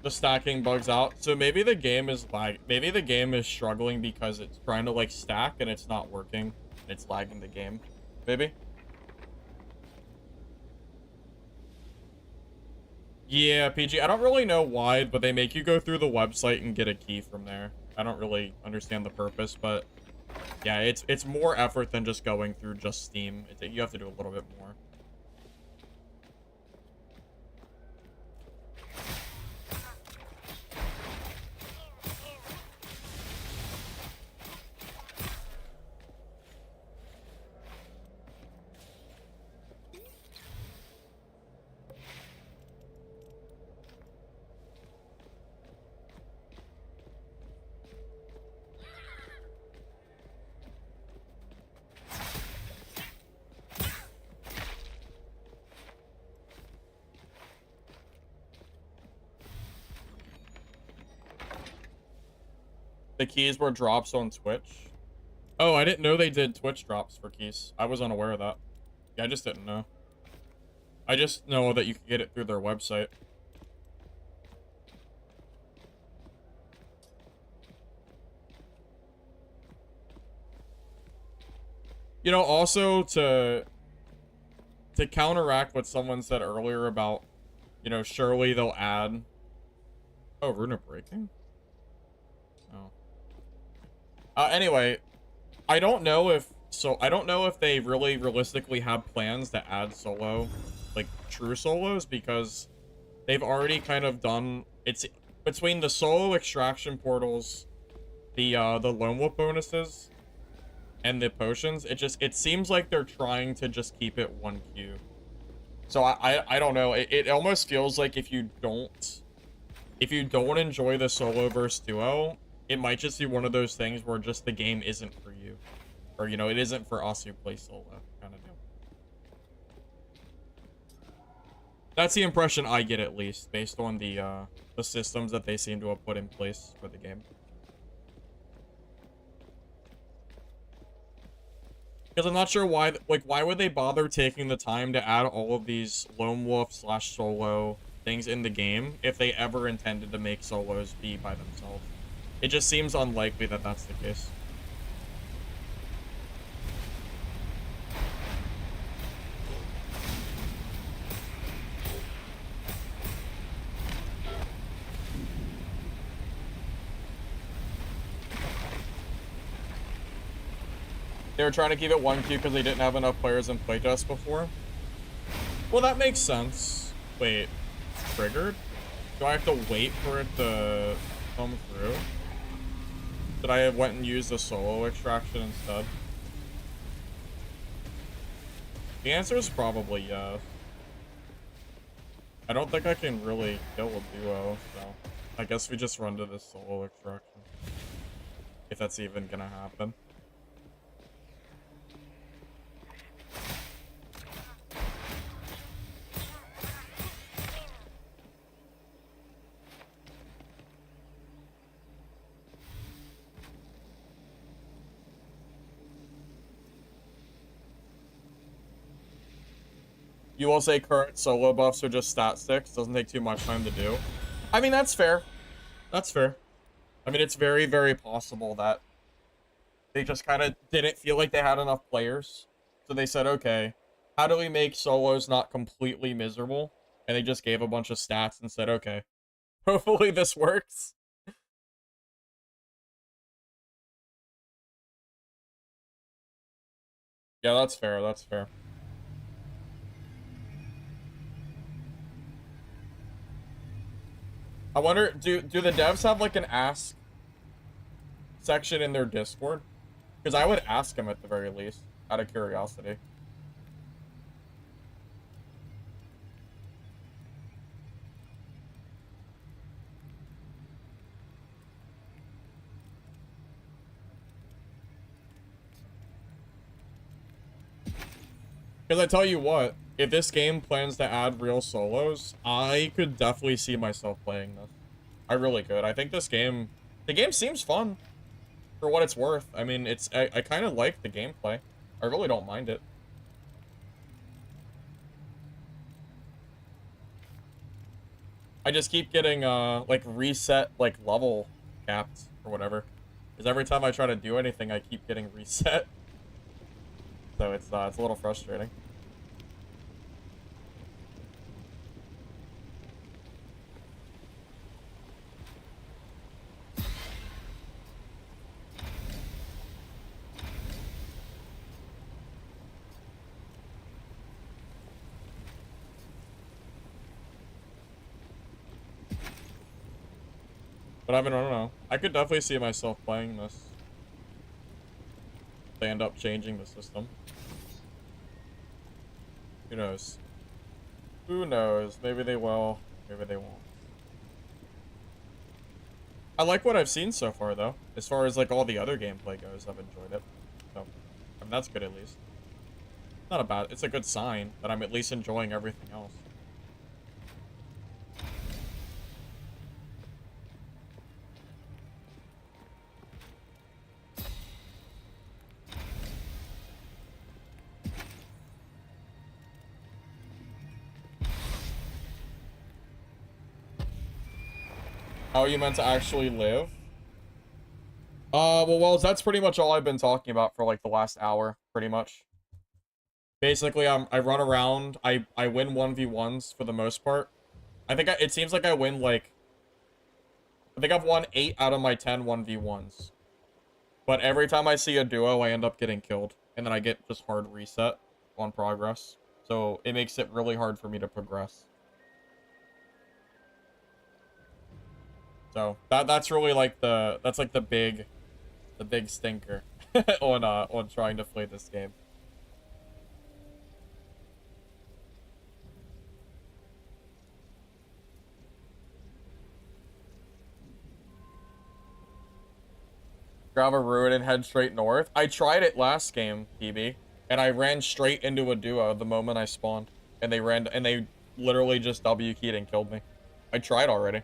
The stacking bugs out. So maybe the game is maybe the game is struggling because it's trying to like stack and it's not working. It's lagging the game. Maybe. Yeah, PG. I don't really know why, but they make you go through the website and get a key from there. I don't really understand the purpose, but yeah, it's more effort than just going through just Steam. You have to do a little bit more. The keys were drops on Twitch. Oh, I didn't know they did Twitch drops for keys. I was unaware of that. Yeah, I just didn't know. I just know that you can get it through their website. You know, also to counteract what someone said earlier about, you know, surely they'll add... Oh, Runa breaking? Oh. Anyway, I don't know if they really realistically have plans to add solo, like true solos, because they've already kind of done it's between the solo extraction portals, the lone wolf bonuses, and the potions. It seems like they're trying to just keep it one queue. So I don't know. It almost feels like if you don't enjoy the solo versus duo, it might just be one of those things where just the game isn't for you. Or, you know, it isn't for us who play solo, kind of deal. That's the impression I get, at least, based on the systems that they seem to have put in place for the game. Because I'm not sure why, like, why would they bother taking the time to add all of these lone wolf / solo things in the game if they ever intended to make solos be by themselves? It just seems unlikely that that's the case. They were trying to keep it one queue because they didn't have enough players in playtest before. Well, that makes sense. Wait, triggered? Do I have to wait for it to come through? Did I have went and used the solo extraction instead? The answer is probably yes. I don't think I can really kill a duo, so I guess we just run to this solo extraction. If that's even gonna happen. You will say current solo buffs are just stat sticks. Doesn't take too much time to do. I mean, that's fair. That's fair. I mean, it's very, very possible that they just kind of didn't feel like they had enough players. So they said, okay, how do we make solos not completely miserable? And they just gave a bunch of stats and said, okay, hopefully this works. Yeah, that's fair. That's fair. I wonder, do the devs have like an ask section in their Discord? Because I would ask them at the very least, out of curiosity. Because I tell you what, if this game plans to add real solos, I could definitely see myself playing this. I really could. I think this game, the game seems fun for what it's worth. I mean, I kind of like the gameplay. I really don't mind it. I just keep getting, like, reset, like, level capped or whatever. Because every time I try to do anything, I keep getting reset. So it's a little frustrating. But I mean, I don't know. I could definitely see myself playing this. They end up changing the system. Who knows? Who knows? Maybe they will. Maybe they won't. I like what I've seen so far, though. As far as, like, all the other gameplay goes, I've enjoyed it. So, I mean, that's good at least. Not a bad... It's a good sign that I'm at least enjoying everything else. How are you meant to actually live? Well, that's pretty much all I've been talking about for, like, the last hour, pretty much. Basically, I run around, I win 1v1s for the most part. I think it seems like I win, like... I think I've won 8 out of my 10 1v1s. But every time I see a duo, I end up getting killed. And then I get just hard reset on progress. So, it makes it really hard for me to progress. So that's really like the big stinker on trying to play this game. Grab a ruin and head straight north. I tried it last game, PB, and I ran straight into a duo the moment I spawned, and they literally just W keyed and killed me. I tried already.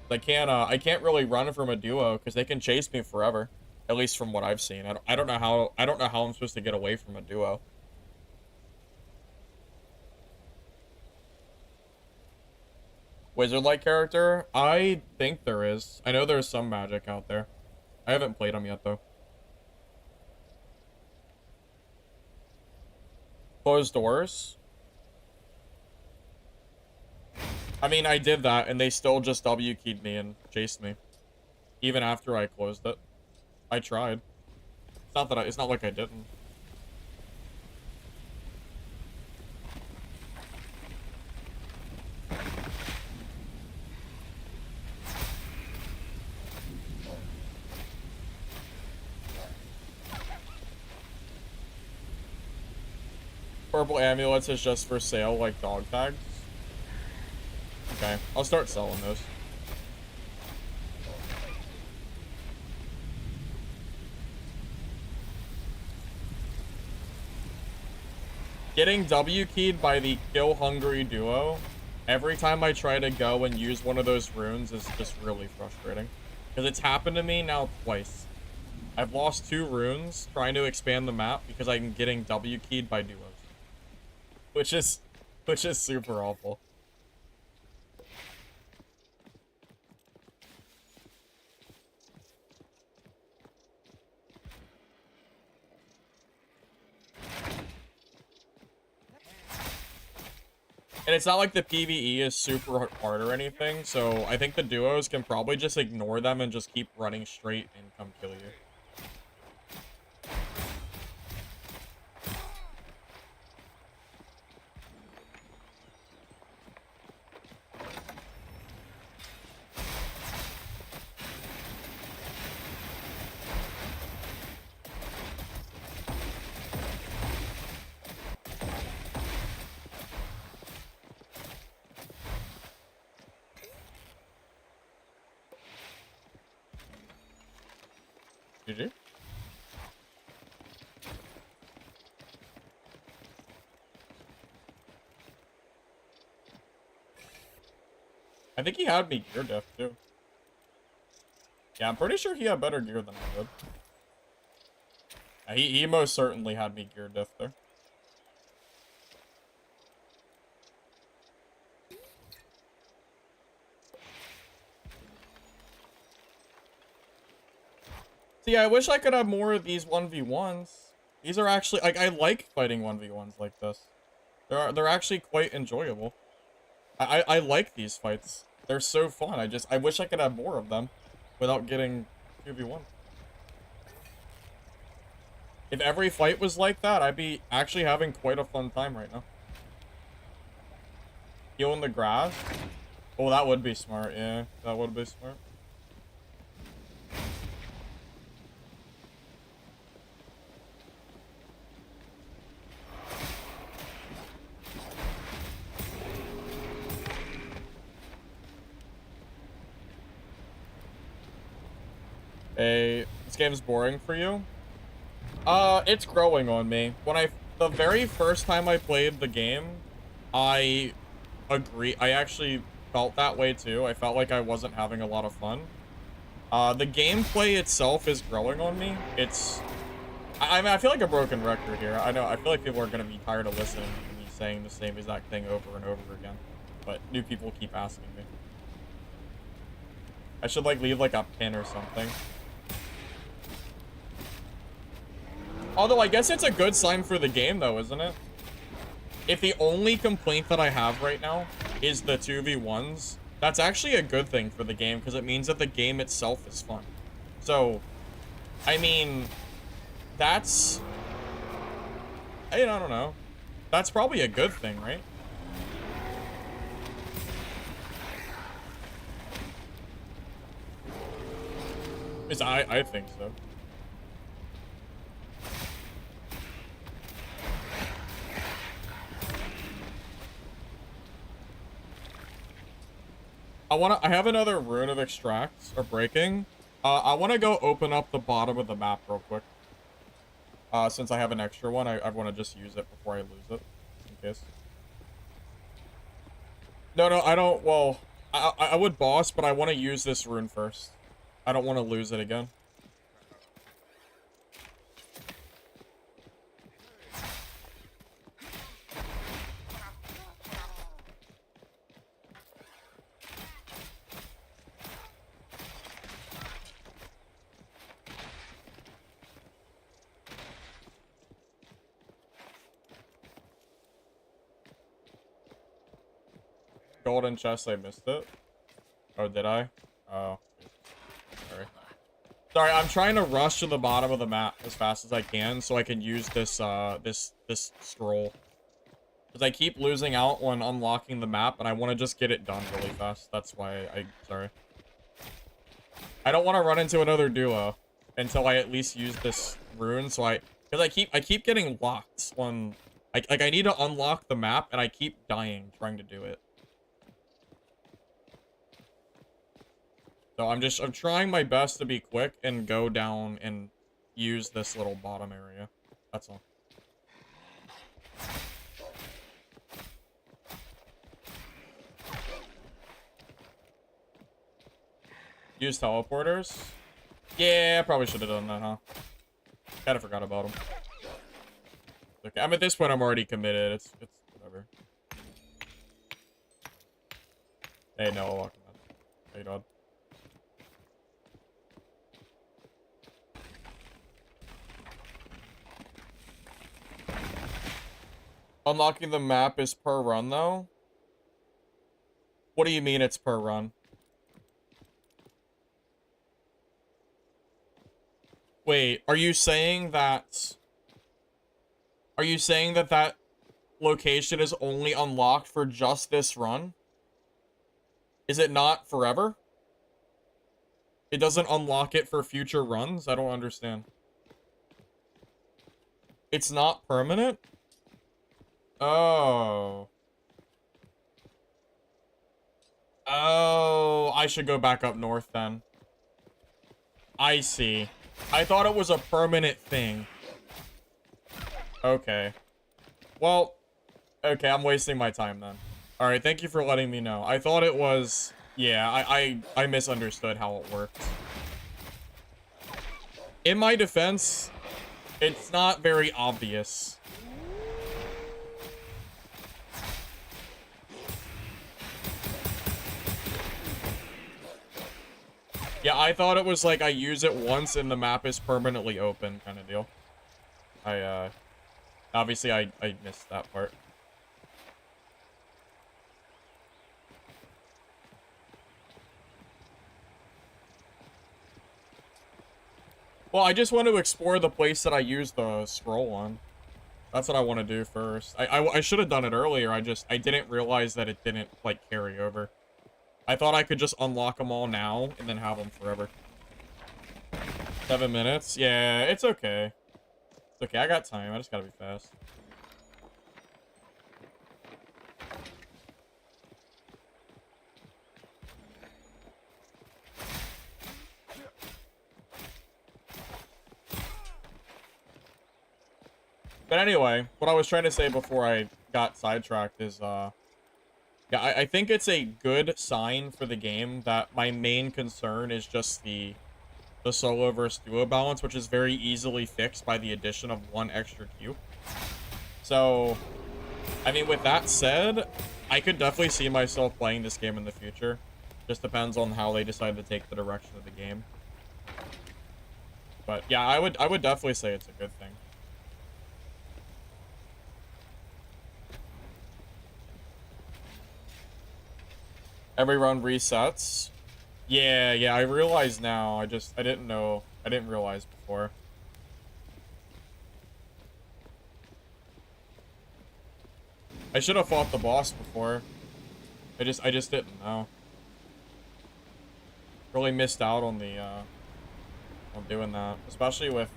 I can't really run from a duo because they can chase me forever. At least from what I've seen. I don't know how I'm supposed to get away from a duo. Wizard-like character? I think there is. I know there's some magic out there. I haven't played them yet though. Closed doors? I mean, I did that and they still just W keyed me and chased me. Even after I closed it. I tried. It's not like I didn't. Purple amulets is just for sale, like dog tags. Okay, I'll start selling those. Getting W keyed by the kill hungry duo every time I try to go and use one of those runes is just really frustrating. Because it's happened to me now twice. I've lost 2 runes trying to expand the map because I'm getting W keyed by duos. Which is super awful. And it's not like the PvE is super hard or anything, so I think the duos can probably just ignore them and just keep running straight and come kill you. GG. I think he had me gear diff too. Yeah, I'm pretty sure he had better gear than I did. Yeah, he most certainly had me gear diff there. See, I wish I could have more of these 1v1s. These are actually, like, I like fighting 1v1s like this. They're actually quite enjoyable. I like these fights. They're so fun. I wish I could have more of them without getting 2v1. If every fight was like that, I'd be actually having quite a fun time right now. Heal in the grass? Oh, that would be smart, yeah. That would be smart. Hey, this game's boring for you? It's growing on me. The very first time I played the game, I agree. I actually felt that way too. I felt like I wasn't having a lot of fun. The gameplay itself is growing on me. I mean, I feel like a broken record here. I know, I feel like people are gonna be tired of listening to me saying the same exact thing over and over again. But new people keep asking me. I should, like, leave, like, a pin or something. Although, I guess it's a good sign for the game, though, isn't it? If the only complaint that I have right now is the 2v1s, that's actually a good thing for the game, because it means that the game itself is fun. So, I mean, that's... I don't know. That's probably a good thing, right? I think so. I have another rune of extract or breaking. I want to go open up the bottom of the map real quick. Since I have an extra one, I want to just use it before I lose it, in case. No, I don't. Well, I would boss, but I want to use this rune first. I don't want to lose it again. Golden chest, I missed it. Oh, did I? Oh. Sorry. Sorry, I'm trying to rush to the bottom of the map as fast as I can so I can use this, this scroll. Because I keep losing out when unlocking the map, and I want to just get it done really fast. That's why sorry. I don't want to run into another duo until I at least use this rune, so because I keep getting locked when, like, I need to unlock the map, and I keep dying trying to do it. So I'm trying my best to be quick and go down and use this little bottom area. That's all. Use teleporters? Yeah, I probably should have done that, huh? Kinda forgot about them. Okay, I'm at this point, I'm already committed. It's whatever. Hey, no, welcome in. How you doing? Unlocking the map is per run, though? What do you mean it's per run? Wait, are you saying that... Are you saying that that location is only unlocked for just this run? Is it not forever? It doesn't unlock it for future runs? I don't understand. It's not permanent? Oh. Oh, I should go back up north then. I see. I thought it was a permanent thing. Okay. Well, okay, I'm wasting my time then. Alright, thank you for letting me know. I thought it was Yeah, I misunderstood how it worked. In my defense, it's not very obvious. Yeah, I thought it was like I use it once and the map is permanently open kind of deal. Obviously I missed that part. Well, I just want to explore the place that I used the scroll on. That's what I want to do first. I should have done it earlier. I didn't realize that it didn't, like, carry over. I thought I could just unlock them all now and then have them forever. 7 minutes? Yeah, it's okay. It's okay, I got time. I just gotta be fast. But anyway, what I was trying to say before I got sidetracked is, yeah, I think it's a good sign for the game that my main concern is just the solo versus duo balance, which is very easily fixed by the addition of one extra cube. So, I mean, with that said, I could definitely see myself playing this game in the future. Just depends on how they decide to take the direction of the game. But yeah, I would definitely say it's a good thing. Every run resets. Yeah, I realize now. I didn't know. I didn't realize before. I should have fought the boss before. I just didn't know. Really missed out on the on doing that, especially with.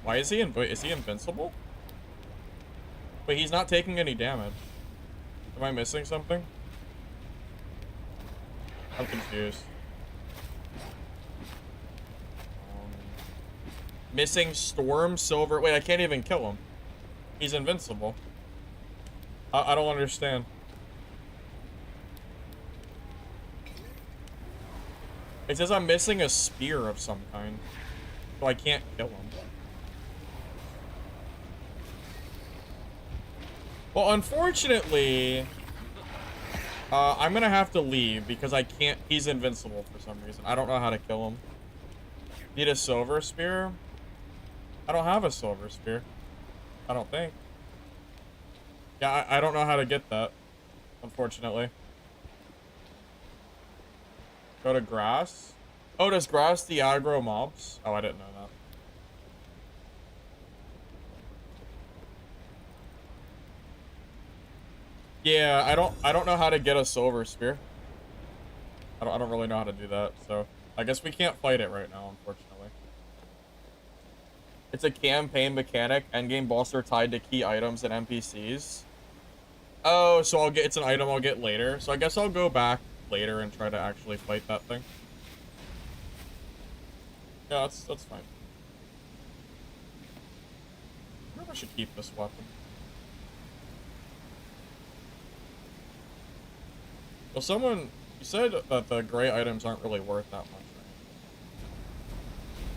Why is he invincible? Wait, he's not taking any damage. Am I missing something? I'm confused. Missing Storm, Silver. Wait, I can't even kill him. He's invincible. I don't understand. It says I'm missing a spear of some kind. So I can't kill him. Well, unfortunately, I'm gonna have to leave because I can't. He's invincible for some reason. I don't know how to kill him. Need a silver spear? I don't have a silver spear. I don't think. Yeah, I don't know how to get that, unfortunately. Go to grass? Oh, does grass de-aggro mobs? Oh, I didn't know that. Yeah, I don't know how to get a silver spear. I don't really know how to do that, so I guess we can't fight it right now, unfortunately. It's a campaign mechanic. Endgame boss are tied to key items and NPCs. Oh, so it's an item I'll get later. So I guess I'll go back later and try to actually fight that thing. Yeah, that's fine. I wonder if I should keep this weapon. Well, you said that the gray items aren't really worth that much, right?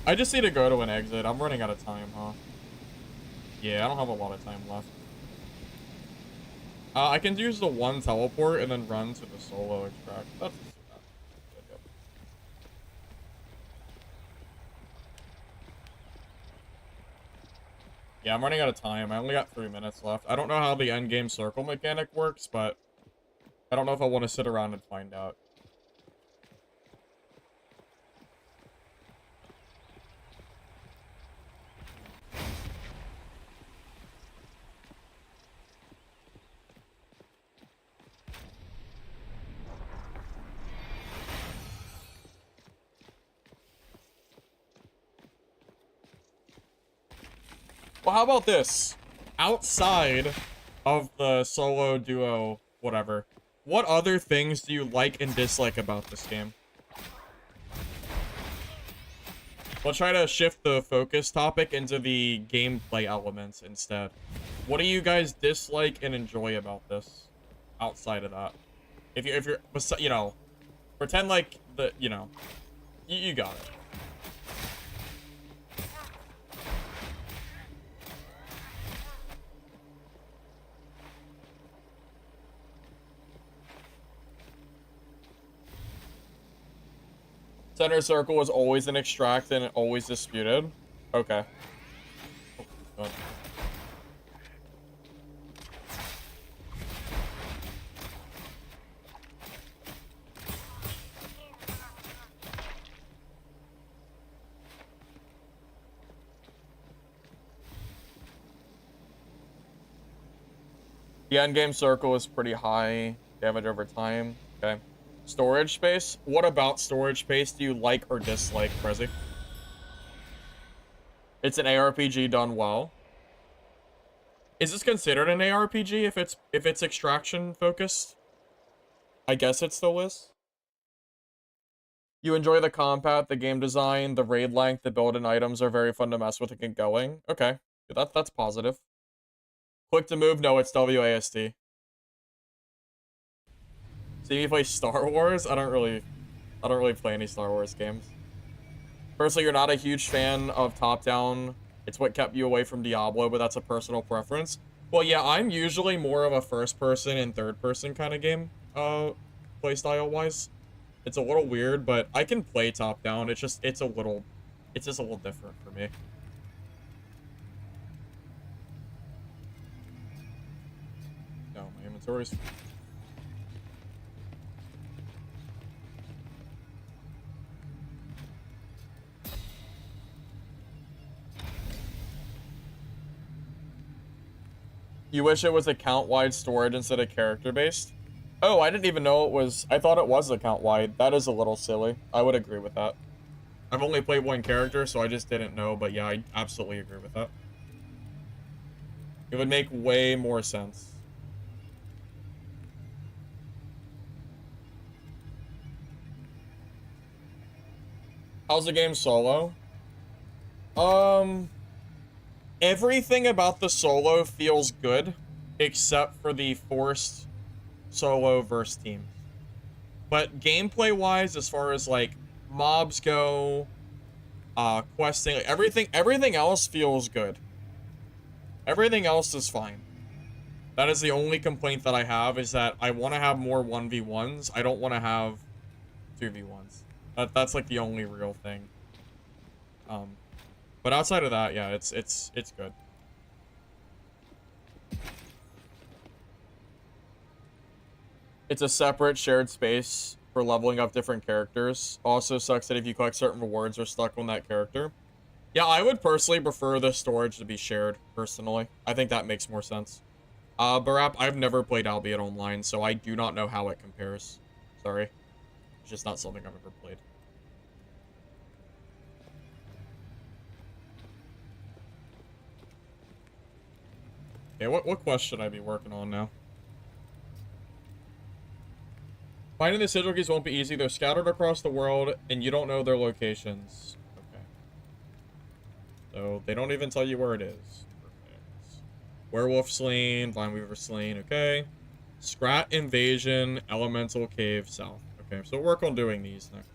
I just need to go to an exit. I'm running out of time, huh? Yeah, I don't have a lot of time left. I can use the one teleport and then run to the solo extract. That's good. Yep. Yeah, I'm running out of time. I only got 3 minutes left. I don't know how the endgame circle mechanic works, but I don't know if I want to sit around and find out. Well, how about this? Outside of the solo, duo, whatever, what other things do you like and dislike about this game? Let's try to shift the focus topic into the gameplay elements instead. What do you guys dislike and enjoy about this? Outside of that, if you're, you know, pretend like you got it. Center circle was always an extract and always disputed. Okay. Oh, the endgame circle is pretty high damage over time. Okay. Storage space? What about storage space do you like or dislike, Prezi? It's an ARPG done well. Is this considered an ARPG if it's extraction focused? I guess it still is. You enjoy the combat, the game design, the raid length, the build and items are very fun to mess with and get going. Okay. That's positive. Click to move? No, it's WASD. See me play Star Wars? I don't really play any Star Wars games. Personally, you're not a huge fan of top-down. It's what kept you away from Diablo, but that's a personal preference. Well, yeah, I'm usually more of a first-person and third-person kind of game, playstyle-wise. It's a little weird, but I can play top-down. It's just a little different for me. No, my inventory's... You wish it was account-wide storage instead of character-based? Oh, I didn't even know it was... I thought it was account-wide. That is a little silly. I would agree with that. I've only played one character, so I just didn't know, but yeah, I absolutely agree with that. It would make way more sense. How's the game solo? Everything about the solo feels good, except for the forced solo versus teams. But gameplay-wise, as far as, like, mobs go, questing, like, everything else feels good. Everything else is fine. That is the only complaint that I have, is that I want to have more 1v1s. I don't want to have 2v1s. That's, like, the only real thing. But outside of that, yeah, it's good. It's a separate shared space for leveling up different characters. Also sucks that if you collect certain rewards, you're stuck on that character. Yeah, I would personally prefer the storage to be shared, personally. I think that makes more sense. Barap, I've never played Albeit Online, so I do not know how it compares. Sorry. It's just not something I've ever played. Okay, what quest should I be working on now? Finding the sigil keys won't be easy. They're scattered across the world, and you don't know their locations. Okay. So, they don't even tell you where it is. Perfect. Werewolf slain, Vine Weaver slain, okay. Scrat Invasion, Elemental Cave South. Okay, so work on doing these next.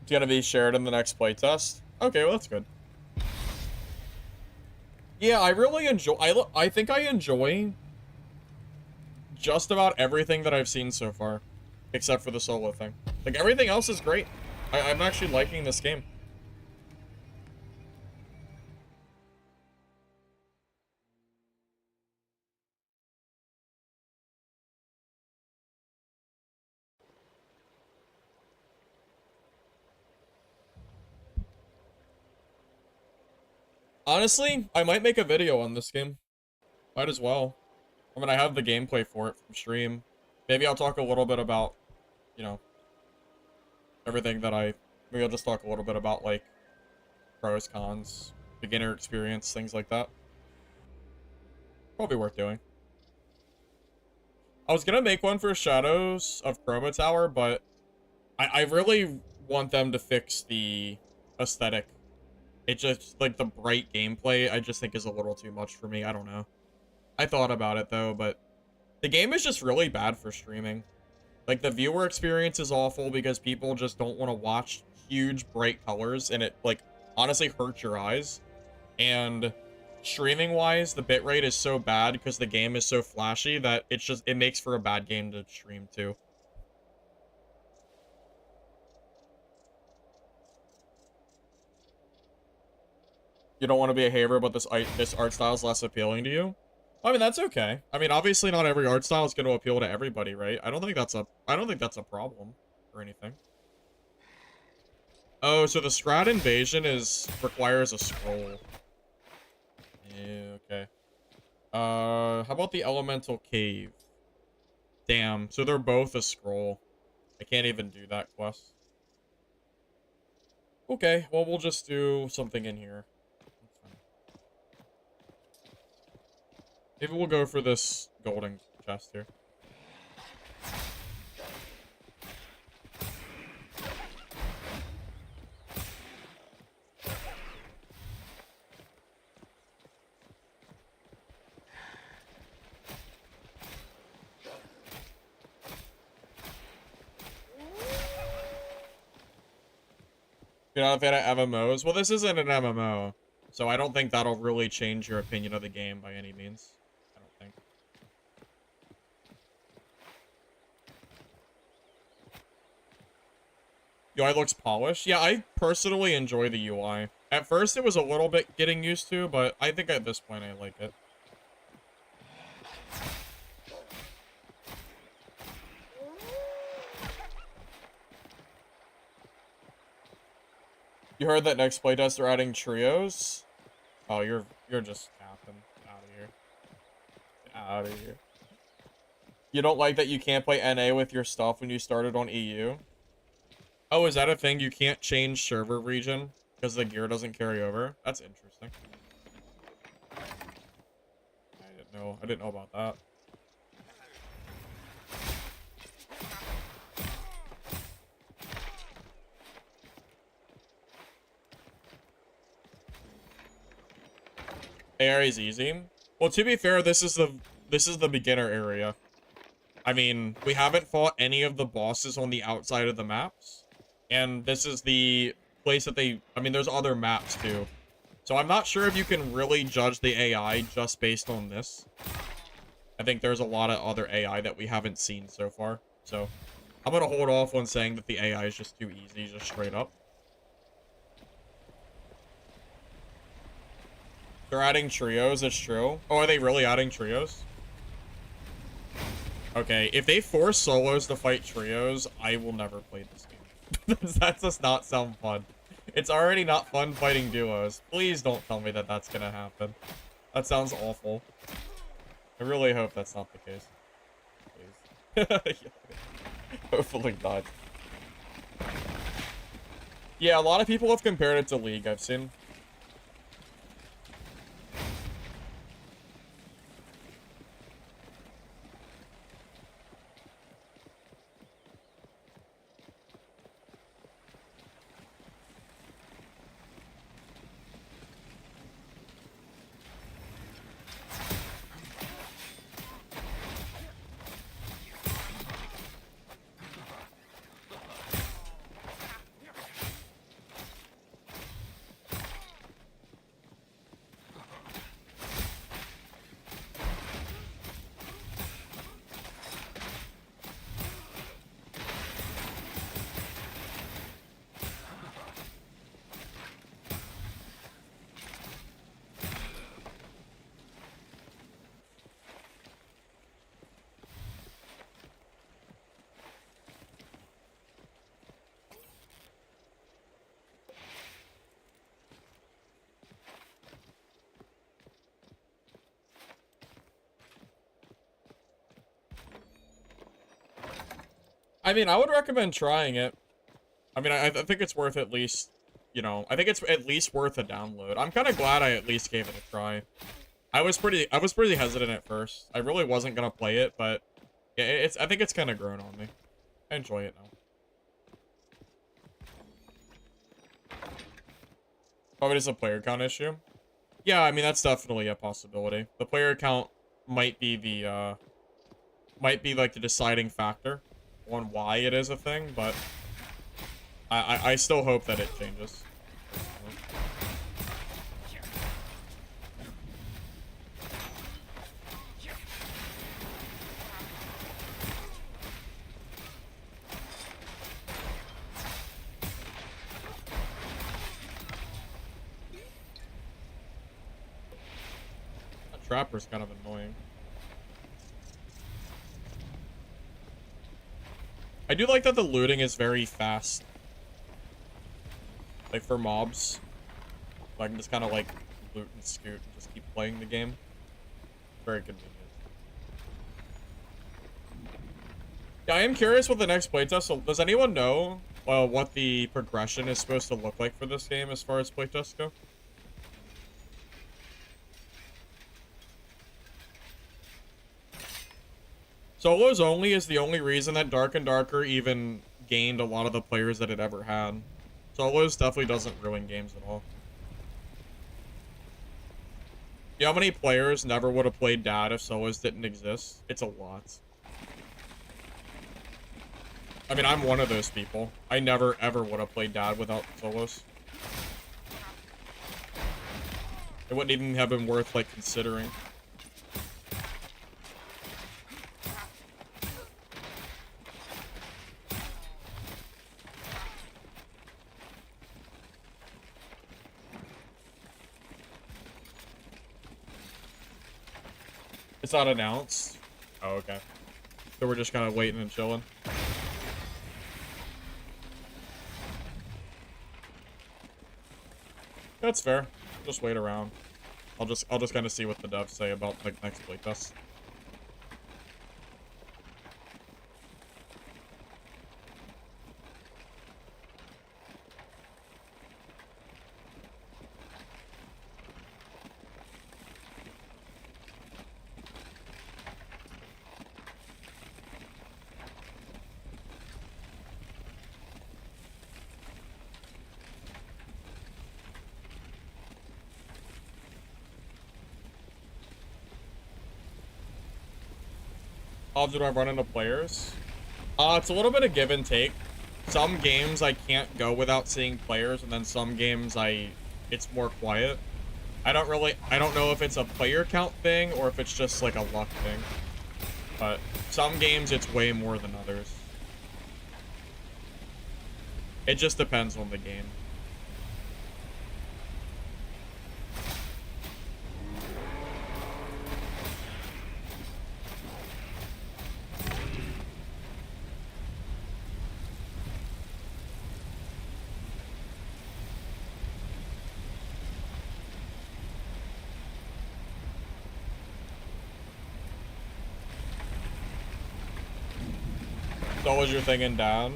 It's gonna be shared in the next playtest. Okay, well that's good. Yeah, I really enjoy. I think I enjoy just about everything that I've seen so far, except for the solo thing. Like everything else is great. I'm actually liking this game. Honestly, I might make a video on this game. Might as well. I mean, I have the gameplay for it from stream. Maybe I'll talk a little bit about, you know, everything that maybe I'll just talk a little bit about, like, pros, cons, beginner experience, things like that. Probably worth doing. I was gonna make one for Shadows of Chroma Tower, but I really want them to fix the aesthetic. It just, like, the bright gameplay, I just think is a little too much for me. I don't know. I thought about it, though, but the game is just really bad for streaming. Like, the viewer experience is awful because people just don't want to watch huge, bright colors, and it, like, honestly hurts your eyes. And streaming-wise, the bitrate is so bad because the game is so flashy that it makes for a bad game to stream, too. You don't want to be a hater, but this art style is less appealing to you? I mean, that's okay. I mean, obviously not every art style is going to appeal to everybody, right? I don't think that's a problem or anything. Oh, so the Scrat invasion requires a scroll. Yeah, okay. How about the elemental cave? Damn, so they're both a scroll. I can't even do that quest. Okay, well, we'll just do something in here. That's fine. Maybe we'll go for this golden chest here. You're not a fan of MMOs? Well, this isn't an MMO, so I don't think that'll really change your opinion of the game by any means. I don't think. UI looks polished. Yeah, I personally enjoy the UI. At first, it was a little bit getting used to, but I think at this point, I like it. You heard that next playtest are adding trios? Oh, you're just capping. Out of here. Out of here. You don't like that you can't play NA with your stuff when you started on EU? Oh, is that a thing? You can't change server region because the gear doesn't carry over? That's interesting. I didn't know about that. AR is easy. Well, to be fair, this is the beginner area. I mean, we haven't fought any of the bosses on the outside of the maps. And this is the place that I mean, there's other maps too. So I'm not sure if you can really judge the AI just based on this. I think there's a lot of other AI that we haven't seen so far. So I'm going to hold off on saying that the AI is just too easy, just straight up. They're adding trios, it's true. Oh, are they really adding trios? Okay, if they force solos to fight trios, I will never play this game. That does not sound fun. It's already not fun fighting duos. Please don't tell me that that's gonna happen. That sounds awful. I really hope that's not the case. Please. Hopefully not. Yeah, a lot of people have compared it to League, I've seen. I mean, I would recommend trying it. I mean, I think it's worth at least you know, I think it's at least worth a download. I'm kind of glad I at least gave it a try. I was pretty hesitant at first. I really wasn't gonna play it, but yeah, I think it's kind of grown on me. I enjoy it now. Probably just a player count issue. Yeah, I mean that's definitely a possibility. The player count might be the like the deciding factor on why it is a thing, but I still hope that it changes. That trapper's kind of annoying. I do like that the looting is very fast. Like for mobs. So I can just kind of like loot and scoot and just keep playing the game. Very convenient. Yeah, I am curious what the next playtest. So does anyone know what the progression is supposed to look like for this game as far as playtests go? Solos only is the only reason that Dark and Darker even gained a lot of the players that it ever had. Solos definitely doesn't ruin games at all. You know how many players never would have played Dad if Solos didn't exist? It's a lot. I mean, I'm one of those people. I never ever would have played Dad without Solos. It wouldn't even have been worth, like, considering. It's not announced? Oh, okay. So we're just kind of waiting and chilling. That's fair. Just wait around. I'll just kind of see what the devs say about like next playtest. How often do I run into players? It's a little bit of give and take. Some games I can't go without seeing players, and then some games it's more quiet. I don't know if it's a player count thing or if it's just like a luck thing. But some games it's way more than others. It just depends on the game. So was your thing in down?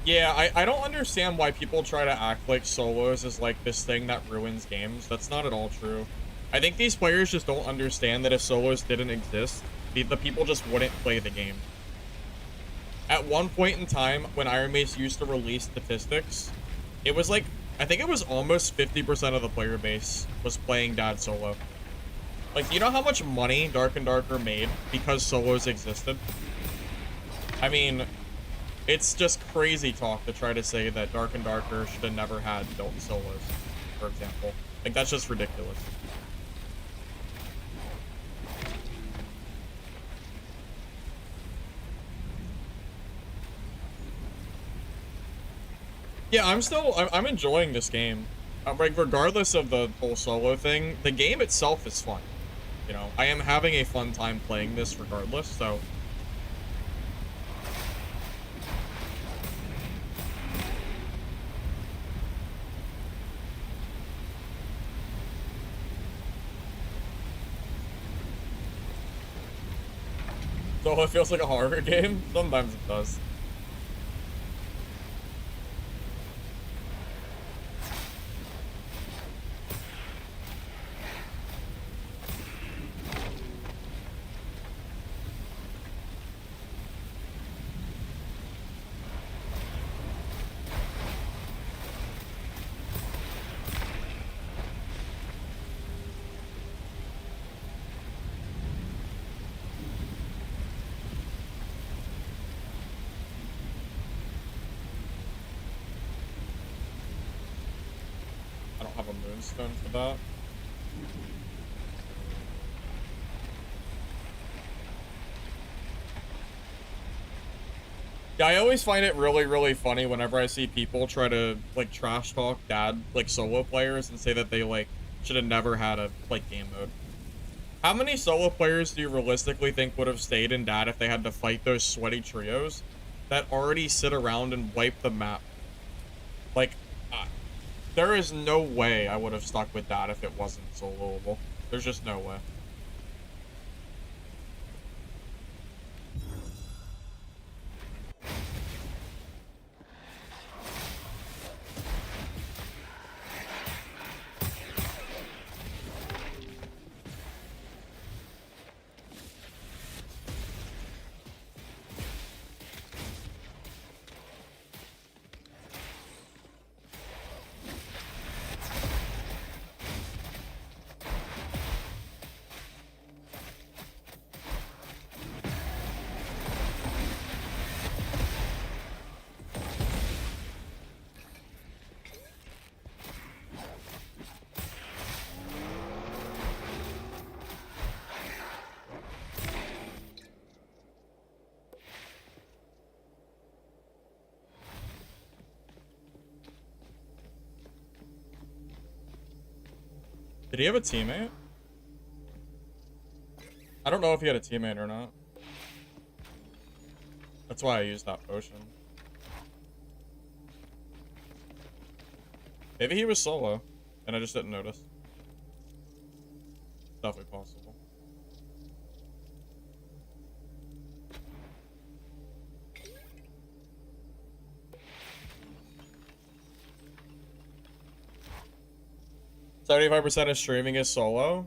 Yeah, I don't understand why people try to act like solos is like this thing that ruins games. That's not at all true. I think these players just don't understand that if solos didn't exist, the people just wouldn't play the game. At one point in time, when Iron Mace used to release statistics, it was like, I think it was almost 50% of the player base was playing Dad solo. Like, you know how much money Dark and Darker made because solos existed? I mean, it's just crazy talk to try to say that Dark and Darker should have never had built solos, for example. Like, that's just ridiculous. Yeah, I'm enjoying this game. Like, regardless of the whole solo thing, the game itself is fun. You know, I am having a fun time playing this regardless, so... So it feels like a horror game? Sometimes it does. moonstone for that. Yeah, I always find it really, really funny whenever I see people try to, like, trash talk dad, like, solo players and say that they, like, should have never had a, like, game mode. How many solo players do you realistically think would have stayed in dad if they had to fight those sweaty trios that already sit around and wipe the map? Like, there is no way I would have stuck with that if it wasn't soloable. There's just no way. Did he have a teammate? I don't know if he had a teammate or not. That's why I used that potion. Maybe he was solo, and I just didn't notice. Definitely possible. "75% of streaming is solo."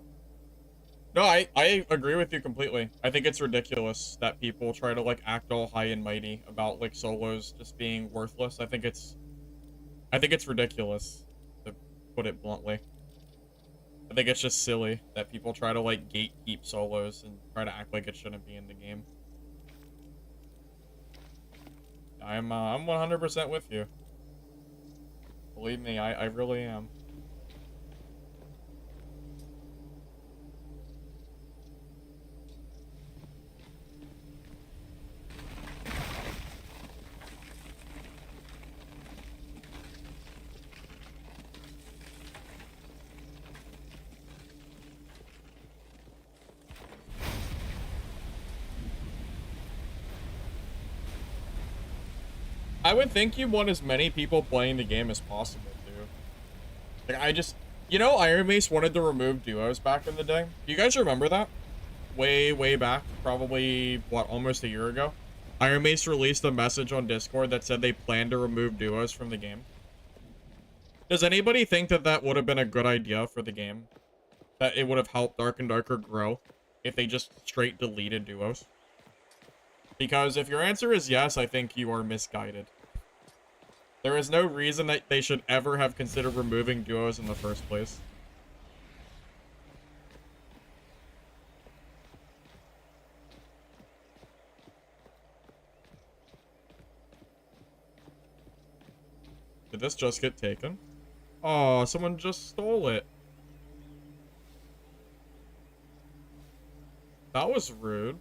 No, I agree with you completely. I think it's ridiculous that people try to, like, act all high and mighty about, like, solos just being worthless. I think it's ridiculous, to put it bluntly. I think it's just silly that people try to, like, gatekeep solos and try to act like it shouldn't be in the game. I'm 100% with you. Believe me, I really am. I would think you want as many people playing the game as possible, too. Like, you know, Iron Mace wanted to remove duos back in the day. Do you guys remember that? Way, way back. Probably, what, almost a year ago? Iron Mace released a message on Discord that said they planned to remove duos from the game. Does anybody think that that would have been a good idea for the game? That it would have helped Dark and Darker grow if they just straight deleted duos? Because if your answer is yes, I think you are misguided. There is no reason that they should ever have considered removing duos in the first place. Did this just get taken? Oh, someone just stole it. That was rude.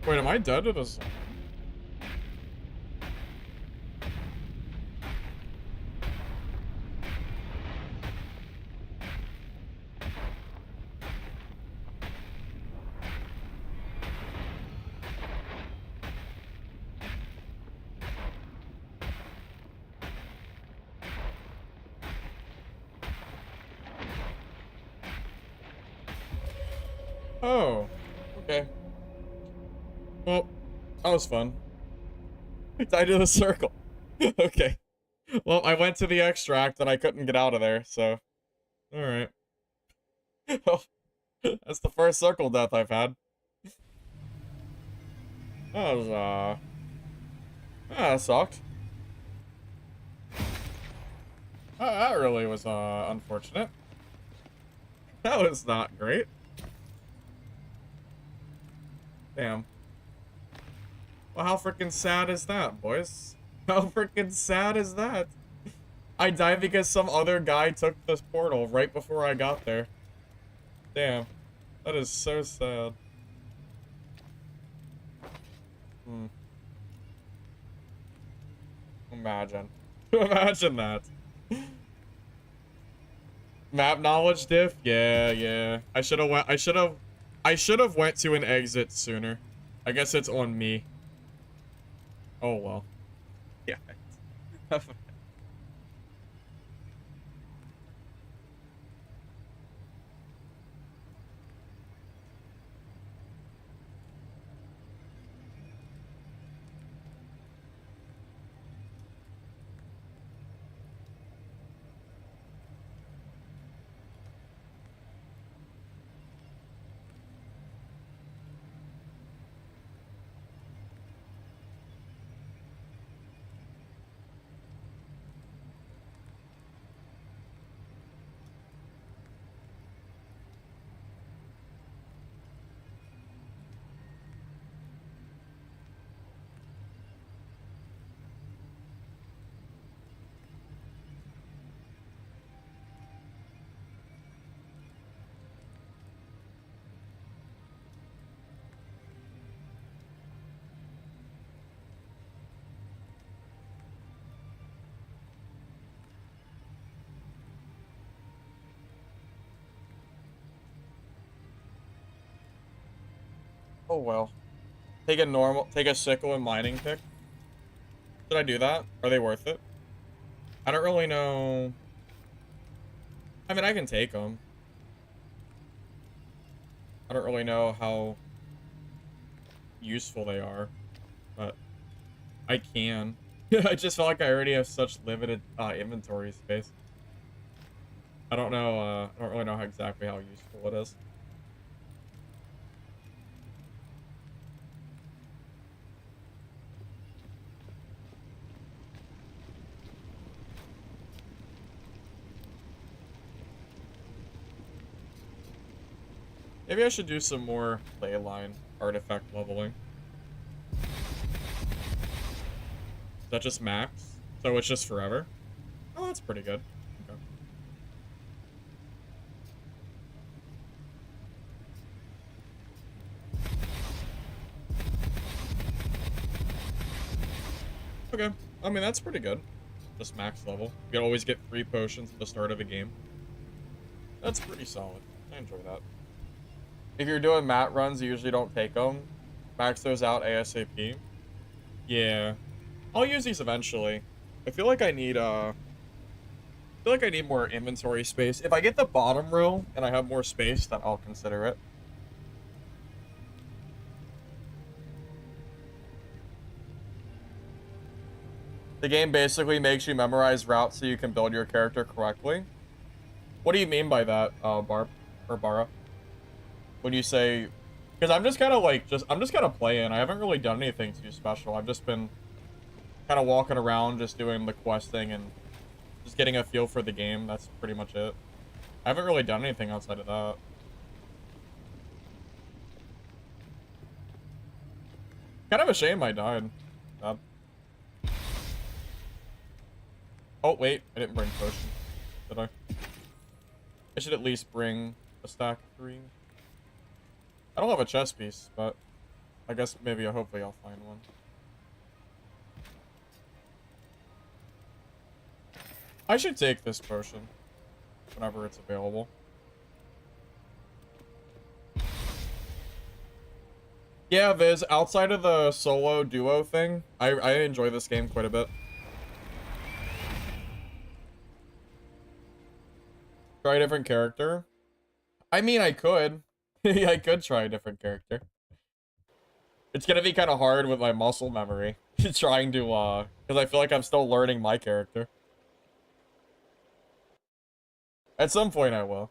Wait, am I dead to this? Oh, okay. Well, that was fun. I died in a circle. Okay. Well, I went to the extract and I couldn't get out of there, so. Alright. Well, that's the first circle death I've had. That was, that sucked. That really was, unfortunate. That was not great. Damn. Well, how freaking sad is that, boys? How freaking sad is that? I died because some other guy took this portal right before I got there. Damn. That is so sad. Hmm. Imagine. Imagine that. Map knowledge diff? Yeah, yeah. I should have went to an exit sooner. I guess it's on me. Oh well. Yeah. Oh well. Take a sickle and mining pick. Should I do that? Are they worth it? I don't really know. I mean, I can take them. I don't really know how useful they are, but I can. I just feel like I already have such limited inventory space. I don't know. I don't really know exactly how useful it is. Maybe I should do some more ley line artifact leveling. Is that just max? So it's just forever? Oh, that's pretty good. Okay. Okay. I mean, that's pretty good. Just max level. You can always get 3 potions at the start of a game. That's pretty solid. I enjoy that. If you're doing mat runs, you usually don't take them. Max those out ASAP. Yeah. I'll use these eventually. I feel like I need more inventory space. If I get the bottom row and I have more space, then I'll consider it. The game basically makes you memorize routes so you can build your character correctly. What do you mean by that, Barb or Bara? When you say, because I'm just kind of like, I'm just kind of playing. I haven't really done anything too special. I've just been kind of walking around, just doing the questing and just getting a feel for the game. That's pretty much it. I haven't really done anything outside of that. Kind of a shame I died. Oh, wait. I didn't bring potion. Did I? I should at least bring a stack of 3. I don't have a chest piece, but I guess maybe hopefully I'll find one. I should take this potion whenever it's available. Yeah, Viz, outside of the solo duo thing, I enjoy this game quite a bit. Try a different character? I mean, I could. I could try a different character. It's gonna be kind of hard with my muscle memory. Trying to, because I feel like I'm still learning my character. At some point I will.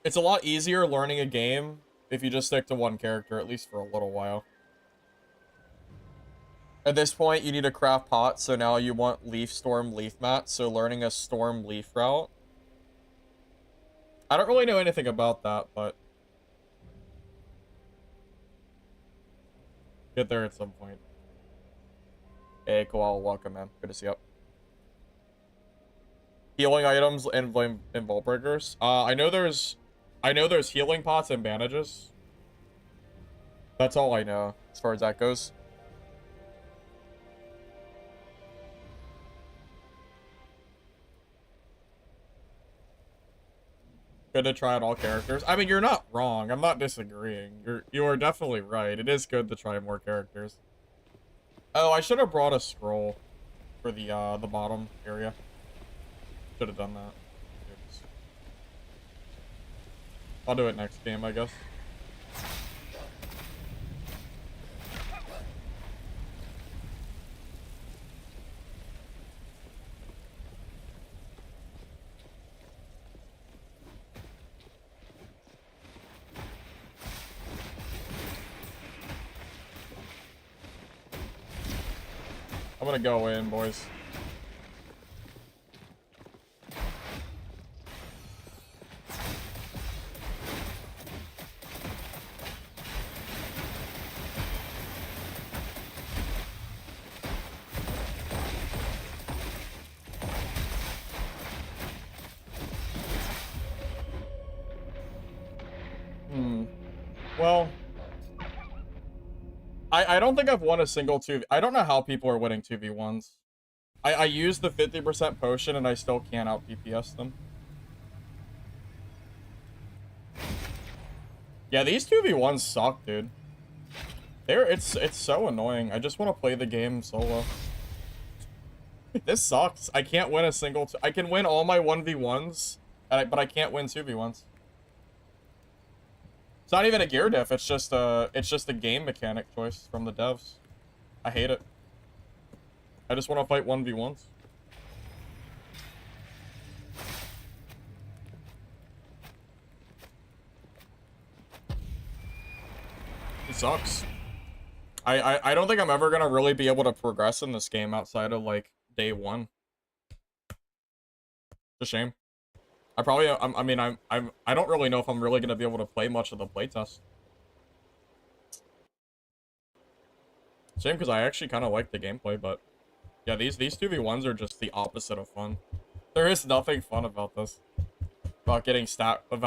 It's a lot easier learning a game if you just stick to one character, at least for a little while. At this point, you need to craft pots, so now you want leaf storm leaf mat, so learning a storm leaf route. I don't really know anything about that, but get there at some point. Hey, Koala, welcome, man. Good to see you. Healing items and Vaultbreakers. I know there's healing pots and bandages. That's all I know as far as that goes. Good to try out all characters. I mean, you're not wrong. I'm not disagreeing. You are definitely right. It is good to try more characters. Oh, I should have brought a scroll for the bottom area. Should have done that. Oops. I'll do it next game, I guess. I'm gonna go in, boys. Well, I don't think I've won a single 2v. I don't know how people are winning 2v1s. I used the 50% potion and I still can't out DPS them. Yeah, these 2v1s suck, dude. It's so annoying. I just want to play the game solo. This sucks. I can't win a single. I can win all my 1v1s, but I can't win 2v1s. It's not even a gear diff. It's just a game mechanic choice from the devs. I hate it. I just want to fight 1v1s. It sucks. I don't think I'm ever gonna really be able to progress in this game outside of like day 1. It's a shame. I don't really know if I'm really gonna be able to play much of the playtest. Shame, because I actually kind of like the gameplay, but yeah, these 2v1s are just the opposite of fun. There is nothing fun about this. About getting about